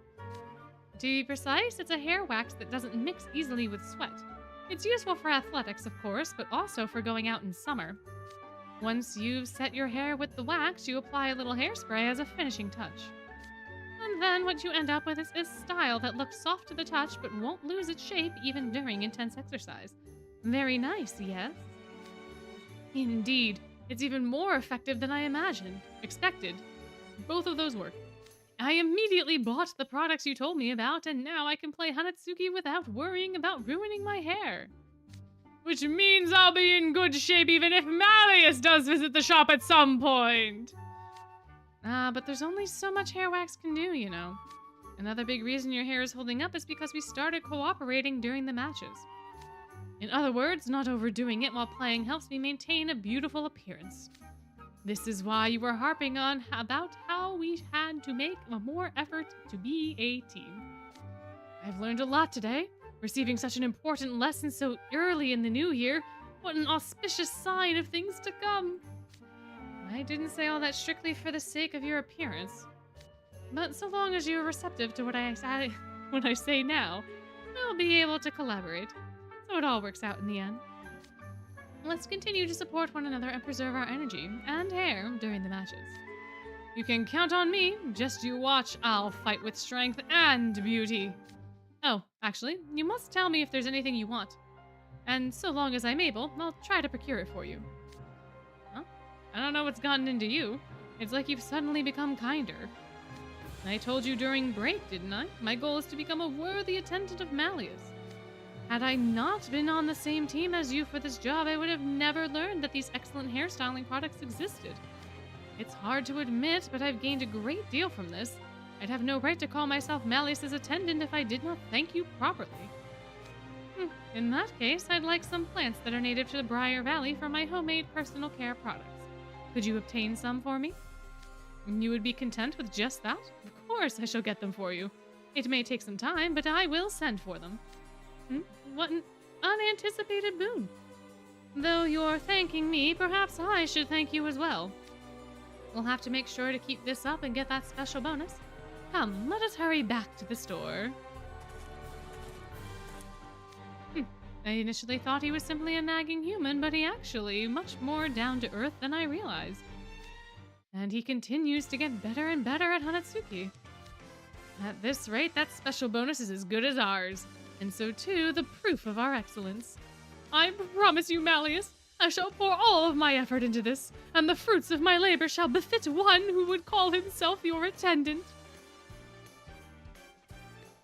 Speaker 1: To be precise, it's a hair wax that doesn't mix easily with sweat. It's useful for athletics, of course, but also for going out in summer. Once you've set your hair with the wax, you apply a little hairspray as a finishing touch. And then what you end up with is style that looks soft to the touch but won't lose its shape even during intense exercise. Very nice, yes? Indeed. It's even more effective than I expected. Both of those work. I immediately bought the products you told me about, and now I can play Hanatsuki without worrying about ruining my hair. Which means I'll be in good shape even if Malleus does visit the shop at some point. But there's only so much hair wax can do, you know. Another big reason your hair is holding up is because we started cooperating during the matches. In other words, not overdoing it while playing helps me maintain a beautiful appearance. This is why you were harping on about how we had to make a more effort to be a team. I've learned a lot today. Receiving such an important lesson so early in the new year, what an auspicious sign of things to come. I didn't say all that strictly for the sake of your appearance. But so long as you're receptive to what I say now, we'll be able to collaborate. So it all works out in the end. Let's continue to support one another and preserve our energy and hair during the matches. You can count on me. Just you watch. I'll fight with strength and beauty. Oh, actually, you must tell me if there's anything you want. And so long as I'm able, I'll try to procure it for you. Huh? I don't know what's gotten into you. It's like you've suddenly become kinder. I told you during break, didn't I? My goal is to become a worthy attendant of Malleus. Had I not been on the same team as you for this job, I would have never learned that these excellent hairstyling products existed. It's hard to admit, but I've gained a great deal from this. I'd have no right to call myself Malleus's attendant if I did not thank you properly. In that case, I'd like some plants that are native to the Briar Valley for my homemade personal care products. Could you obtain some for me? You would be content with just that? Of course I shall get them for you. It may take some time, but I will send for them. What an unanticipated boon. Though you're thanking me, perhaps I should thank you as well. We'll have to make sure to keep this up and get that special bonus. Come, let us hurry back to the store. I initially thought he was simply a nagging human, but he actually much more down to earth than I realized. And he continues to get better and better at Hanatsuki. At this rate, that special bonus is as good as ours. And so too, the proof of our excellence. I promise you, Malleus, I shall pour all of my effort into this, and the fruits of my labor shall befit one who would call himself your attendant.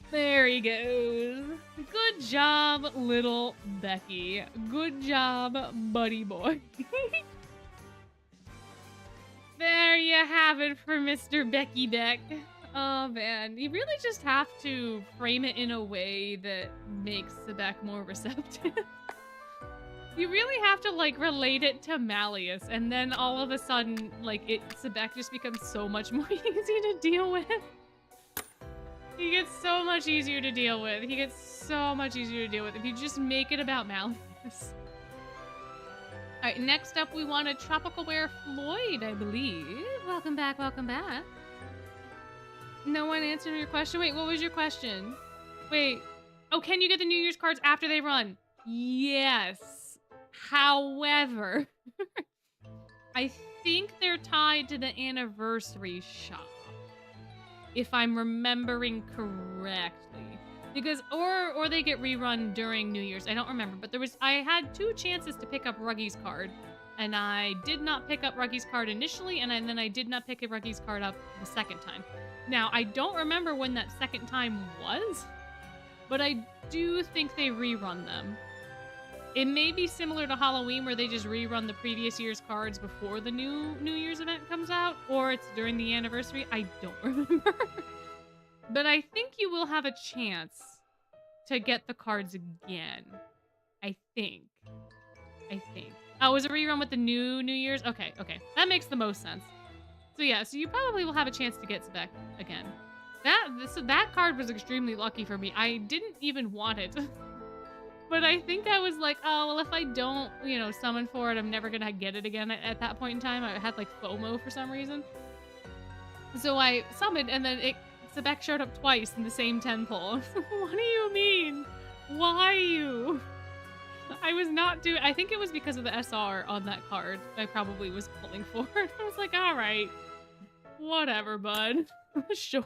Speaker 1: There he goes. Good job, little Becky. Good job, buddy boy. There you have it for Mr. Becky Beck. Oh man, you really just have to frame it in a way that makes Sebek more receptive. You really have to like relate it to Malleus, and then all of a sudden, like Sebek just becomes so much more easy to deal with. He gets so much easier to deal with. He gets so much easier to deal with if you just make it about Malleus. Alright, next up we want a Tropical Wear Floyd, I believe. Welcome back, welcome back. No one answered your question? Wait, what was your question? Wait. Oh, can you get the New Year's cards after they run? Yes. However, I think they're tied to the anniversary shop. If I'm remembering correctly. Because, or they get rerun during New Year's. I don't remember, but I had 2 chances to pick up Ruggy's card. And I did not pick up Ruggy's card initially, and then I did not pick Ruggy's card up the second time. Now, I don't remember when that second time was, but I do think they rerun them. It may be similar to Halloween, where they just rerun the previous year's cards before the New Year's event comes out, or it's during the anniversary. I don't remember. But I think you will have a chance to get the cards again. I think. Oh, was it a rerun with the New Year's? Okay. That makes the most sense. So yeah, so you probably will have a chance to get Sebek again. That card was extremely lucky for me. I didn't even want it. But I think I was like, oh, well, if I don't, you know, summon for it, I'm never gonna get it again at that point in time. I had like FOMO for some reason. So I summoned, and then Sebek showed up twice in the same 10 pull. What do you mean? Why you? I was not doing. I think it was because of the SR on that card. I probably was pulling for it. I was like, all right, whatever, bud. Sure.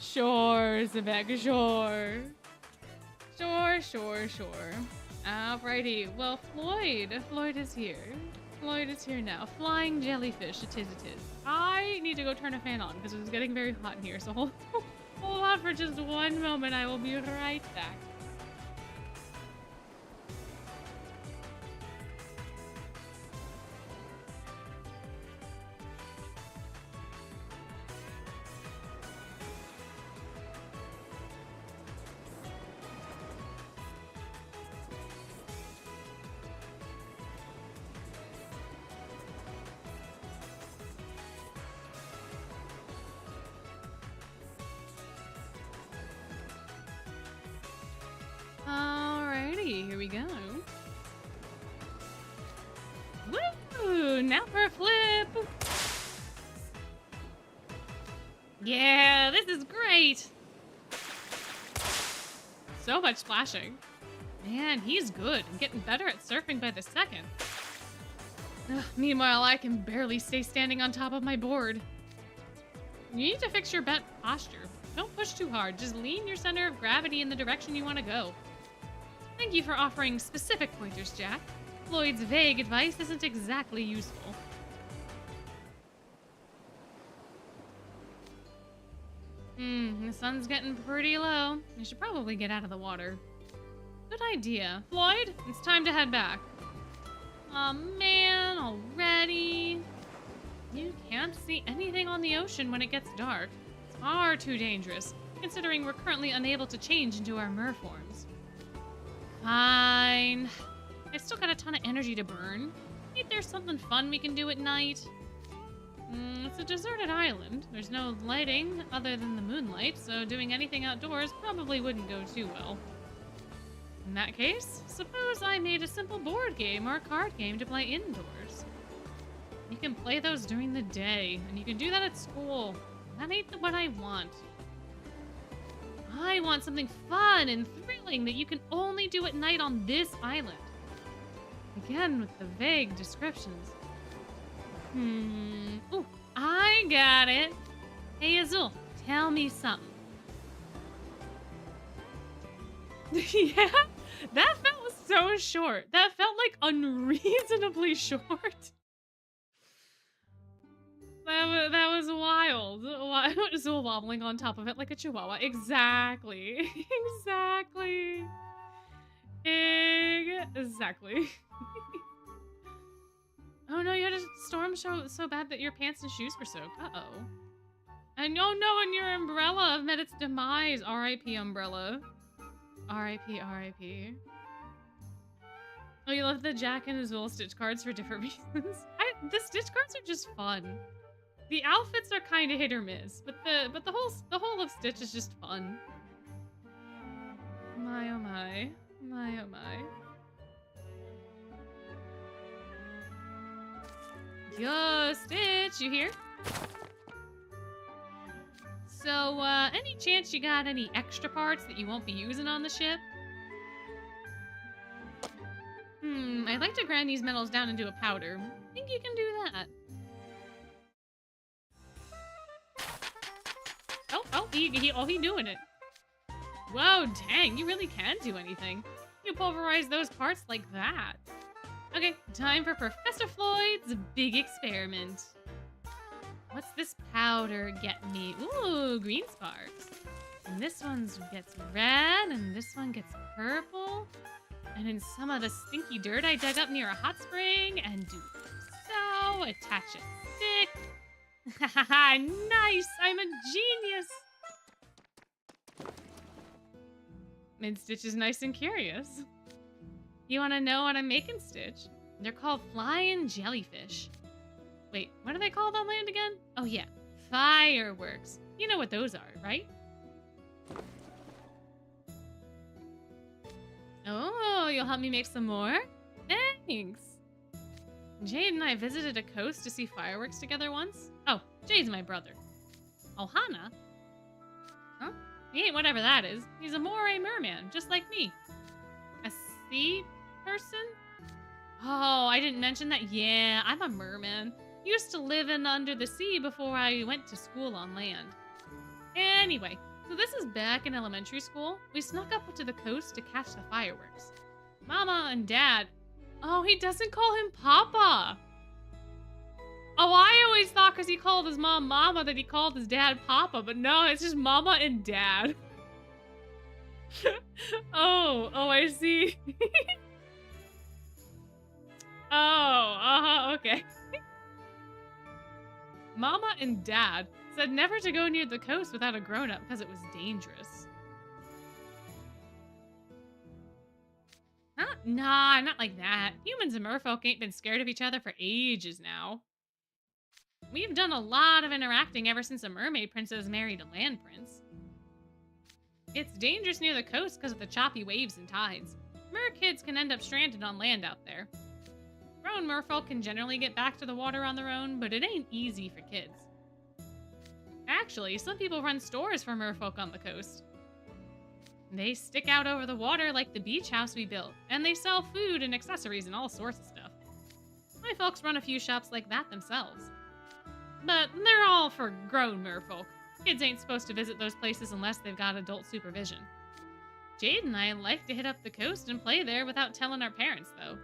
Speaker 1: Sure, Sebek, sure. Sure. Alrighty. Well, Floyd is here. Floyd is here now. Flying jellyfish, it is. I need to go turn a fan on because it's getting very hot in here, so hold on for just one moment. I will be right back. Alrighty, here we go. Woo! Now for a flip! Yeah, this is great! So much splashing. Man, he's good. I'm getting better at surfing by the second. Ugh, meanwhile, I can barely stay standing on top of my board. You need to fix your bent posture. Don't push too hard. Just lean your center of gravity in the direction you want to go. Thank you for offering specific pointers, Jack. Floyd's vague advice isn't exactly useful. The sun's getting pretty low. I should probably get out of the water. Good idea. Floyd, it's time to head back. Aw, man, already? You can't see anything on the ocean when it gets dark. It's far too dangerous, considering we're currently unable to change into our mer forms. Fine. I've still got a ton of energy to burn. Ain't there something fun we can do at night? It's a deserted island. There's no lighting other than the moonlight, so doing anything outdoors probably wouldn't go too well. In that case, suppose I made a simple board game or a card game to play indoors. You can play those during the day, and you can do that at school. That ain't what I want. I want something fun and thrilling that you can only do at night on this island. Again, with the vague descriptions. Ooh, I got it. Hey, Azul, tell me something. Yeah, that felt so short. That felt like unreasonably short. That was wild. Azul wobbling on top of it like a chihuahua. Exactly. Exactly. Oh no, you had a storm so bad that your pants and shoes were soaked. Uh-oh. And oh no, and your umbrella met its demise. R.I.P. umbrella. R.I.P. Oh, you love the Jack and Azul stitch cards for different reasons. The stitch cards are just fun. The outfits are kind of hit or miss, but the whole of Stitch is just fun. My oh my. Yo, Stitch, you here? So, any chance you got any extra parts that you won't be using on the ship? I'd like to grind these metals down into a powder. Think you can do that? He doing it. Whoa, dang, you really can do anything. You pulverize those parts like that. Okay, time for Professor Floyd's big experiment. What's this powder get me? Ooh, green sparks. And this one gets red, and this one gets purple. And in some of the stinky dirt I dug up near a hot spring, and do so, attach a stick. Hahaha, nice, I'm a genius. And Stitch is nice and curious. You want to know what I'm making, Stitch? They're called flying jellyfish. Wait, what are they called on land again? Oh yeah, fireworks. You know what those are, right? you'll help me make some more? Thanks. Jade and I visited a coast to see fireworks together once. Oh, Jade's my brother. Ohana? Huh? He ain't whatever that is. He's a moray merman, just like me. A sea person? Oh, I didn't mention that. Yeah, I'm a merman. Used to live in under the sea before I went to school on land. Anyway, so this is back in elementary school. We snuck up to the coast to catch the fireworks. Mama and Dad. Oh, he doesn't call him Papa. Oh, I always thought because he called his mom Mama that he called his dad Papa, but no, it's just Mama and Dad. Oh, I see. Oh, okay. Mama and Dad said never to go near the coast without a grown-up because it was dangerous. Nah, not like that. Humans and merfolk ain't been scared of each other for ages now. We've done a lot of interacting ever since a mermaid princess married a land prince. It's dangerous near the coast because of the choppy waves and tides. Mer kids can end up stranded on land out there. Grown merfolk can generally get back to the water on their own, but it ain't easy for kids. Actually, some people run stores for merfolk on the coast. They stick out over the water like the beach house we built, and they sell food and accessories and all sorts of stuff. My folks run a few shops like that themselves. But they're all for grown merfolk. Kids ain't supposed to visit those places unless they've got adult supervision. Jade and I like to hit up the coast and play there without telling our parents, though.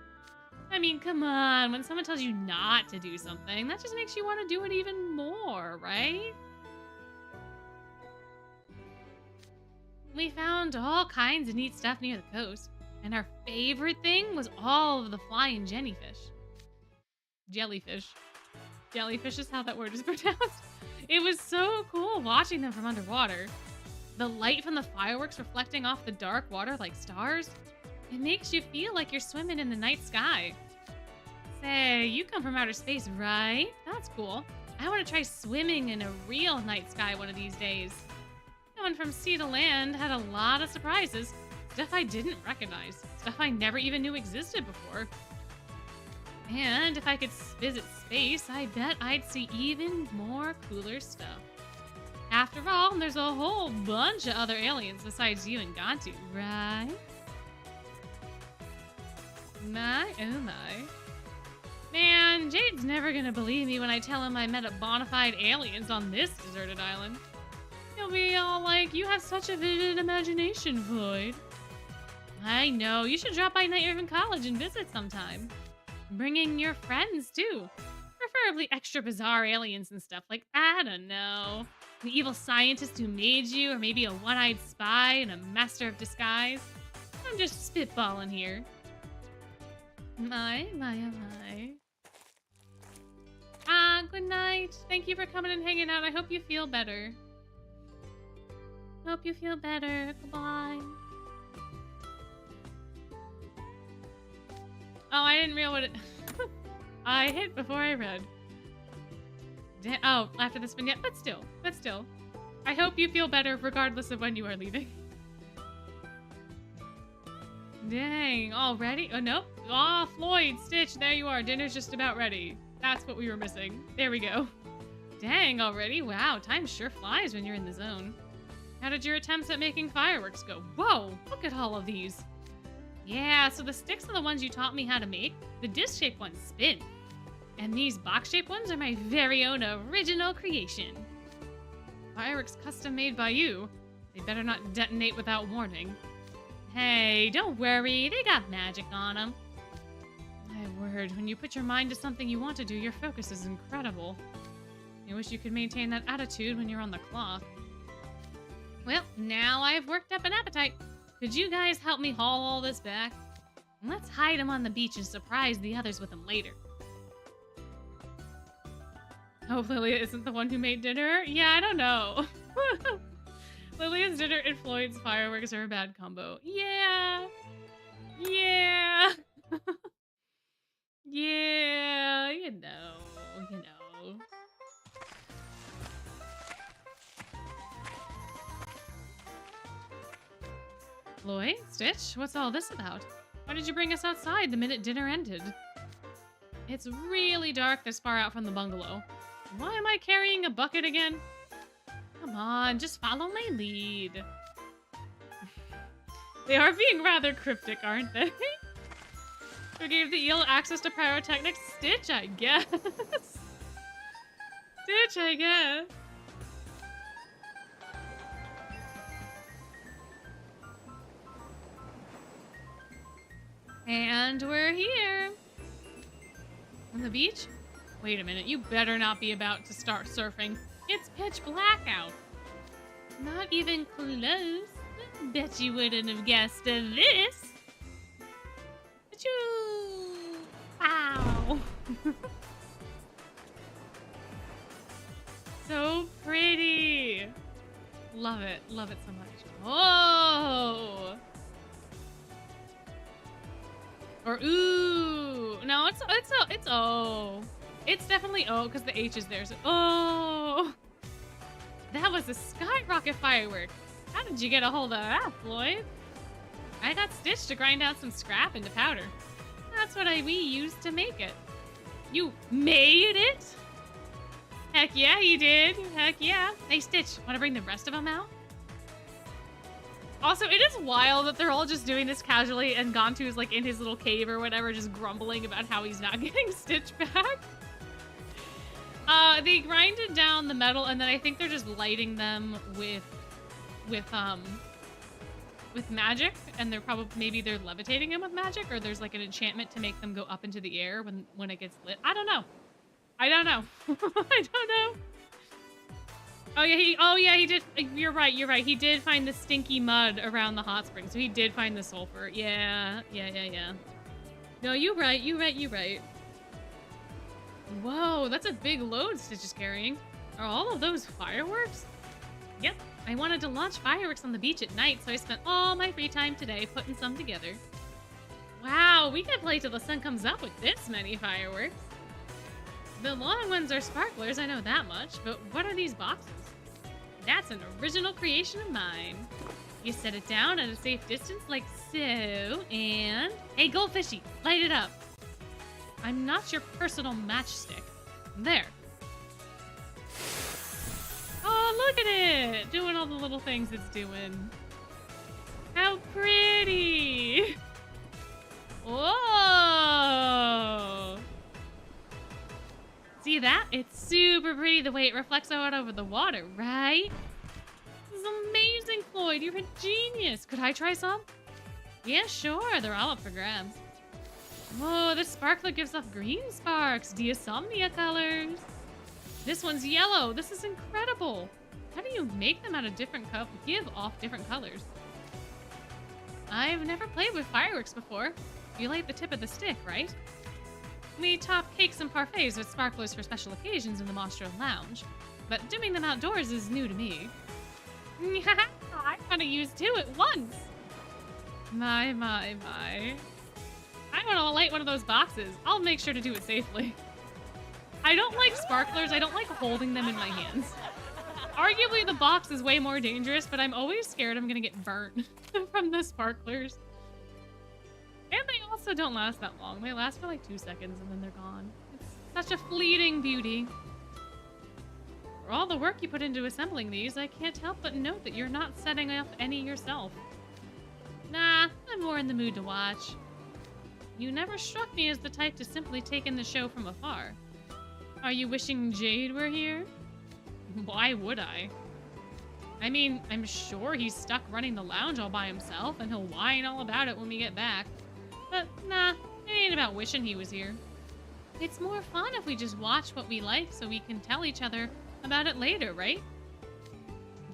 Speaker 1: I mean, come on, when someone tells you not to do something, that just makes you want to do it even more, right? We found all kinds of neat stuff near the coast, and our favorite thing was all of the flying jellyfish. Jellyfish is how that word is pronounced. It was so cool watching them from underwater. The light from the fireworks reflecting off the dark water like stars. It makes you feel like you're swimming in the night sky. Say, you come from outer space, right? That's cool. I want to try swimming in a real night sky one of these days. Going from sea to land had a lot of surprises. Stuff I didn't recognize. Stuff I never even knew existed before. And if I could visit space, I bet I'd see even more cooler stuff. After all, there's a whole bunch of other aliens besides you and Gantu, right? My, oh my. Man, Jade's never gonna believe me when I tell him I met a bona fide aliens on this deserted island. He'll be all like, you have such a vivid imagination, Floyd. I know, you should drop by Night Riven College and visit sometime. Bringing your friends, too. Preferably extra bizarre aliens and stuff like, I don't know. An evil scientist who made you, or maybe a one-eyed spy and a master of disguise. I'm just spitballing here. My. Good night. Thank you for coming and hanging out. I hope you feel better. Hope you feel better. Goodbye. Oh, I didn't realize what it... I hit before I read. Oh, after this vignette. But still. I hope you feel better regardless of when you are leaving. Dang, already? Oh, nope. Oh, Floyd, Stitch, there you are. Dinner's just about ready. That's what we were missing. There we go. Dang, already? Wow, time sure flies when you're in the zone. How did your attempts at making fireworks go? Whoa, look at all of these. Yeah, so the sticks are the ones you taught me how to make. The disc-shaped ones spin. And these box-shaped ones are my very own original creation. Fireworks custom made by you. They better not detonate without warning. Hey, don't worry, they got magic on them. My word, when you put your mind to something you want to do, your focus is incredible. I wish you could maintain that attitude when you're on the clock. Well, now I've worked up an appetite. Could you guys help me haul all this back? Let's hide them on the beach and surprise the others with them later. Oh, Lilia isn't the one who made dinner? Yeah, I don't know. Lilia's dinner and Floyd's fireworks are a bad combo. Yeah. Yeah, you know. Floyd, Stitch, what's all this about? Why did you bring us outside the minute dinner ended? It's really dark this far out from the bungalow. Why am I carrying a bucket again? Come on, just follow my lead. They are being rather cryptic, aren't they? Who gave the eel access to pyrotechnics? Stitch, I guess. Stitch, I guess. And we're here. On the beach? Wait a minute, you better not be about to start surfing. It's pitch black out. Not even close. Bet you wouldn't have guessed this. Achoo! Wow. So pretty. Love it so much. Oh! Or ooh. No, it's oh. It's definitely oh because the H is there. So oh. That was a skyrocket firework. How did you get a hold of that, Floyd? I got Stitch to grind out some scrap into powder. That's what we used to make it. You made it? Heck yeah, you did. Heck yeah. Hey, Stitch, want to bring the rest of them out? Also, it is wild that they're all just doing this casually and Gantu's like in his little cave or whatever, just grumbling about how he's not getting Stitch back. They grinded down the metal and then I think they're just lighting them with magic, and they're probably maybe they're levitating them with magic, or there's like an enchantment to make them go up into the air when it gets lit. I don't know. I don't know. I don't know. Oh yeah, he did. You're right. He did find the stinky mud around the hot spring, so he did find the sulfur. Yeah. No, you're right. Whoa, that's a big load Stitch is carrying. Are all of those fireworks? Yep. I wanted to launch fireworks on the beach at night, so I spent all my free time today putting some together. Wow, we could play till the sun comes up with this many fireworks. The long ones are sparklers, I know that much, but what are these boxes? That's an original creation of mine. You set it down at a safe distance like so, and... Hey, goldfishy, light it up. I'm not your personal matchstick. There. Oh, look at it! Doing all the little things it's doing. How pretty! Whoa! See that? It's super pretty the way it reflects out over the water, right? This is amazing, Floyd. You're a genius. Could I try some? Yeah, sure. They're all up for grabs. Whoa, this sparkler gives off green sparks. Diasomnia colors. This one's yellow. This is incredible. How do you make them out of different give off different colors? I've never played with fireworks before. You light the tip of the stick, right? We top cakes and parfaits with sparklers for special occasions in the Monstro Lounge, but doing them outdoors is new to me. I want to use two at once. My. I want to light one of those boxes. I'll make sure to do it safely. I don't like sparklers. I don't like holding them in my hands. Arguably, the box is way more dangerous, but I'm always scared I'm gonna get burnt from the sparklers. And they also don't last that long. They last for like 2 seconds and then they're gone. It's such a fleeting beauty. For all the work you put into assembling these, I can't help but note that you're not setting up any yourself. Nah, I'm more in the mood to watch. You never struck me as the type to simply take in the show from afar. Are you wishing Jade were here? Why would I? I mean, I'm sure he's stuck running the lounge all by himself, and he'll whine all about it when we get back. But nah, it ain't about wishing he was here. It's more fun if we just watch what we like so we can tell each other about it later, right?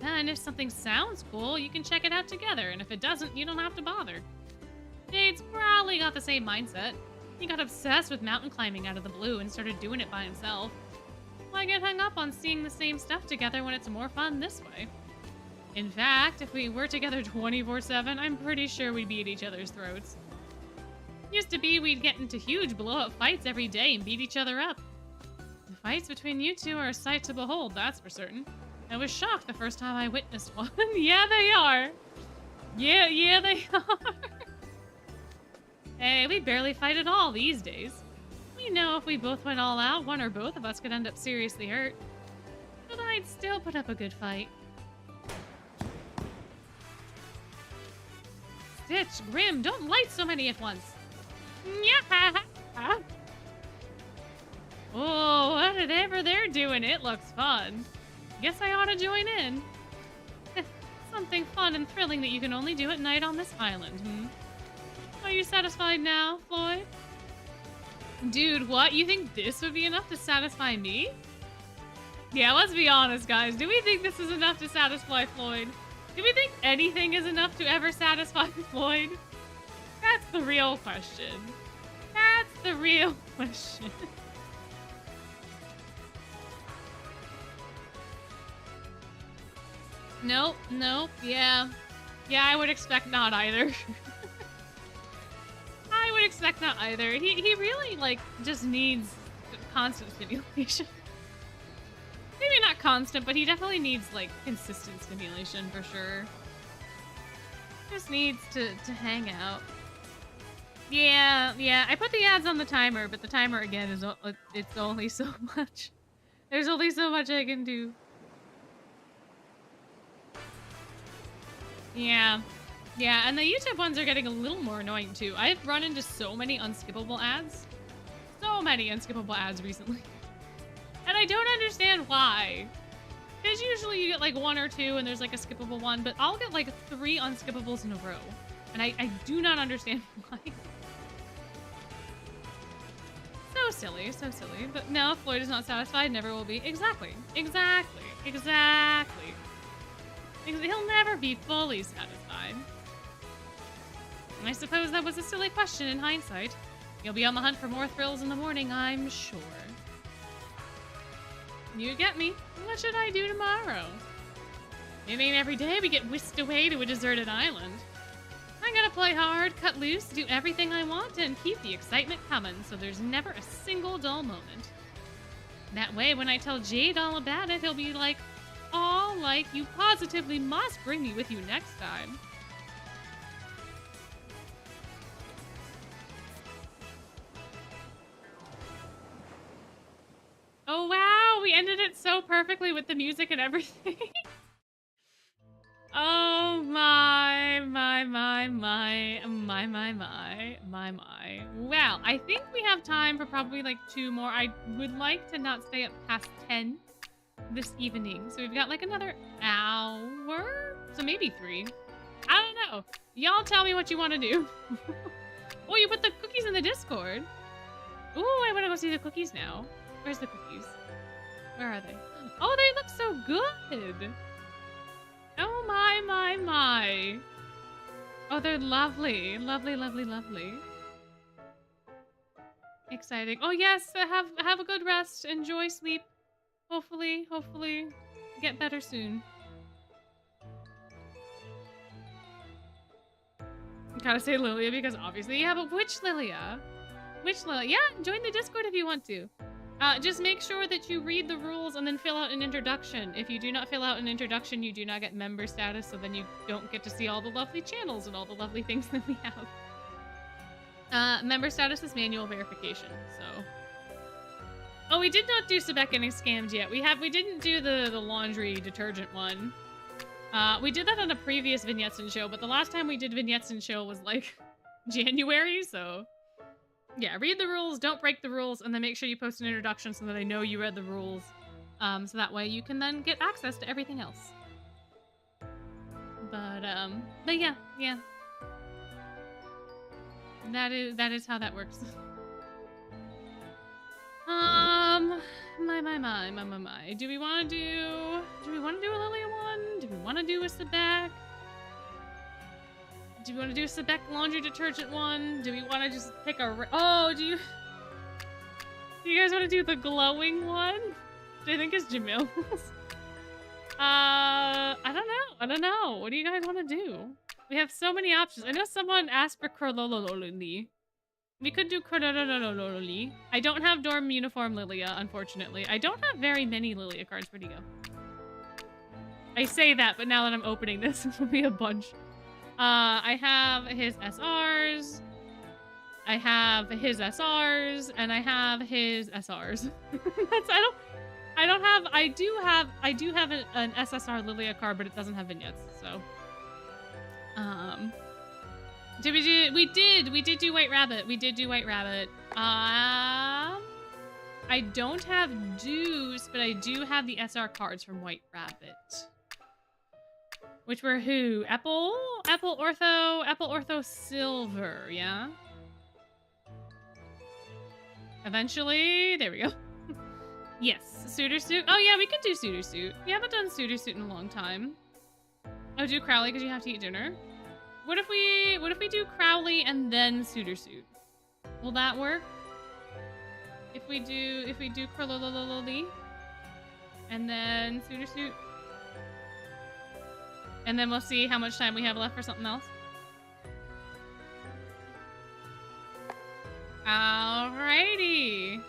Speaker 1: Then if something sounds cool, you can check it out together, and if it doesn't, you don't have to bother. Jade's probably got the same mindset. He got obsessed with mountain climbing out of the blue and started doing it by himself. Why get hung up on seeing the same stuff together when it's more fun this way? In fact, if we were together 24/7, I'm pretty sure we'd be at each other's throats. Used to be we'd get into huge blow-up fights every day and beat each other up. The fights between you two are a sight to behold, that's for certain. I was shocked the first time I witnessed one. Yeah, they are. Yeah, they are. Hey, we barely fight at all these days. We know if we both went all out, one or both of us could end up seriously hurt. But I'd still put up a good fight. Stitch, Grim, don't light so many at once. Yeah. Oh, whatever they're doing, it looks fun. Guess I ought to join in. Something fun and thrilling that you can only do at night on this island, Are you satisfied now, Floyd? Dude, what? You think this would be enough to satisfy me? Yeah, let's be honest, guys. Do we think this is enough to satisfy Floyd? Do we think anything is enough to ever satisfy Floyd? That's the real question. That's the real question. Nope, yeah. Yeah, I would expect not either. I would expect not either. He really, like, just needs constant stimulation. Maybe not constant, but he definitely needs, like, consistent stimulation for sure. Just needs to hang out. Yeah, I put the ads on the timer, but the timer, again, is it's only so much. There's only so much I can do. Yeah, and the YouTube ones are getting a little more annoying too. I've run into so many unskippable ads. So many unskippable ads recently. And I don't understand why. Because usually you get like one or two and there's like a skippable one, but I'll get like 3 unskippables in a row. And I do not understand why. So silly, so silly. But no, if Floyd is not satisfied, never will be. Exactly. He'll never be fully satisfied. I suppose that was a silly question in hindsight. You'll be on the hunt for more thrills in the morning, I'm sure. You get me. What should I do tomorrow? It ain't every day we get whisked away to a deserted island. I gotta play hard, cut loose, do everything I want, and keep the excitement coming so there's never a single dull moment. That way, when I tell Jade all about it, he'll be like, "Aw, like, you positively must bring me with you next time." Oh wow, we ended it so perfectly with the music and everything. Oh my. Well, I think we have time for probably like 2 more. I would like to not stay up past 10 this evening. So we've got like another hour? So maybe 3. I don't know. Y'all tell me what you want to do. Oh, you put the cookies in the Discord. Ooh, I want to go see the cookies now. Where's the cookies? Where are they? Oh, they look so good. Oh my. Oh, they're lovely. Lovely. Exciting. Oh yes, have a good rest. Enjoy sleep. Hopefully get better soon. Gotta say Lilia because obviously, yeah, but which Lilia? Yeah, join the Discord if you want to. Just make sure that you read the rules and then fill out an introduction. If you do not fill out an introduction, you do not get member status, so then you don't get to see all the lovely channels and all the lovely things that we have. Member status is manual verification, so... Oh, we did not do Sebek getting scammed yet. We didn't do the laundry detergent one. We did that on a previous Vignettes and show, but the last time we did Vignettes and show was like January, so... Yeah, read the rules, don't break the rules, and then make sure you post an introduction so that I know you read the rules. So that way you can then get access to everything else. But yeah. That is how that works. My. Do we want to do a Lilia one? Do we want to do a Sebek? Do you want to do a Sebek laundry detergent one? Do we want to just pick a... Oh, do you guys want to do the glowing one? Which I think is Jamil's. I don't know. What do you guys want to do? We have so many options. I know someone asked for Crowley. We could do Crowley. I don't have dorm uniform Lilia, unfortunately. I don't have very many Lilia cards. Where'd he go? I say that, but now that I'm opening this, it'll be a bunch. I have his SRs. I have his SRs, and I have his SRs. I do have an SSR Lilia card, but it doesn't have vignettes, so. We did do White Rabbit. We did do White Rabbit. I don't have Deuce, but I do have the SR cards from White Rabbit. Which were who? Apple Ortho, Silver, yeah? Eventually, there we go. Yes, Suitor Suit. Oh yeah, we could do Suitor Suit. We haven't done Suitor Suit in a long time. Oh, do Crowley because you have to eat dinner. What if we do Crowley and then Suitor Suit? Will that work? If we do Crowley and then Suitor Suit, and then we'll see how much time we have left for something else. Alrighty.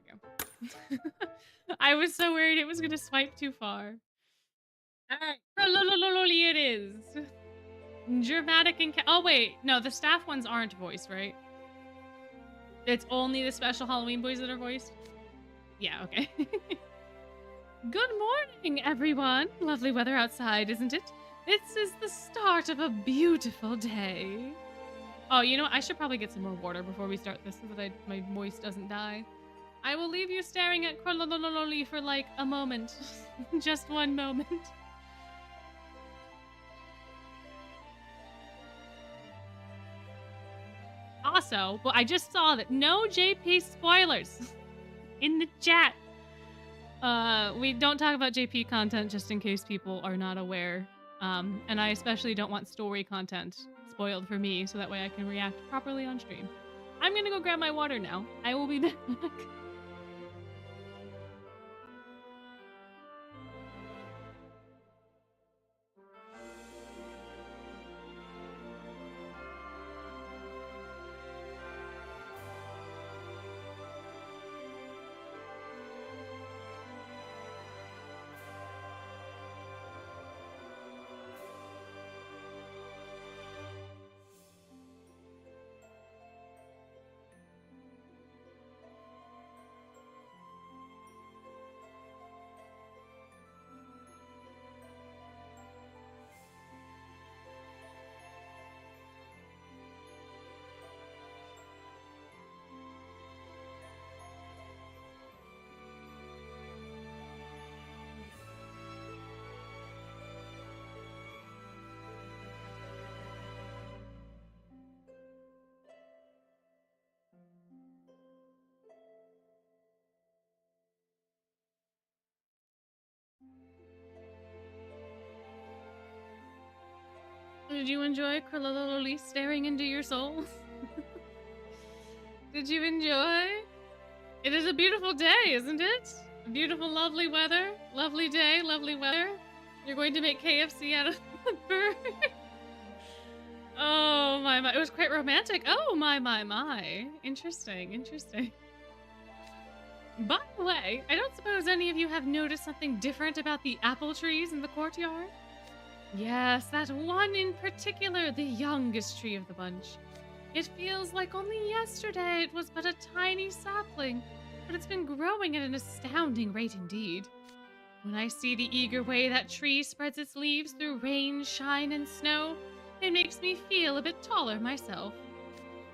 Speaker 1: There we go. I was so worried it was gonna swipe too far. Alright, it is. Dramatic and oh wait, no, the staff ones aren't voiced, right? It's only the special Halloween boys that are voiced? Yeah, okay. Good morning, everyone. Lovely weather outside, isn't it? This is the start of a beautiful day. Oh, you know what? I should probably get some more water before we start this so that my voice doesn't die. I will leave you staring at Crowley for like a moment. Just one moment. Also, well, I just saw that no JP spoilers in the chat. We don't talk about JP content just in case people are not aware. And I especially don't want story content spoiled for me so that way I can react properly on stream. I'm gonna go grab my water now. I will be back. Did you enjoy Crowley staring into your soul? Did you enjoy? It is a beautiful day, isn't it? Beautiful, lovely weather. Lovely day, lovely weather. You're going to make KFC out of the bird. Oh, my. It was quite romantic. Oh, my. Interesting. By the way, I don't suppose any of you have noticed something different about the apple trees in the courtyard? Yes, that one in particular, the youngest tree of the bunch. It feels like only yesterday it was but a tiny sapling, but it's been growing at an astounding rate indeed. When I see the eager way that tree spreads its leaves through rain, shine, and snow, it makes me feel a bit taller myself.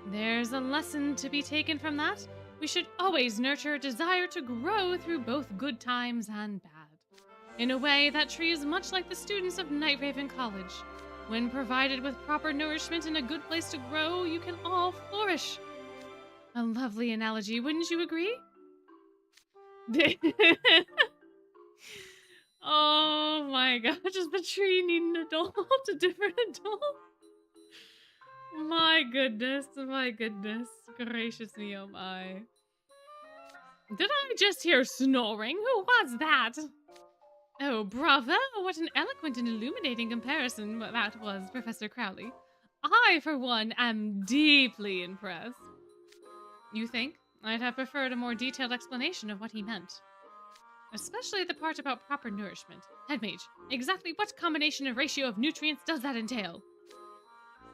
Speaker 1: There's a lesson to be taken from that. We should always nurture a desire to grow through both good times and bad. In a way, that tree is much like the students of Night Raven College. When provided with proper nourishment and a good place to grow, you can all flourish. A lovely analogy, wouldn't you agree? Oh my gosh, does the tree need an adult? A different adult? My goodness. Gracious me, oh my. Did I just hear snoring? Who was that? Oh, bravo! What an eloquent and illuminating comparison that was, Professor Crowley. I, for one, am deeply impressed. You think? I'd have preferred a more detailed explanation of what he meant. Especially the part about proper nourishment. Head mage, exactly what combination and ratio of nutrients does that entail?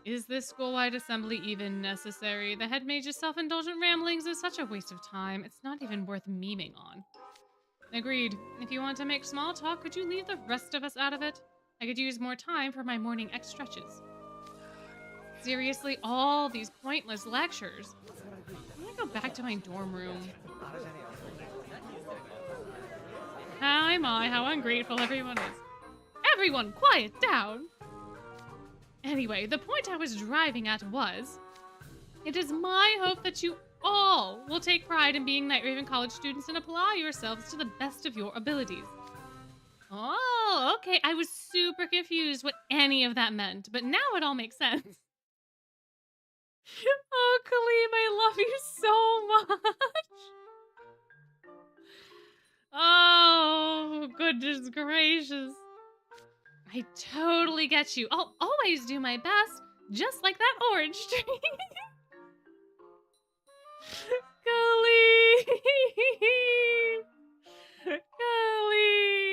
Speaker 1: Is this school-wide assembly even necessary? The head mage's self-indulgent ramblings is such a waste of time. It's not even worth memeing on. Agreed. If you want to make small talk, could you leave the rest of us out of it? I could use more time for my morning X stretches. Seriously, all these pointless lectures. I'm gonna go back to my dorm room. Hi, how ungrateful everyone is. Everyone, quiet down! Anyway, the point I was driving at was, it is my hope that you all will take pride in being Night Raven College students and apply yourselves to the best of your abilities. Oh, okay. I was super confused what any of that meant, but now it all makes sense. Oh, Khalib, I love you so much. Oh, goodness gracious. I totally get you. I'll always do my best, just like that orange tree. Khalib! Khalib!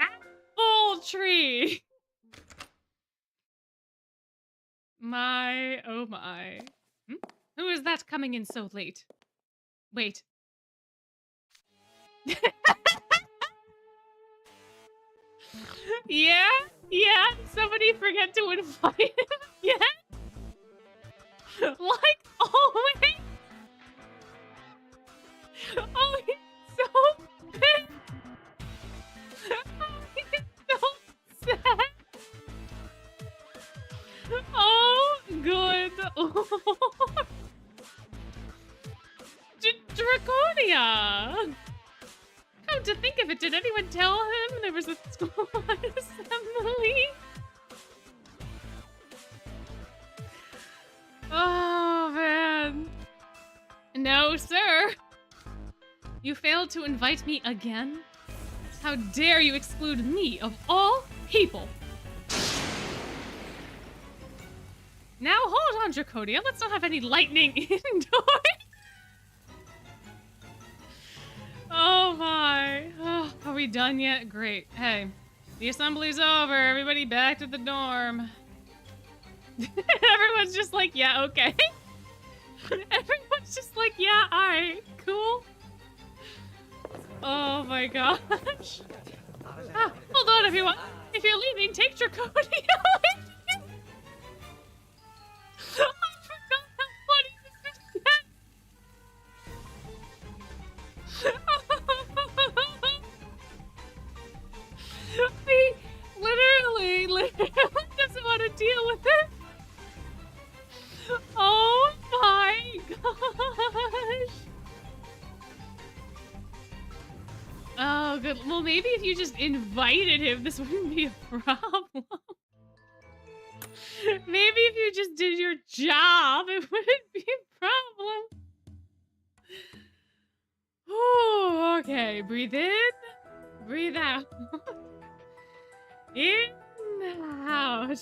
Speaker 1: Apple tree! My, oh my. Who is that coming in so late? Wait. Yeah? Somebody forget to invite him again? Like always? Oh, he's so pissed. Oh, he's so sad. Oh, good Lord. Draconia! Come to think of it, did anyone tell him there was a school-wide assembly? Oh, man. No, sir. You failed to invite me again? How dare you exclude me of all people? Now, hold on, Draconia. Let's not have any lightning indoors. Oh, my. Oh, are we done yet? Great. Hey, the assembly's over. Everybody back to the dorm. Everyone's just like, yeah, okay. Everyone's just like, yeah, alright, cool. Oh my gosh. Hold on, everyone. If you're leaving, take Draconia with you. I forgot how funny this is. He literally doesn't want to deal with it. Oh my gosh. Oh, good. Well, maybe if you just invited him, this wouldn't be a problem. Maybe if you just did your job, it wouldn't be a problem. Oh, okay. Breathe in, breathe out. In, out.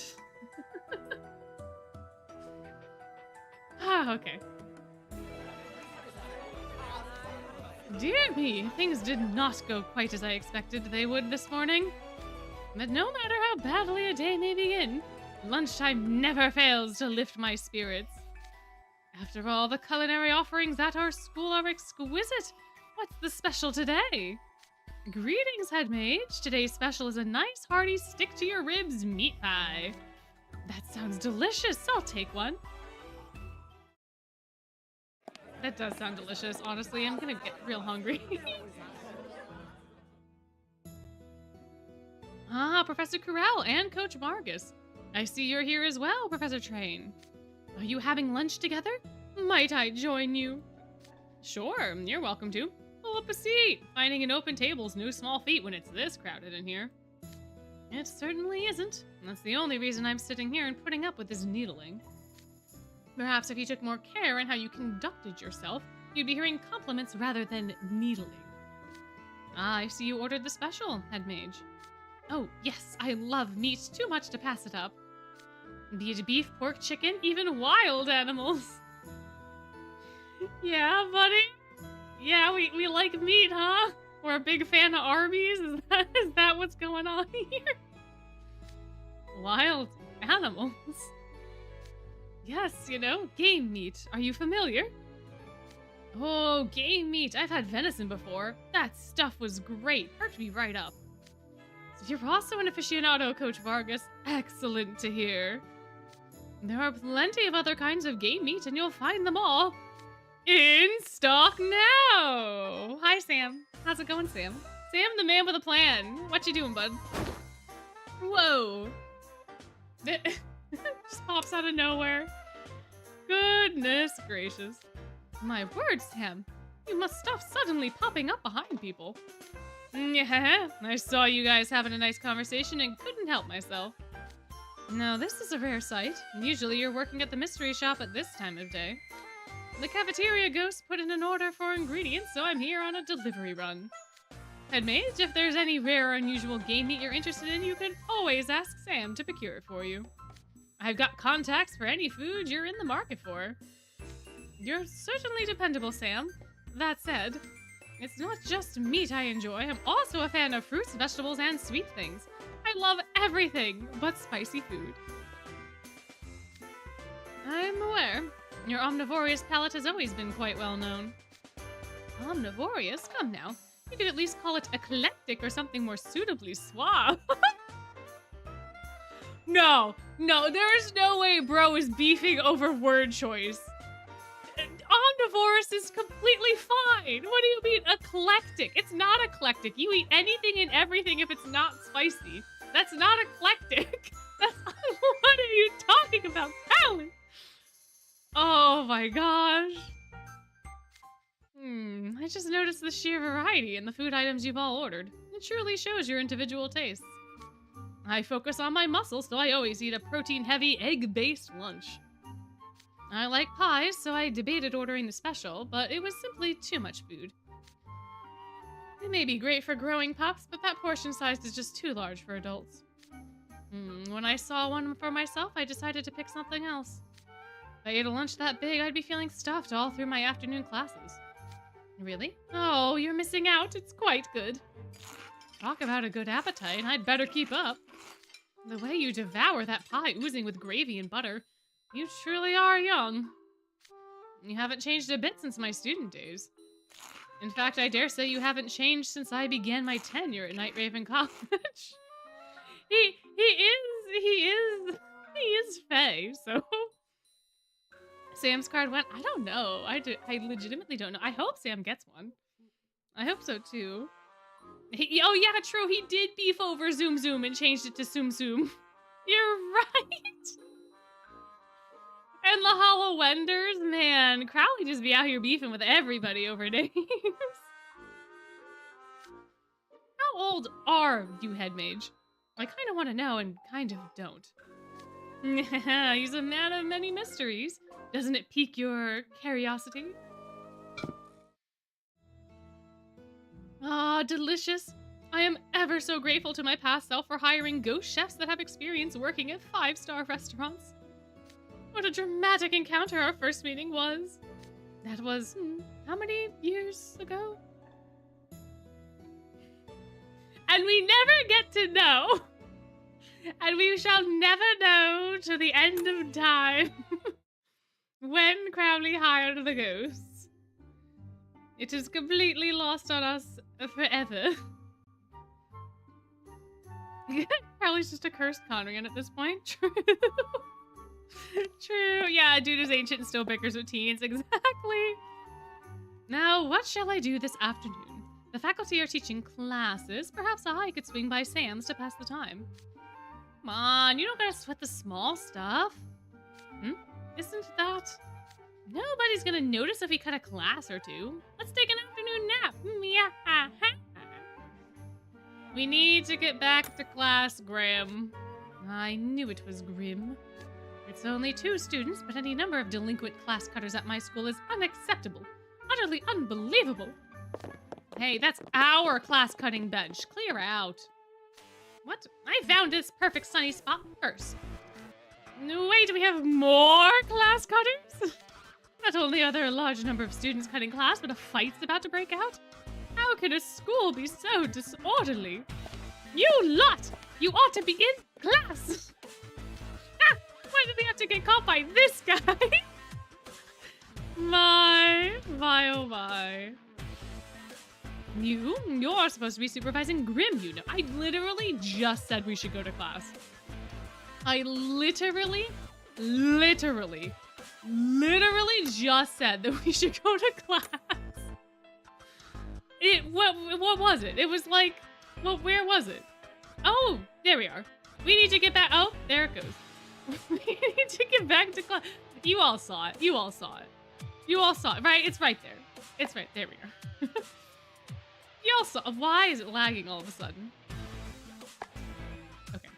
Speaker 1: Ah, okay. Dear me, things did not go quite as I expected they would this morning. But no matter how badly a day may begin, lunchtime never fails to lift my spirits. After all, the culinary offerings at our school are exquisite. What's the special today? Greetings, head mage. Today's special is a nice, hearty, stick-to-your-ribs meat pie. That sounds delicious. I'll take one. That does sound delicious, honestly. I'm gonna get real hungry. Ah, Professor Corral and Coach Margus. I see you're here as well, Professor Train. Are you having lunch together? Might I join you? Sure, you're welcome to. Pull up a seat. Finding an open table's no small feat when it's this crowded in here. It certainly isn't. That's the only reason I'm sitting here and putting up with this needling. Perhaps if you took more care in how you conducted yourself, you'd be hearing compliments rather than needling. Ah, I see you ordered the special, head mage. Oh, yes, I love meat too much to pass it up. Be it beef, pork, chicken, even wild animals. Yeah, buddy? Yeah, we like meat, huh? We're a big fan of Arby's? Is that what's going on here? Wild animals. Yes, you know, game meat. Are you familiar? Oh, game meat. I've had venison before. That stuff was great. Perked me right up. So you're also an aficionado, Coach Vargas. Excellent to hear. There are plenty of other kinds of game meat, and you'll find them all in stock now. Hi, Sam. How's it going, Sam? Sam, the man with a plan. What you doing, bud? Whoa. Just pops out of nowhere. Goodness gracious. My word, Sam. You must stop suddenly popping up behind people. Yeah, I saw you guys having a nice conversation and couldn't help myself. No, this is a rare sight. Usually you're working at the mystery shop at this time of day. The cafeteria ghost put in an order for ingredients, so I'm here on a delivery run. Headmage, if there's any rare or unusual game meat you're interested in, you can always ask Sam to procure it for you. I've got contacts for any food you're in the market for. You're certainly dependable, Sam. That said, it's not just meat I enjoy. I'm also a fan of fruits, vegetables, and sweet things. I love everything but spicy food. I'm aware. Your omnivorous palate has always been quite well known. Omnivorous? Come now. You could at least call it eclectic or something more suitably suave. No, there is no way bro is beefing over word choice. Omnivorous is completely fine. What do you mean eclectic? It's not eclectic. You eat anything and everything if it's not spicy. That's not eclectic. That's what are you talking about, Crowley? Oh my gosh. I just noticed the sheer variety in the food items you've all ordered. It surely shows your individual tastes. I focus on my muscles, so I always eat a protein-heavy, egg-based lunch. I like pies, so I debated ordering the special, but it was simply too much food. It may be great for growing pups, but that portion size is just too large for adults. When I saw one for myself, I decided to pick something else. If I ate a lunch that big, I'd be feeling stuffed all through my afternoon classes. Really? Oh, you're missing out. It's quite good. Talk about a good appetite. I'd better keep up. The way you devour that pie oozing with gravy and butter, you truly are young. You haven't changed a bit since my student days. In fact, I dare say you haven't changed since I began my tenure at Night Raven College. He is Faye, so... Sam's card went, I don't know. I legitimately don't know. I hope Sam gets one. I hope so, too. Oh, yeah, true. He did beef over Zoom Zoom and changed it to Zoom Zoom. You're right. And the Hollow Wenders, man. Crowley just be out here beefing with everybody over names. How old are you, Head Mage? I kind of want to know and kind of don't. He's a man of many mysteries. Doesn't it pique your curiosity? Ah, delicious. I am ever so grateful to my past self for hiring ghost chefs that have experience working at 5-star restaurants. What a dramatic encounter our first meeting was. That was, how many years ago? And we never get to know. And we shall never know to the end of time when Crowley hired the ghosts. It is completely lost on us forever. Crowley's just a cursed Conrian at this point. True. True. Yeah, dude is ancient and still bickers with teens. Exactly. Now, what shall I do this afternoon? The faculty are teaching classes. Perhaps I could swing by Sam's to pass the time. Come on, you don't gotta sweat the small stuff. Isn't that... Nobody's gonna notice if we cut a class or two. Let's take an afternoon nap. Yeah. We need to get back to class, Graham. I knew it was grim. It's only 2 students, but any number of delinquent class cutters at my school is unacceptable. Utterly unbelievable. Hey, that's our class cutting bench. Clear out. What? I found this perfect sunny spot first. Wait, do we have more class cutters? Not only are there a large number of students cutting class, but a fight's about to break out? How can a school be so disorderly? You lot! You ought to be in class! by this guy. My, oh my. You're supposed to be supervising Grim, you know. I literally just said we should go to class. I literally just said that we should go to class. What was it? It was like, well, where was it? Oh, there we are. We need to get back. Oh, there it goes. We need to get back to class. You all saw it. You all saw it. You all saw it, right? It's right there. It's right there. We are. You all saw. Why is it lagging all of a sudden? Okay.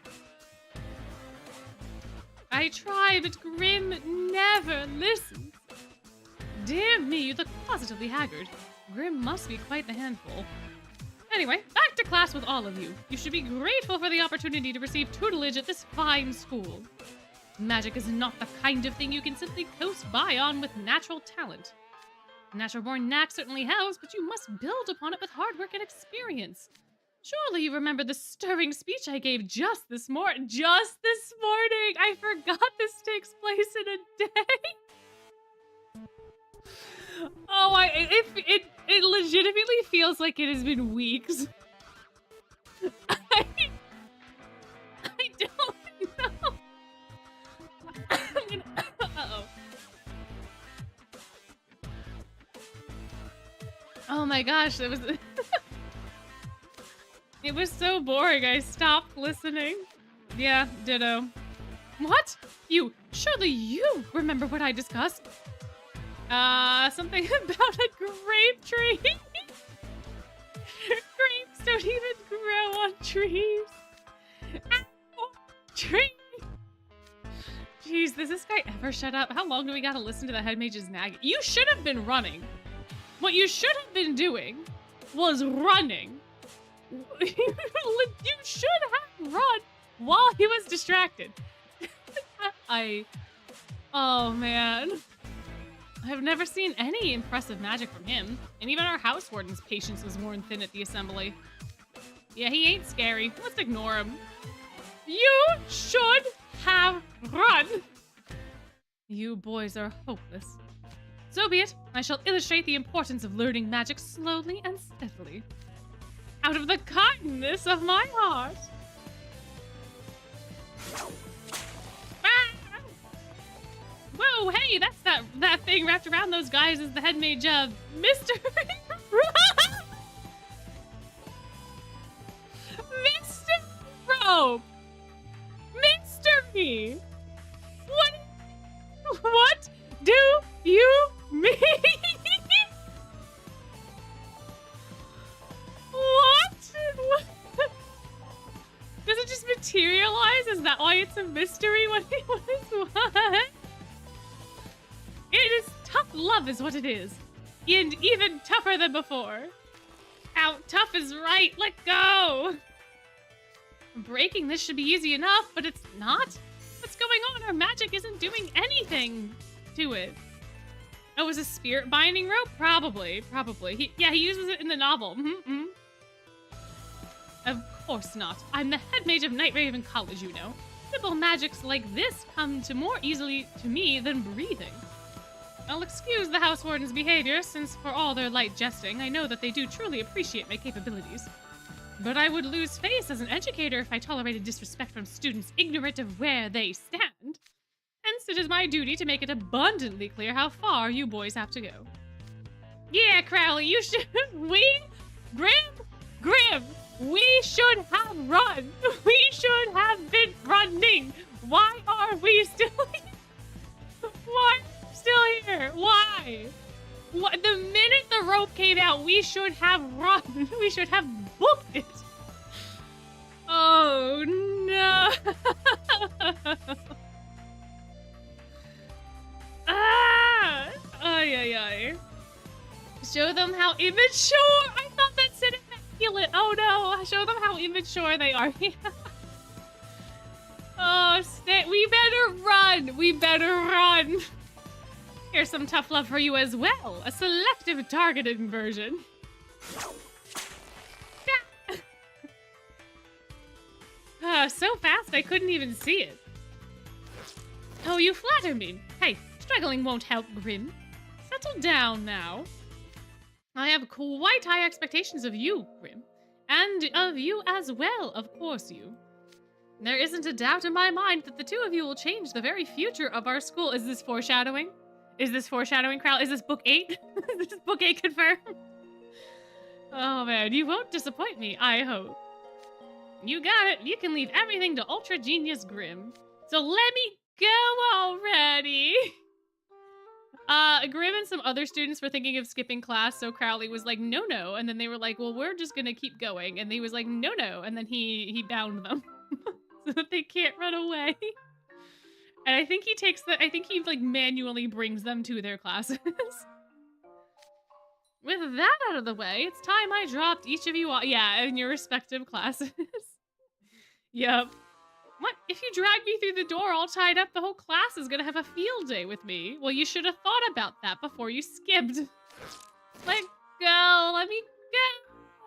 Speaker 1: I try, but Grim never listens. Damn me, you look positively haggard. Grim must be quite the handful. Anyway, back to class with all of you. You should be grateful for the opportunity to receive tutelage at this fine school. Magic is not the kind of thing you can simply coast by on with natural talent. Natural-born knack certainly helps, but you must build upon it with hard work and experience. Surely you remember the stirring speech I gave just this morning. Just this morning! I forgot this takes place in a day. Oh, it legitimately feels like it has been weeks. I don't know. Uh-oh. Oh my gosh, it was it was so boring. I stopped listening. Yeah, ditto. What? Surely you remember what I discussed? Something about a grape tree. Grapes don't even grow on trees. Ow, tree. Jeez, does this guy ever shut up? How long do we gotta listen to the head mage's nag? You should have been running. What you should have been doing was running. You should have run while he was distracted. Oh man. I've never seen any impressive magic from him, and even our house warden's patience was worn thin at the assembly. Yeah, he ain't scary. Let's ignore him. You should have run. You boys are hopeless. So be it. I shall illustrate the importance of learning magic slowly and steadily. Out of the kindness of my heart. Ah! Whoa, hey, that's that thing wrapped around those guys is the head mage of Mystery. Mystery rope. Mystery. What do you mean? What? Does it just materialize? Is that why it's a mystery? What? It is tough love is what it is. And even tougher than before. Ow, tough is right. Let go. Breaking this should be easy enough, but it's not. What's going on? Our magic isn't doing anything to it. Oh, is a spirit binding rope? Probably. He uses it in the novel. Of course not. I'm the head mage of Night Raven College, you know. Simple magics like this come to more easily to me than breathing. I'll excuse the house warden's behavior, since for all their light jesting, I know that they do truly appreciate my capabilities. But I would lose face as an educator if I tolerated disrespect from students ignorant of where they stand. Hence, it is my duty to make it abundantly clear how far you boys have to go. Yeah, Crowley, you should... Grim, we should have run. We should have been running. Why are we still here? Why are we still here? Why? What? The minute the rope came out, we should have run. We should have booked it. Oh, no. Ah! Ay. Show them how immature. I thought that said immaculate. Oh no. Show them how immature they are. Oh, we better run. We better run. Here's some tough love for you as well. A selective targeting version. So fast I couldn't even see it. Oh, you flatter me. Hey, struggling won't help, Grim. Settle down now. I have quite high expectations of you, Grim. And of you as well, of course you. There isn't a doubt in my mind that the two of you will change the very future of our school. Is this foreshadowing? Is this foreshadowing, Crowley? Is this book 8? Is this book 8 confirmed? Oh man, you won't disappoint me, I hope. You got it. You can leave everything to Ultra Genius Grim. So let me go already. Grim and some other students were thinking of skipping class, so Crowley was like, no. And then they were like, well, we're just gonna keep going. And he was like, no. And then he bound them so that they can't run away. And I think he like manually brings them to their classes. With that out of the way, it's time I dropped each of you off. Yeah, in your respective classes. Yep. What? If you drag me through the door all tied up, the whole class is gonna have a field day with me. Well, you should have thought about that before you skipped. Let go. Let me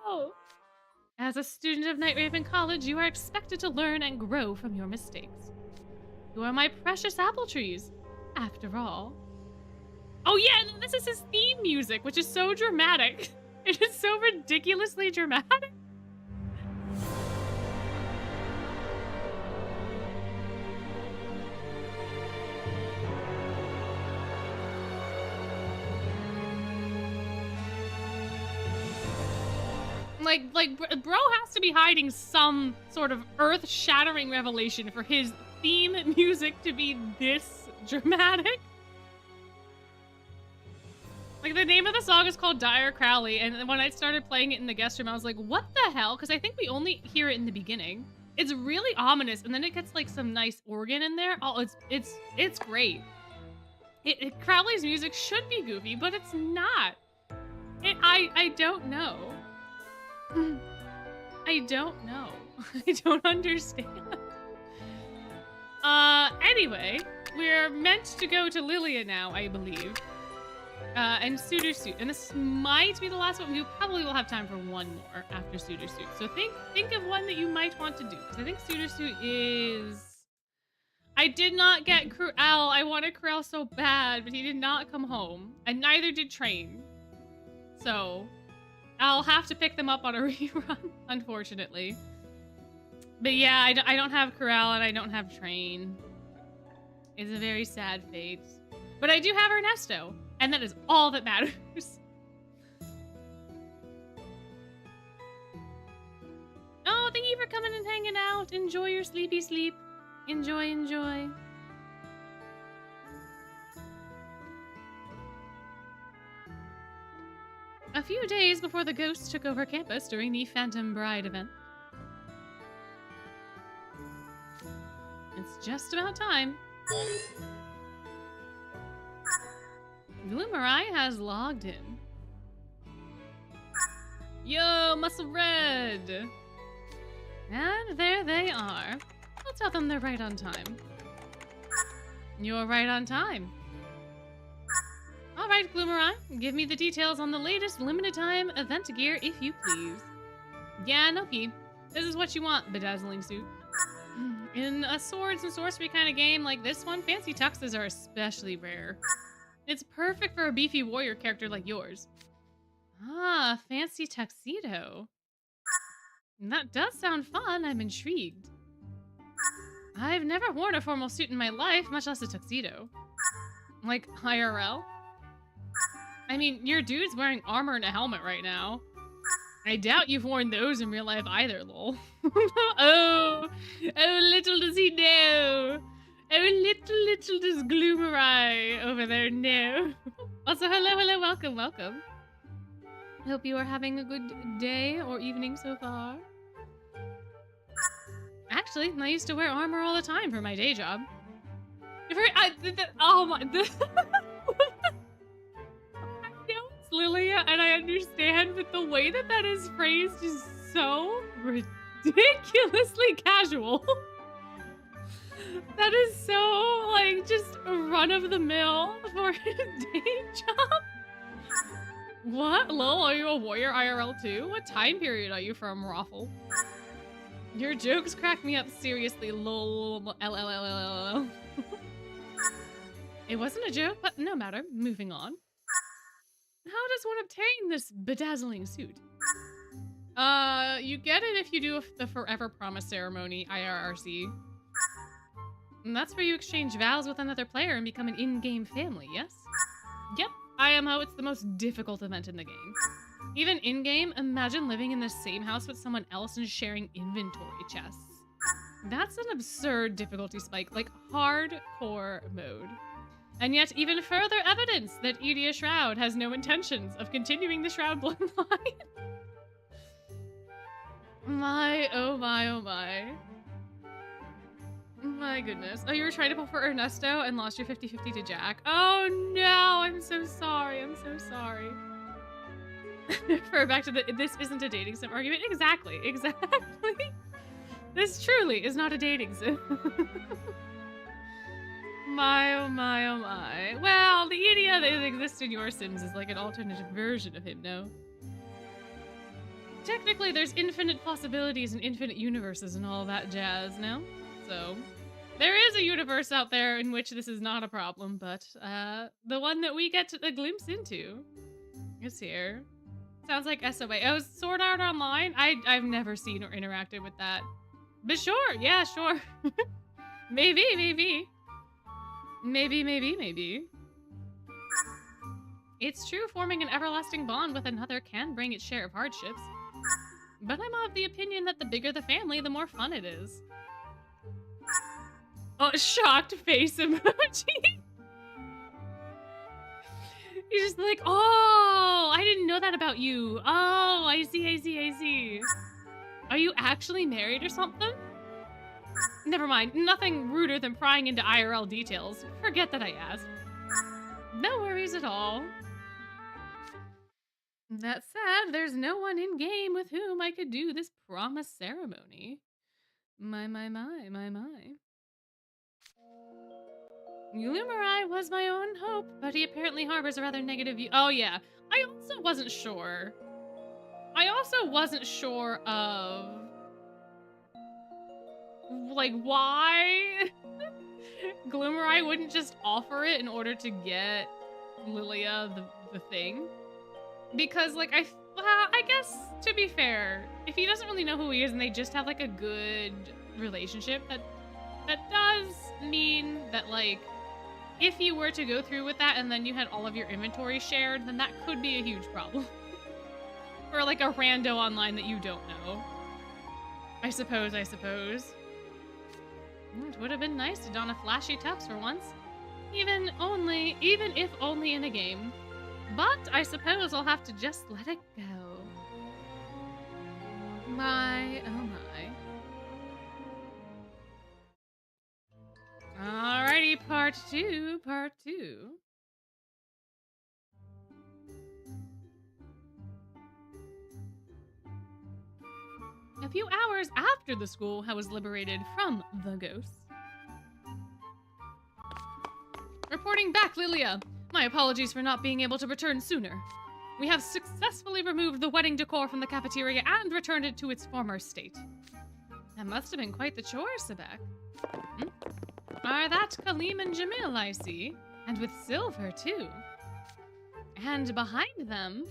Speaker 1: go. As a student of Night Raven College, you are expected to learn and grow from your mistakes. You are my precious apple trees, after all. Oh yeah, this is his theme music, which is so dramatic. It is so ridiculously dramatic. Like, bro has to be hiding some sort of earth-shattering revelation for his theme music to be this dramatic. Like, the name of the song is called Dire Crowley, and when I started playing it in the guest room, I was like, what the hell? Because I think we only hear it in the beginning. It's really ominous, and then it gets, like, some nice organ in there. Oh, it's great. Crowley's music should be goofy, but it's not. I don't know. I don't know. I don't understand. Anyway, we're meant to go to Lilia now, I believe. And Suitor Suit. And this might be the last one. We probably will have time for one more after Suitor Suit. So think of one that you might want to do. Because I think Suitor Suit is... I did not get Crowley. I wanted Crowley so bad, but he did not come home. And neither did Train. So... I'll have to pick them up on a rerun, unfortunately. But yeah, I don't have Corral and I don't have Train. It's a very sad fate. But I do have Ernesto, and that is all that matters. Oh, thank you for coming and hanging out. Enjoy your sleepy sleep. Enjoy, enjoy. A few days before the ghosts took over campus during the Phantom Bride event. It's just about time. Gloomerai has logged in. Yo, Muscle Red! And there they are. I'll tell them they're right on time. You're right on time. Alright, Gloomerai, give me the details on the latest limited time event gear, if you please. Yeah, no key. This is what you want, bedazzling suit. In a swords and sorcery kind of game like this one, fancy tuxes are especially rare. It's perfect for a beefy warrior character like yours. Ah, fancy tuxedo. That does sound fun, I'm intrigued. I've never worn a formal suit in my life, much less a tuxedo. Like, IRL? I mean, your dude's wearing armor and a helmet right now. I doubt you've worn those in real life either, lol. Oh, little does he know. Oh, little does Gloomerai over there know. Also, hello, welcome. Hope you are having a good day or evening so far. Actually, I used to wear armor all the time for my day job. Oh my... Lilia, and I understand, but the way that that is phrased is so ridiculously casual. That is so, like, just run-of-the-mill for a day job. What? Lol, are you a warrior IRL too? What time period are you from, Raffle? Your jokes crack me up seriously, lol, LLLLL. It wasn't a joke, but no matter. Moving on. How does one obtain this bedazzling suit? You get it if you do the Forever Promise ceremony, IRRC. And that's where you exchange vows with another player and become an in-game family, yes? Yep, IMO, it's the most difficult event in the game. Even in-game, imagine living in the same house with someone else and sharing inventory chests. That's an absurd difficulty spike, like hardcore mode. And yet, even further evidence that Edia Shroud has no intentions of continuing the Shroud bloodline. My, oh my, oh my. My goodness. Oh, you were trying to pull for Ernesto and lost your 50-50 to Jack. Oh no, I'm so sorry. I'm so sorry. Refer back to the, this isn't a dating sim argument. Exactly, exactly. This truly is not a dating sim. My, oh my, oh my. Well, the Edia that exists in your sims is like an alternative version of him, no? Technically, there's infinite possibilities and infinite universes and all that jazz, no? So, there is a universe out there in which this is not a problem, but the one that we get a glimpse into is here. Sounds like SOA. Oh, Sword Art Online? I've never seen or interacted with that. But sure, yeah, sure. Maybe, maybe. Maybe, maybe, maybe. It's true, forming an everlasting bond with another can bring its share of hardships. But I'm of the opinion that the bigger the family, the more fun it is. Oh, shocked face emoji. He's just like, oh, I didn't know that about you. Oh, I see, I see, I see. Are you actually married or something? Never mind, nothing ruder than prying into IRL details. Forget that I asked. No worries at all. That said, there's no one in game with whom I could do this promise ceremony. My. Ulumarai was my own hope, but he apparently harbors a rather negative view. Oh yeah, I also wasn't sure. Of like why Gloomerai wouldn't just offer it in order to get Lilia the thing. Because like I guess to be fair, if he doesn't really know who he is and they just have like a good relationship, that does mean that like if you were to go through with that and then you had all of your inventory shared, then that could be a huge problem. For like a rando online that you don't know. I suppose. It would have been nice to don a flashy tux for once. Even if only in a game. But I suppose I'll have to just let it go. My, oh my. Alrighty, part two. A few hours after the school was liberated from the ghosts. Reporting back, Lilia. My apologies for not being able to return sooner. We have successfully removed the wedding decor from the cafeteria and returned it to its former state. That must have been quite the chore, Sebek. Are that Kaleem and Jamil, I see? And with silver, too. And behind them...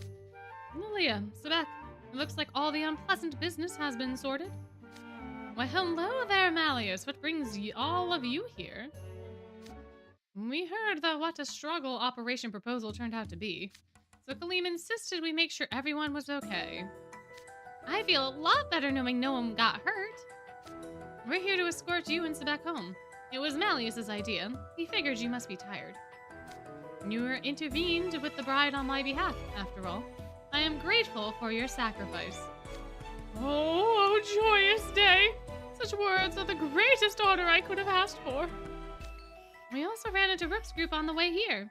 Speaker 1: Lilia, Sebek, it looks like all the unpleasant business has been sorted. Why, hello there, Malleus. What brings all of you here? We heard that what a struggle Operation Proposal turned out to be. So Kaleem insisted we make sure everyone was okay. I feel a lot better knowing no one got hurt. We're here to escort you and Sebek home. It was Malleus's idea. He figured you must be tired. You intervened with the bride on my behalf, after all. I am grateful for your sacrifice. Oh, joyous day! Such words are the greatest honor I could have asked for. We also ran into Rook's group on the way here.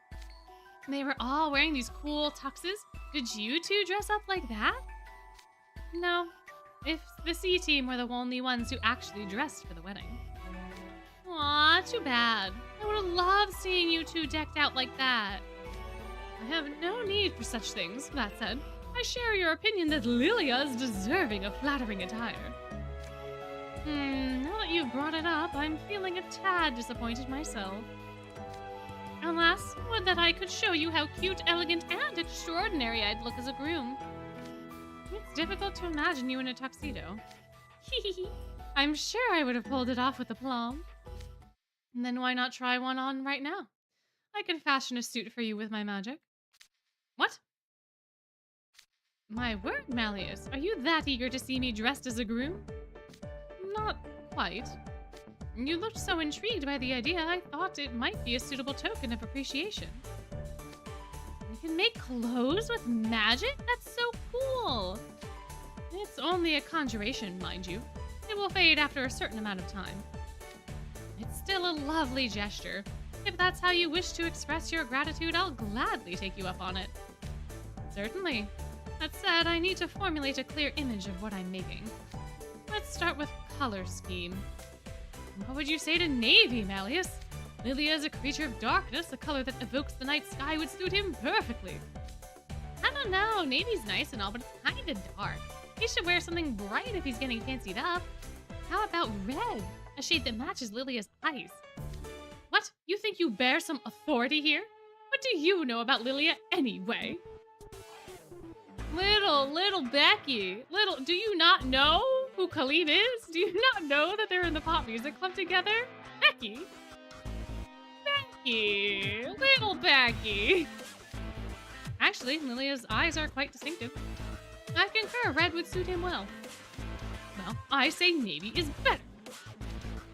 Speaker 1: They were all wearing these cool tuxes. Did you two dress up like that? No. If the C team were the only ones who actually dressed for the wedding. Aw, too bad. I would have loved seeing you two decked out like that. I have no need for such things. That said, I share your opinion that Lilia is deserving of flattering attire. Now that you've brought it up, I'm feeling a tad disappointed myself. Alas, would that I could show you how cute, elegant, and extraordinary I'd look as a groom. It's difficult to imagine you in a tuxedo. I'm sure I would have pulled it off with aplomb. Then why not try one on right now? I can fashion a suit for you with my magic. What? My word, Malleus, are you that eager to see me dressed as a groom? Not quite. You looked so intrigued by the idea, I thought it might be a suitable token of appreciation. You can make clothes with magic? That's so cool! It's only a conjuration, mind you. It will fade after a certain amount of time. It's still a lovely gesture. If that's how you wish to express your gratitude, I'll gladly take you up on it. Certainly. That said, I need to formulate a clear image of what I'm making. Let's start with color scheme. What would you say to navy, Malleus? Lilia is a creature of darkness. A color that evokes the night sky would suit him perfectly. I don't know. Navy's nice and all, but it's kind of dark. He should wear something bright if he's getting fancied up. How about red? A shade that matches Lilia's eyes. What? You think you bear some authority here? What do you know about Lilia anyway? Little Becky. Do you not know who Khalid is? Do you not know that they're in the pop music club together? Becky? Little Becky. Actually, Lilia's eyes are quite distinctive. I concur, red would suit him well. Well, I say navy is better.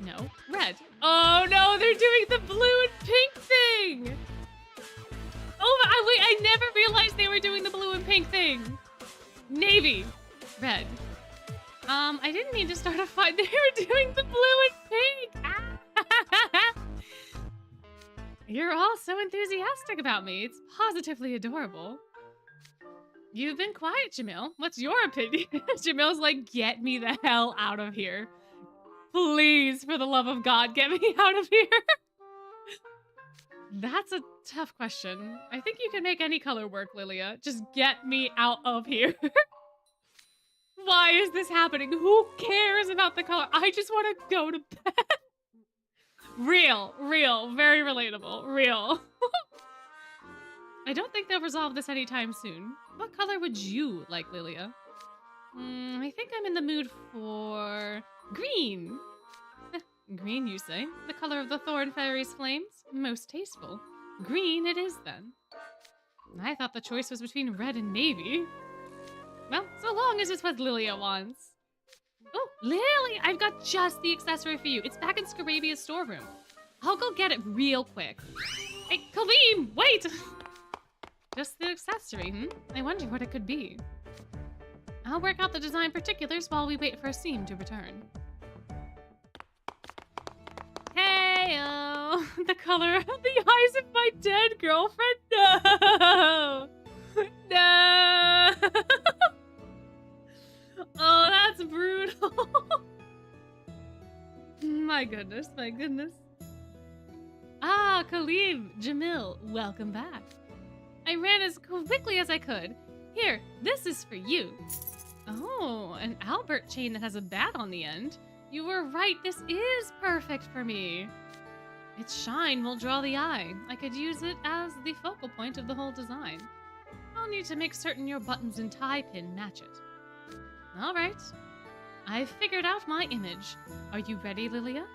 Speaker 1: No, red. Oh no, they're doing the blue and pink thing! Oh, wait, I never realized they were doing the blue and pink thing. Navy. Red. I didn't mean to start a fight. They were doing the blue and pink. Ah. You're all so enthusiastic about me. It's positively adorable. You've been quiet, Jamil. What's your opinion? Jamil's like, get me the hell out of here. Please, for the love of God, get me out of here. That's a tough question. I think you can make any color work, Lilia. Just get me out of here. Why is this happening? Who cares about the color? I just want to go to bed. Real, very relatable, real. I don't think they'll resolve this anytime soon. What color would you like, Lilia? I think I'm in the mood for green. Green, you say? The color of the Thorn Fairy's flames? Most tasteful. Green it is, then. I thought the choice was between red and navy. Well, so long as it's what Lilia wants. Oh, Lily! I've got just the accessory for you. It's back in Scarabia's storeroom. I'll go get it real quick. Hey, Kaleem, wait! Just the accessory, I wonder what it could be. I'll work out the design particulars while we wait for a seam to return. Hey-o! The color of the eyes of my dead girlfriend? No! No! Oh, that's brutal. My goodness, my goodness. Ah, Khalid, Jamil, welcome back. I ran as quickly as I could. Here, this is for you. Oh, an Albert chain that has a bat on the end. You were right, this is perfect for me. Its shine will draw the eye. I could use it as the focal point of the whole design. I'll need to make certain your buttons and tie pin match it. All right. I've figured out my image. Are you ready, Lilia?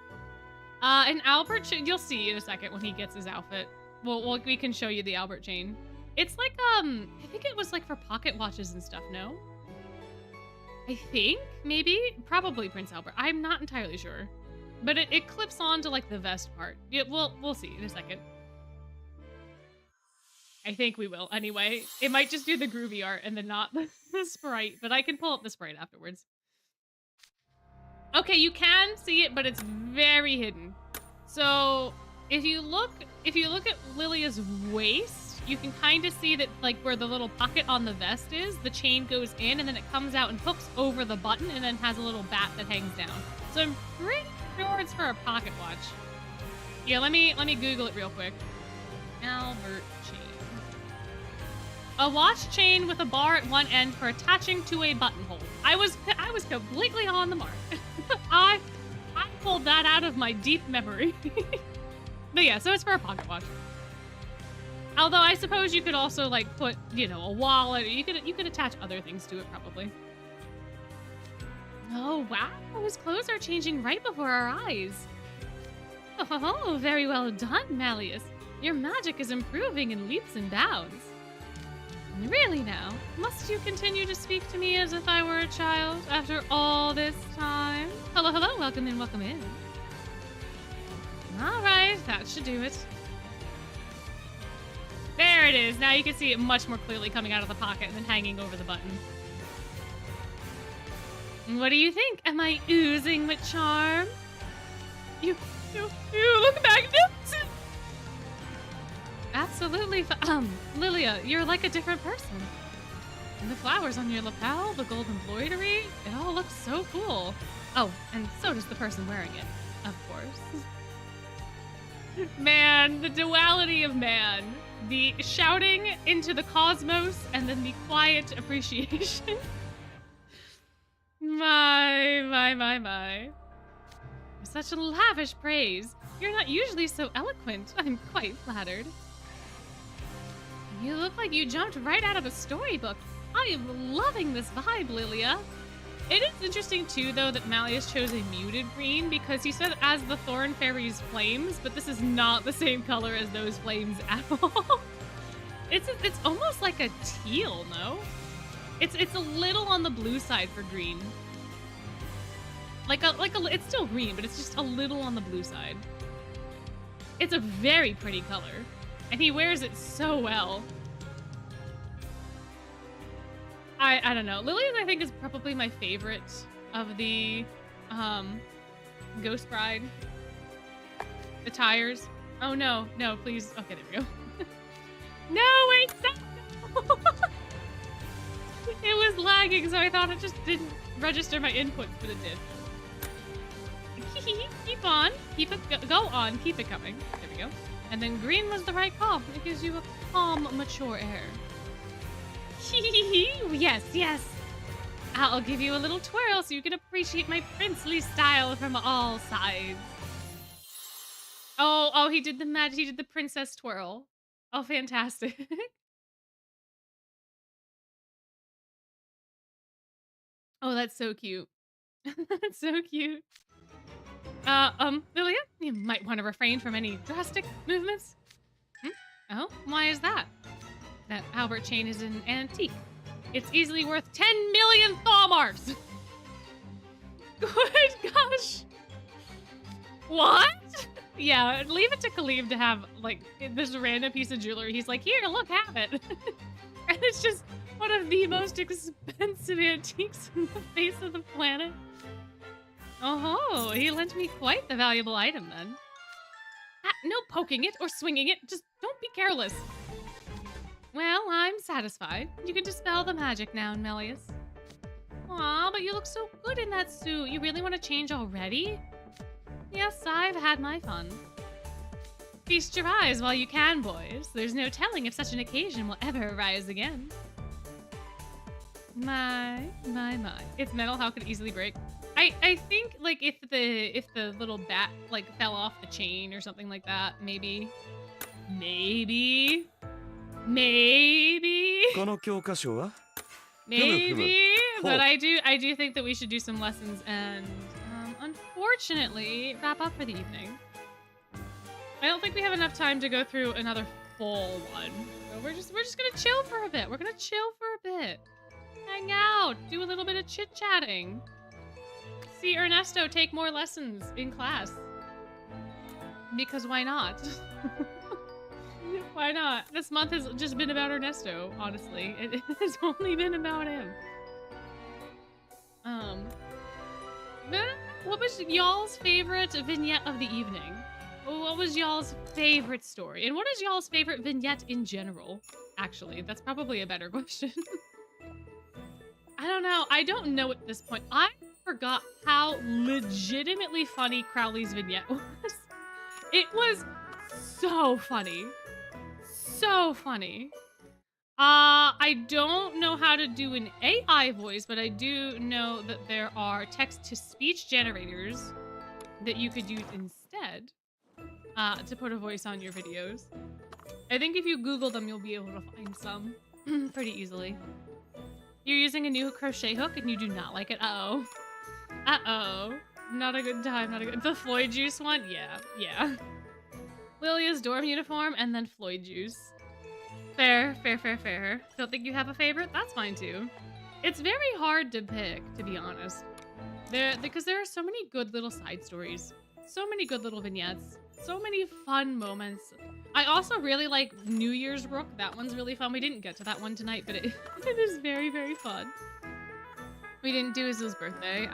Speaker 1: An Albert chain, you'll see in a second when he gets his outfit. We can show you the Albert chain. It's like, I think it was like for pocket watches and stuff, no? I think, maybe? Probably Prince Albert. I'm not entirely sure. But it clips on to like the vest part. Yeah, we'll see in a second. I think we will. Anyway, it might just do the groovy art and then not the sprite, but I can pull up the sprite afterwards. Okay, you can see it, but it's very hidden. So if you look at Lilia's waist, you can kind of see that like where the little pocket on the vest is, the chain goes in and then it comes out and hooks over the button and then has a little bat that hangs down. So I'm pretty sure it's for a pocket watch. Yeah, let me Google it real quick. Albert chain. A watch chain with a bar at one end for attaching to a buttonhole. I was completely on the mark. I pulled that out of my deep memory. But yeah, so it's for a pocket watch. Although I suppose you could also like put, you know, a wallet, or you could attach other things to it probably. Oh wow, his clothes are changing right before our eyes. Oh, very well done, Malleus. Your magic is improving in leaps and bounds. Really now, must you continue to speak to me as if I were a child after all this time? Hello, hello, welcome in, welcome in. All right, that should do it. There it is. Now you can see it much more clearly coming out of the pocket and then hanging over the button. What do you think? Am I oozing with charm? You look magnificent! Absolutely. Lilia, you're like a different person. And the flowers on your lapel, the gold embroidery, it all looks so cool. Oh, and so does the person wearing it, of course. Man, the duality of man. The shouting into the cosmos and then the quiet appreciation. My. Such lavish praise. You're not usually so eloquent. I'm quite flattered. You look like you jumped right out of a storybook. I am loving this vibe, Lilia. It is interesting, too, though, that Malleus chose a muted green because he said as the Thorn Fairy's flames, but this is not the same color as those flames at all. It's almost like a teal, no? It's a little on the blue side for green. It's still green, but it's just a little on the blue side. It's a very pretty color, and he wears it so well. I don't know. Lilia's, I think, is probably my favorite of the Ghost Bride attires. Oh no, please. Okay, there we go. No, wait, stop! It was lagging, so I thought it just didn't register my inputs, but it did. Keep on. Keep it. Go on. Keep it coming. There we go. And then green was the right call. It gives you a calm, mature air. Yes. I'll give you a little twirl so you can appreciate my princely style from all sides. Oh, he did the magic. He did the princess twirl. Oh, fantastic. Oh, that's so cute. That's so cute. Lilia, you might want to refrain from any drastic movements. Oh, why is that? That Albert chain is an antique. It's easily worth 10 million Thalmars! Good gosh! What? Yeah, leave it to Khalib to have, like, this random piece of jewelry. He's like, here, look, have it. And it's just one of the most expensive antiques in the face of the planet. Oh, he lent me quite the valuable item, then. No poking it or swinging it. Just don't be careless. Well, I'm satisfied. You can dispel the magic now, Malleus. Aw, but you look so good in that suit. You really want to change already? Yes, I've had my fun. Feast your eyes while you can, boys. There's no telling if such an occasion will ever arise again. My. It's metal, how could it easily break? I think, like, if the little bat, like, fell off the chain or something like that, maybe.
Speaker 2: この教科書は?
Speaker 1: Maybe, but I do think that we should do some lessons and, unfortunately, wrap up for the evening. I don't think we have enough time to go through another full one. So we're just gonna chill for a bit. We're gonna chill for a bit. Hang out, do a little bit of chit-chatting. See Ernesto take more lessons in class. Because why not? Why not? This month has just been about Ernesto, honestly. It has only been about him. What was y'all's favorite vignette of the evening? What was y'all's favorite story? And what is y'all's favorite vignette in general? Actually, that's probably a better question. I don't know. I don't know at this point. I forgot how legitimately funny Crowley's vignette was. It was so funny. So funny. I don't know how to do an AI voice, but I do know that there are text-to-speech generators that you could use instead to put a voice on your videos. I think if you Google them, you'll be able to find some pretty easily. You're using a new crochet hook and you do not like it. Uh-oh. Uh-oh. Not a good time, not a good... The Floyd juice one? Yeah, yeah. Lilia's dorm uniform and then Floyd juice. Fair, fair, fair, fair. Don't think you have a favorite? That's fine too. It's very hard to pick, to be honest. Because there are so many good little side stories. So many good little vignettes. So many fun moments. I also really like New Year's Rook. That one's really fun. We didn't get to that one tonight, but it is very, very fun. We didn't do Azul's birthday.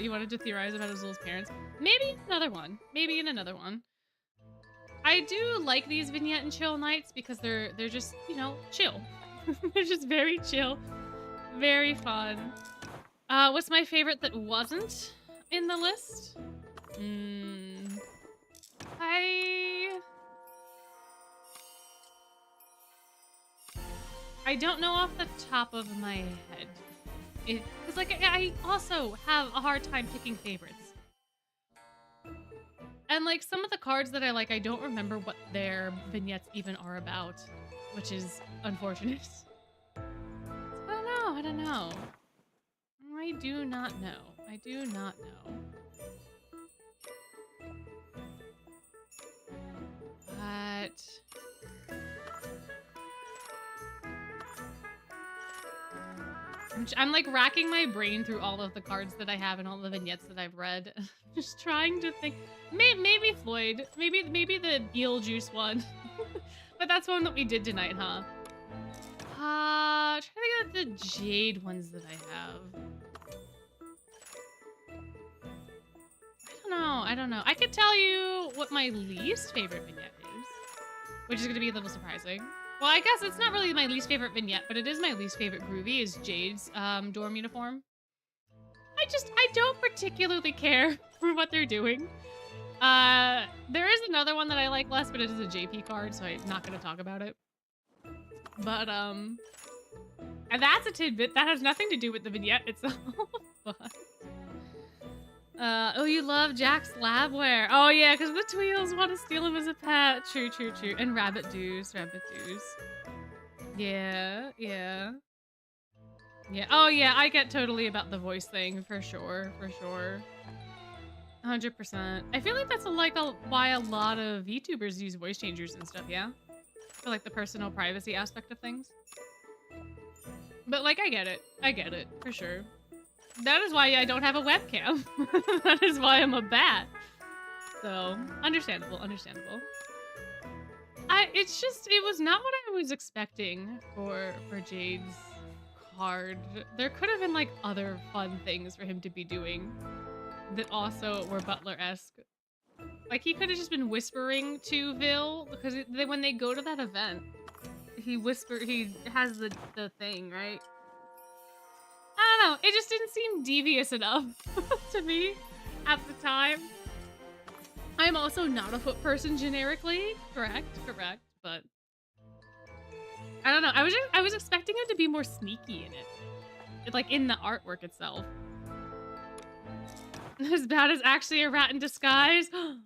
Speaker 1: You wanted to theorize about Azul's parents. Maybe another one. Maybe in another one. I do like these vignette and chill nights because they're just, you know, chill. They're just very chill. Very fun. What's my favorite that wasn't in the list? I don't know off the top of my head. Because, like, I also have a hard time picking favorites. And, like, some of the cards that I like, I don't remember what their vignettes even are about, which is unfortunate. So I don't know. I do not know. I do not know. But... I'm like racking my brain through all of the cards that I have and all the vignettes that I've read. Just trying to think. Maybe Floyd. Maybe the eel juice one. But that's one that we did tonight, huh? Trying to think of the jade ones that I have. I don't know. I could tell you what my least favorite vignette is, which is going to be a little surprising. Well, I guess it's not really my least favorite vignette, but it is my least favorite groovy is Jade's dorm uniform. I don't particularly care for what they're doing. There is another one that I like less, but it is a JP card, so I'm not going to talk about it. But, and that's a tidbit. That has nothing to do with the vignette itself. But... oh, you love Jack's labware. Oh, yeah, because the Tweels want to steal him as a pet. True, true, true. And Rabbit Deuce. Yeah, yeah. Yeah, oh, yeah, I get totally about the voice thing, for sure, for sure. 100%. I feel like that's why a lot of VTubers use voice changers and stuff, yeah? For, like, the personal privacy aspect of things. But, like, I get it, for sure. That is why I don't have a webcam. That is why I'm a bat. So, understandable, understandable. It was not what I was expecting for Jade's card. There could have been, like, other fun things for him to be doing that also were Butler-esque. Like, he could have just been whispering to Vil, because when they go to that event, he has the thing, right? I don't know, it just didn't seem devious enough to me at the time. I'm also not a foot person generically, correct, but I don't know. I was expecting him to be more sneaky in it, like in the artwork itself. As bad as actually a rat in disguise. How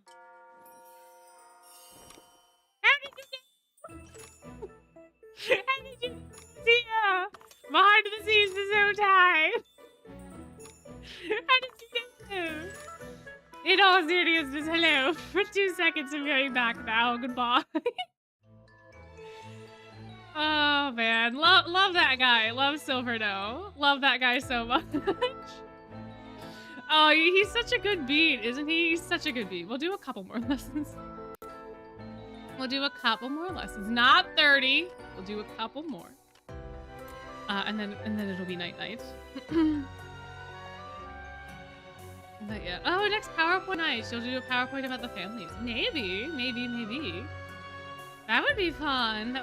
Speaker 1: did you see her? Behind the scenes is so tight. How did you get there? In all seriousness, hello. For 2 seconds, I'm going back now. Goodbye. Oh man, love that guy. Love Silverno. Love that guy so much. Oh, he's such a good beat, isn't he? He's such a good beat. We'll do a couple more lessons. Not 30. We'll do a couple more. And then it'll be night. But yeah. Oh, next PowerPoint night. She'll do a PowerPoint about the families. Maybe. That would be fun.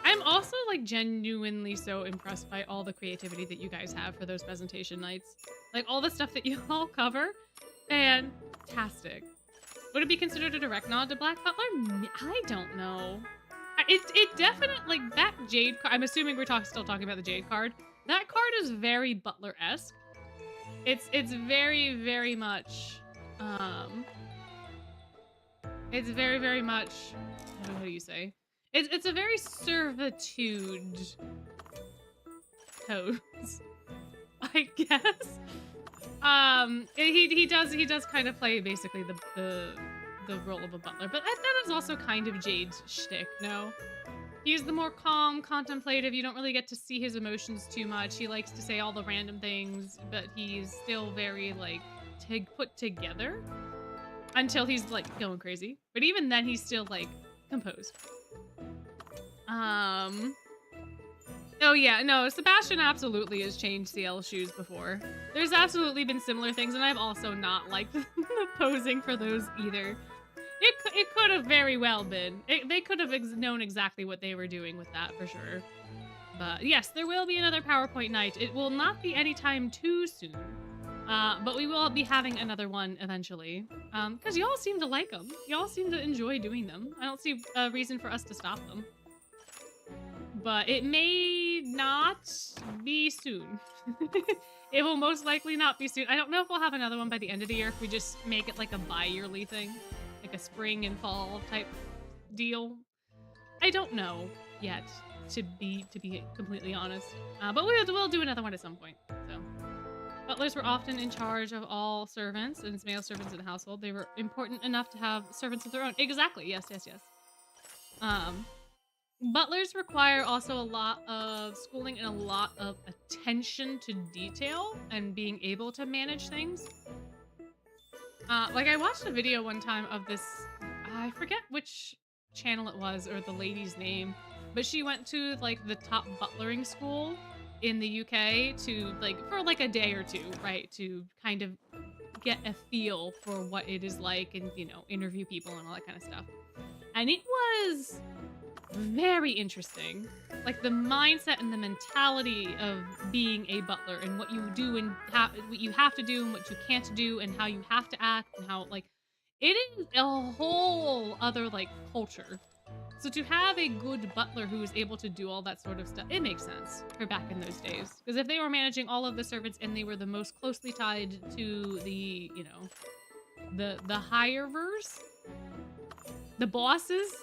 Speaker 1: I'm also, like, genuinely so impressed by all the creativity that you guys have for those presentation nights. Like, all the stuff that you all cover. Fantastic. Would it be considered a direct nod to Black Butler? I don't know. It definitely, like, that Jade card, I'm assuming we're still talking about the Jade card. That card is very Butler-esque. It's very, very much, It's very, very much, how do you say? It's a very servitude pose, I guess. He does kind of play basically the role of a butler, but that is also kind of Jade's shtick, no? He's the more calm, contemplative. You don't really get to see his emotions too much. He likes to say all the random things, but he's still very, like, put together until he's, like, going crazy. But even then, he's still, like, composed. Oh yeah, no, Sebastian absolutely has changed CL's shoes before. There's absolutely been similar things, and I've also not liked the posing for those either. It could have very well been. They could have known exactly what they were doing with that, for sure. But yes, there will be another PowerPoint night. It will not be anytime too soon. But we will be having another one eventually. Because y'all seem to like them. Y'all seem to enjoy doing them. I don't see a reason for us to stop them. But it may not be soon. It will most likely not be soon. I don't know if we'll have another one by the end of the year if we just make it like a bi-yearly thing. Like a spring and fall type deal. I don't know yet, to be completely honest. But we'll do another one at some point. So, butlers were often in charge of all servants and male servants in the household. They were important enough to have servants of their own. Exactly. Yes. Butlers require also a lot of schooling and a lot of attention to detail and being able to manage things. Like I watched a video one time of this, I forget which channel it was or the lady's name, but she went to like the top butlering school in the UK to like, for like a day or two, right? To kind of get a feel for what it is like and, you know, interview people and all that kind of stuff. And it was very interesting. Like the mindset and the mentality of being a butler and what you do and what you have to do and what you can't do and how you have to act and how, like, it is a whole other, like, culture. So to have a good butler who is able to do all that sort of stuff, it makes sense for back in those days. Because if they were managing all of the servants and they were the most closely tied to the, you know, the higher-verse, the bosses,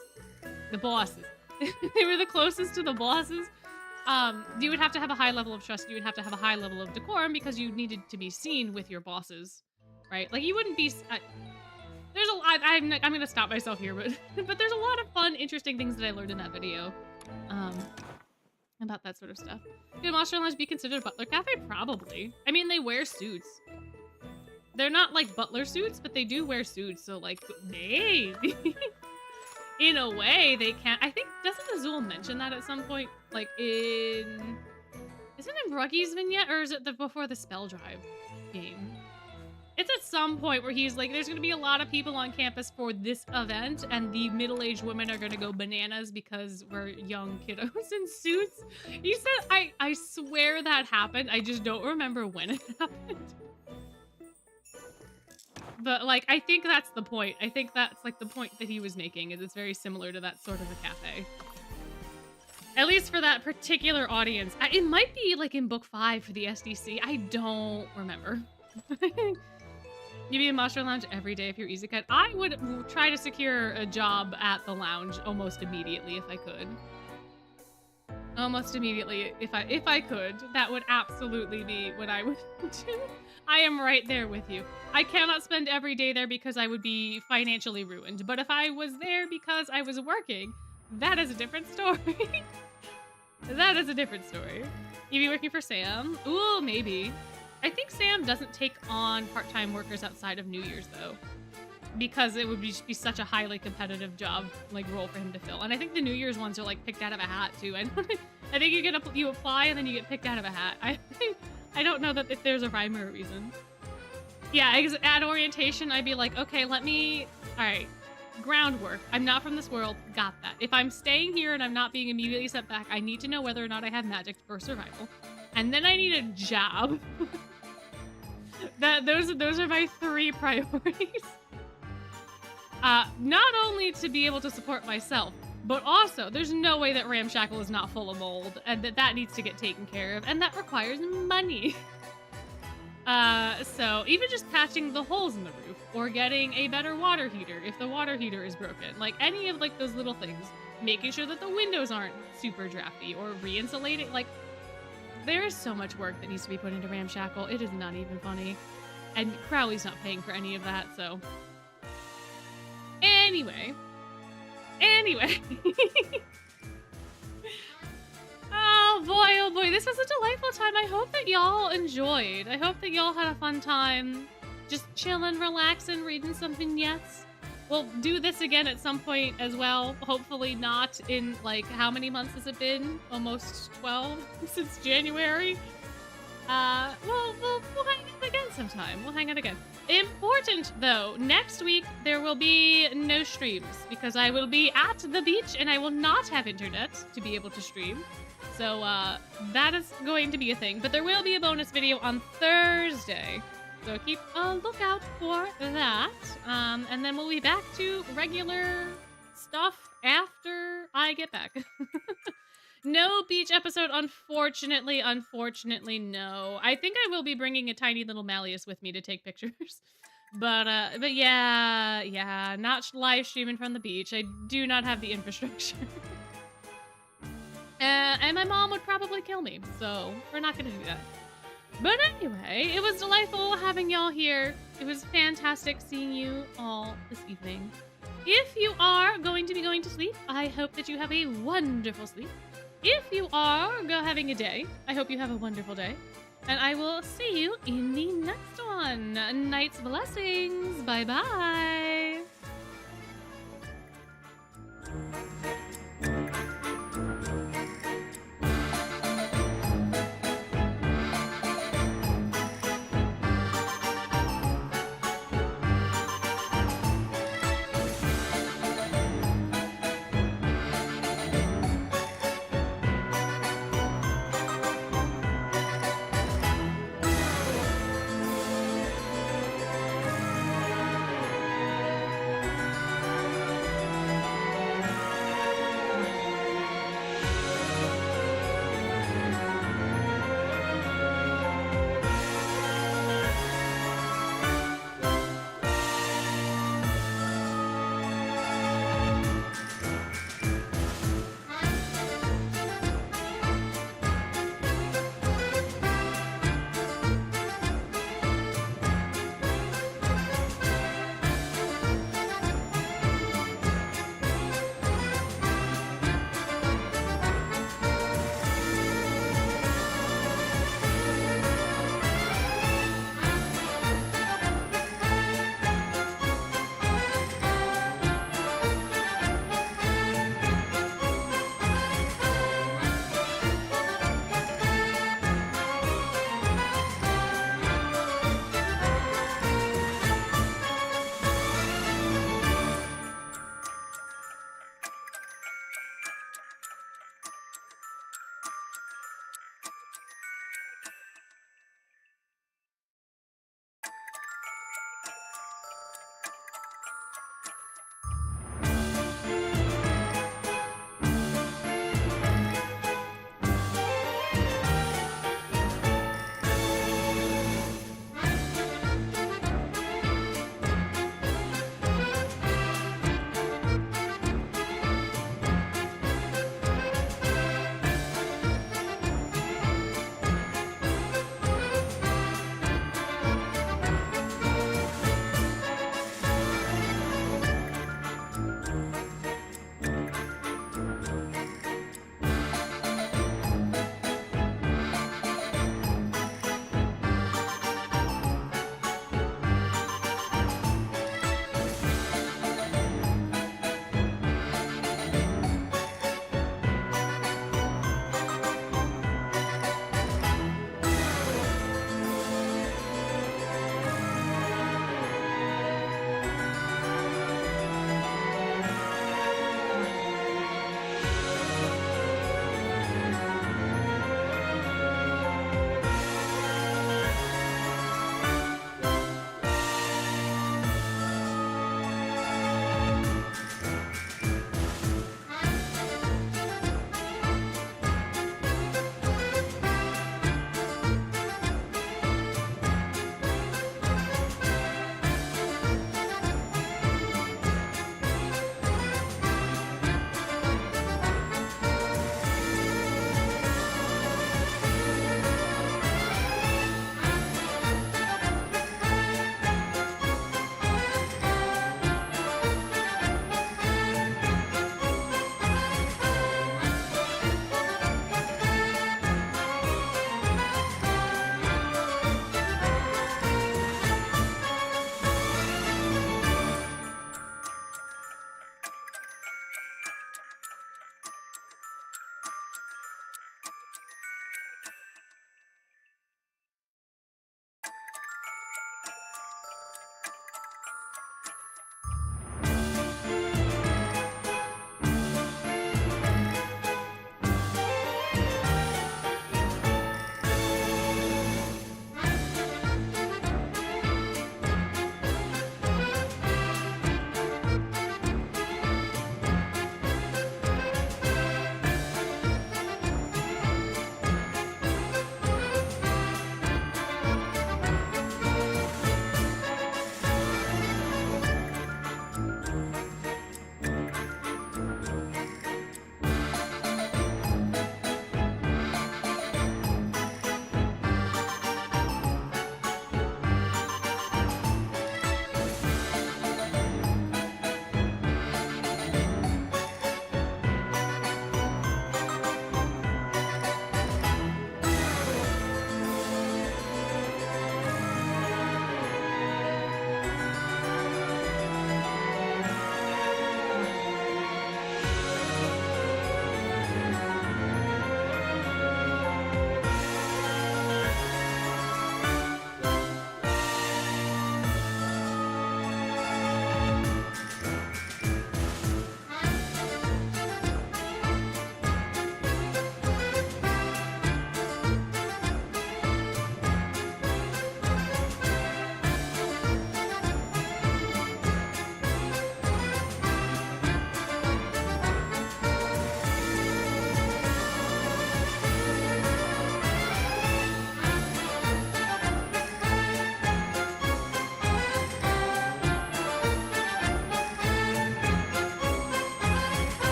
Speaker 1: they were the closest to the bosses. You would have to have a high level of trust. You would have to have a high level of decorum because you needed to be seen with your bosses, right? Like you wouldn't be. There's a lot. I'm gonna stop myself here, but there's a lot of fun, interesting things that I learned in that video, about that sort of stuff. Could Monster Lounge be considered a butler cafe? Probably. I mean, they wear suits. They're not like butler suits, but they do wear suits. So like, maybe. In a way, they can. I think, doesn't Azul mention that at some point? Like in... Is it in Ruggy's vignette, or is it before the Spell Drive game? It's at some point where he's like, there's going to be a lot of people on campus for this event, and the middle-aged women are going to go bananas because we're young kiddos in suits. He said, I swear that happened. I just don't remember when it happened. But, like, I think that's the point. I think that's, like, the point that he was making, is it's very similar to that sort of a cafe. At least for that particular audience. It might be, like, in book 5 for the SDC. I don't remember. You'd be in Monster Lounge every day if you're Easy Cut. I would try to secure a job at the lounge almost immediately if I could. Almost immediately if I could. That would absolutely be what I would do. I am right there with you. I cannot spend every day there because I would be financially ruined. But if I was there because I was working, that is a different story. That is a different story. You'd be working for Sam? Ooh, maybe. I think Sam doesn't take on part-time workers outside of New Year's, though. Because it would be such a highly competitive job, like, role for him to fill. And I think the New Year's ones are, like, picked out of a hat, too. I think you apply and then you get picked out of a hat. I don't know that if there's a rhyme or a reason. Yeah, at orientation, I'd be like, okay, all right, groundwork. I'm not from this world. Got that. If I'm staying here and I'm not being immediately sent back, I need to know whether or not I have magic for survival. And then I need a job. Those are my 3 priorities. Not only to be able to support myself, but also there's no way that Ramshackle is not full of mold and that needs to get taken care of, and that requires money. So even just patching the holes in the roof or getting a better water heater if the water heater is broken, like any of like those little things, making sure that the windows aren't super drafty or re-insulating, like there is so much work that needs to be put into Ramshackle. It is not even funny. And Crowley's not paying for any of that, so. Anyway. Oh boy, this was a delightful time. I hope that y'all enjoyed. I hope that y'all had a fun time just chilling, relaxing, reading some vignettes. We'll do this again at some point as well. Hopefully not in, like, how many months has it been? Almost 12 since January. We'll hang out again sometime. We'll hang out again. Important, though, next week there will be no streams because I will be at the beach and I will not have internet to be able to stream. So, that is going to be a thing. But there will be a bonus video on Thursday. So keep a lookout for that. And then we'll be back to regular stuff after I get back. No beach episode, unfortunately. Unfortunately, no. I think I will be bringing a tiny little Malleus with me to take pictures. But yeah, not live streaming from the beach. I do not have the infrastructure. And my mom would probably kill me, so we're not gonna do that. But anyway, it was delightful having y'all here. It was fantastic seeing you all this evening. If you are going to be going to sleep, I hope that you have a wonderful sleep. If you are having a day, I hope you have a wonderful day. And I will see you in the next one. Night's blessings. Bye-bye.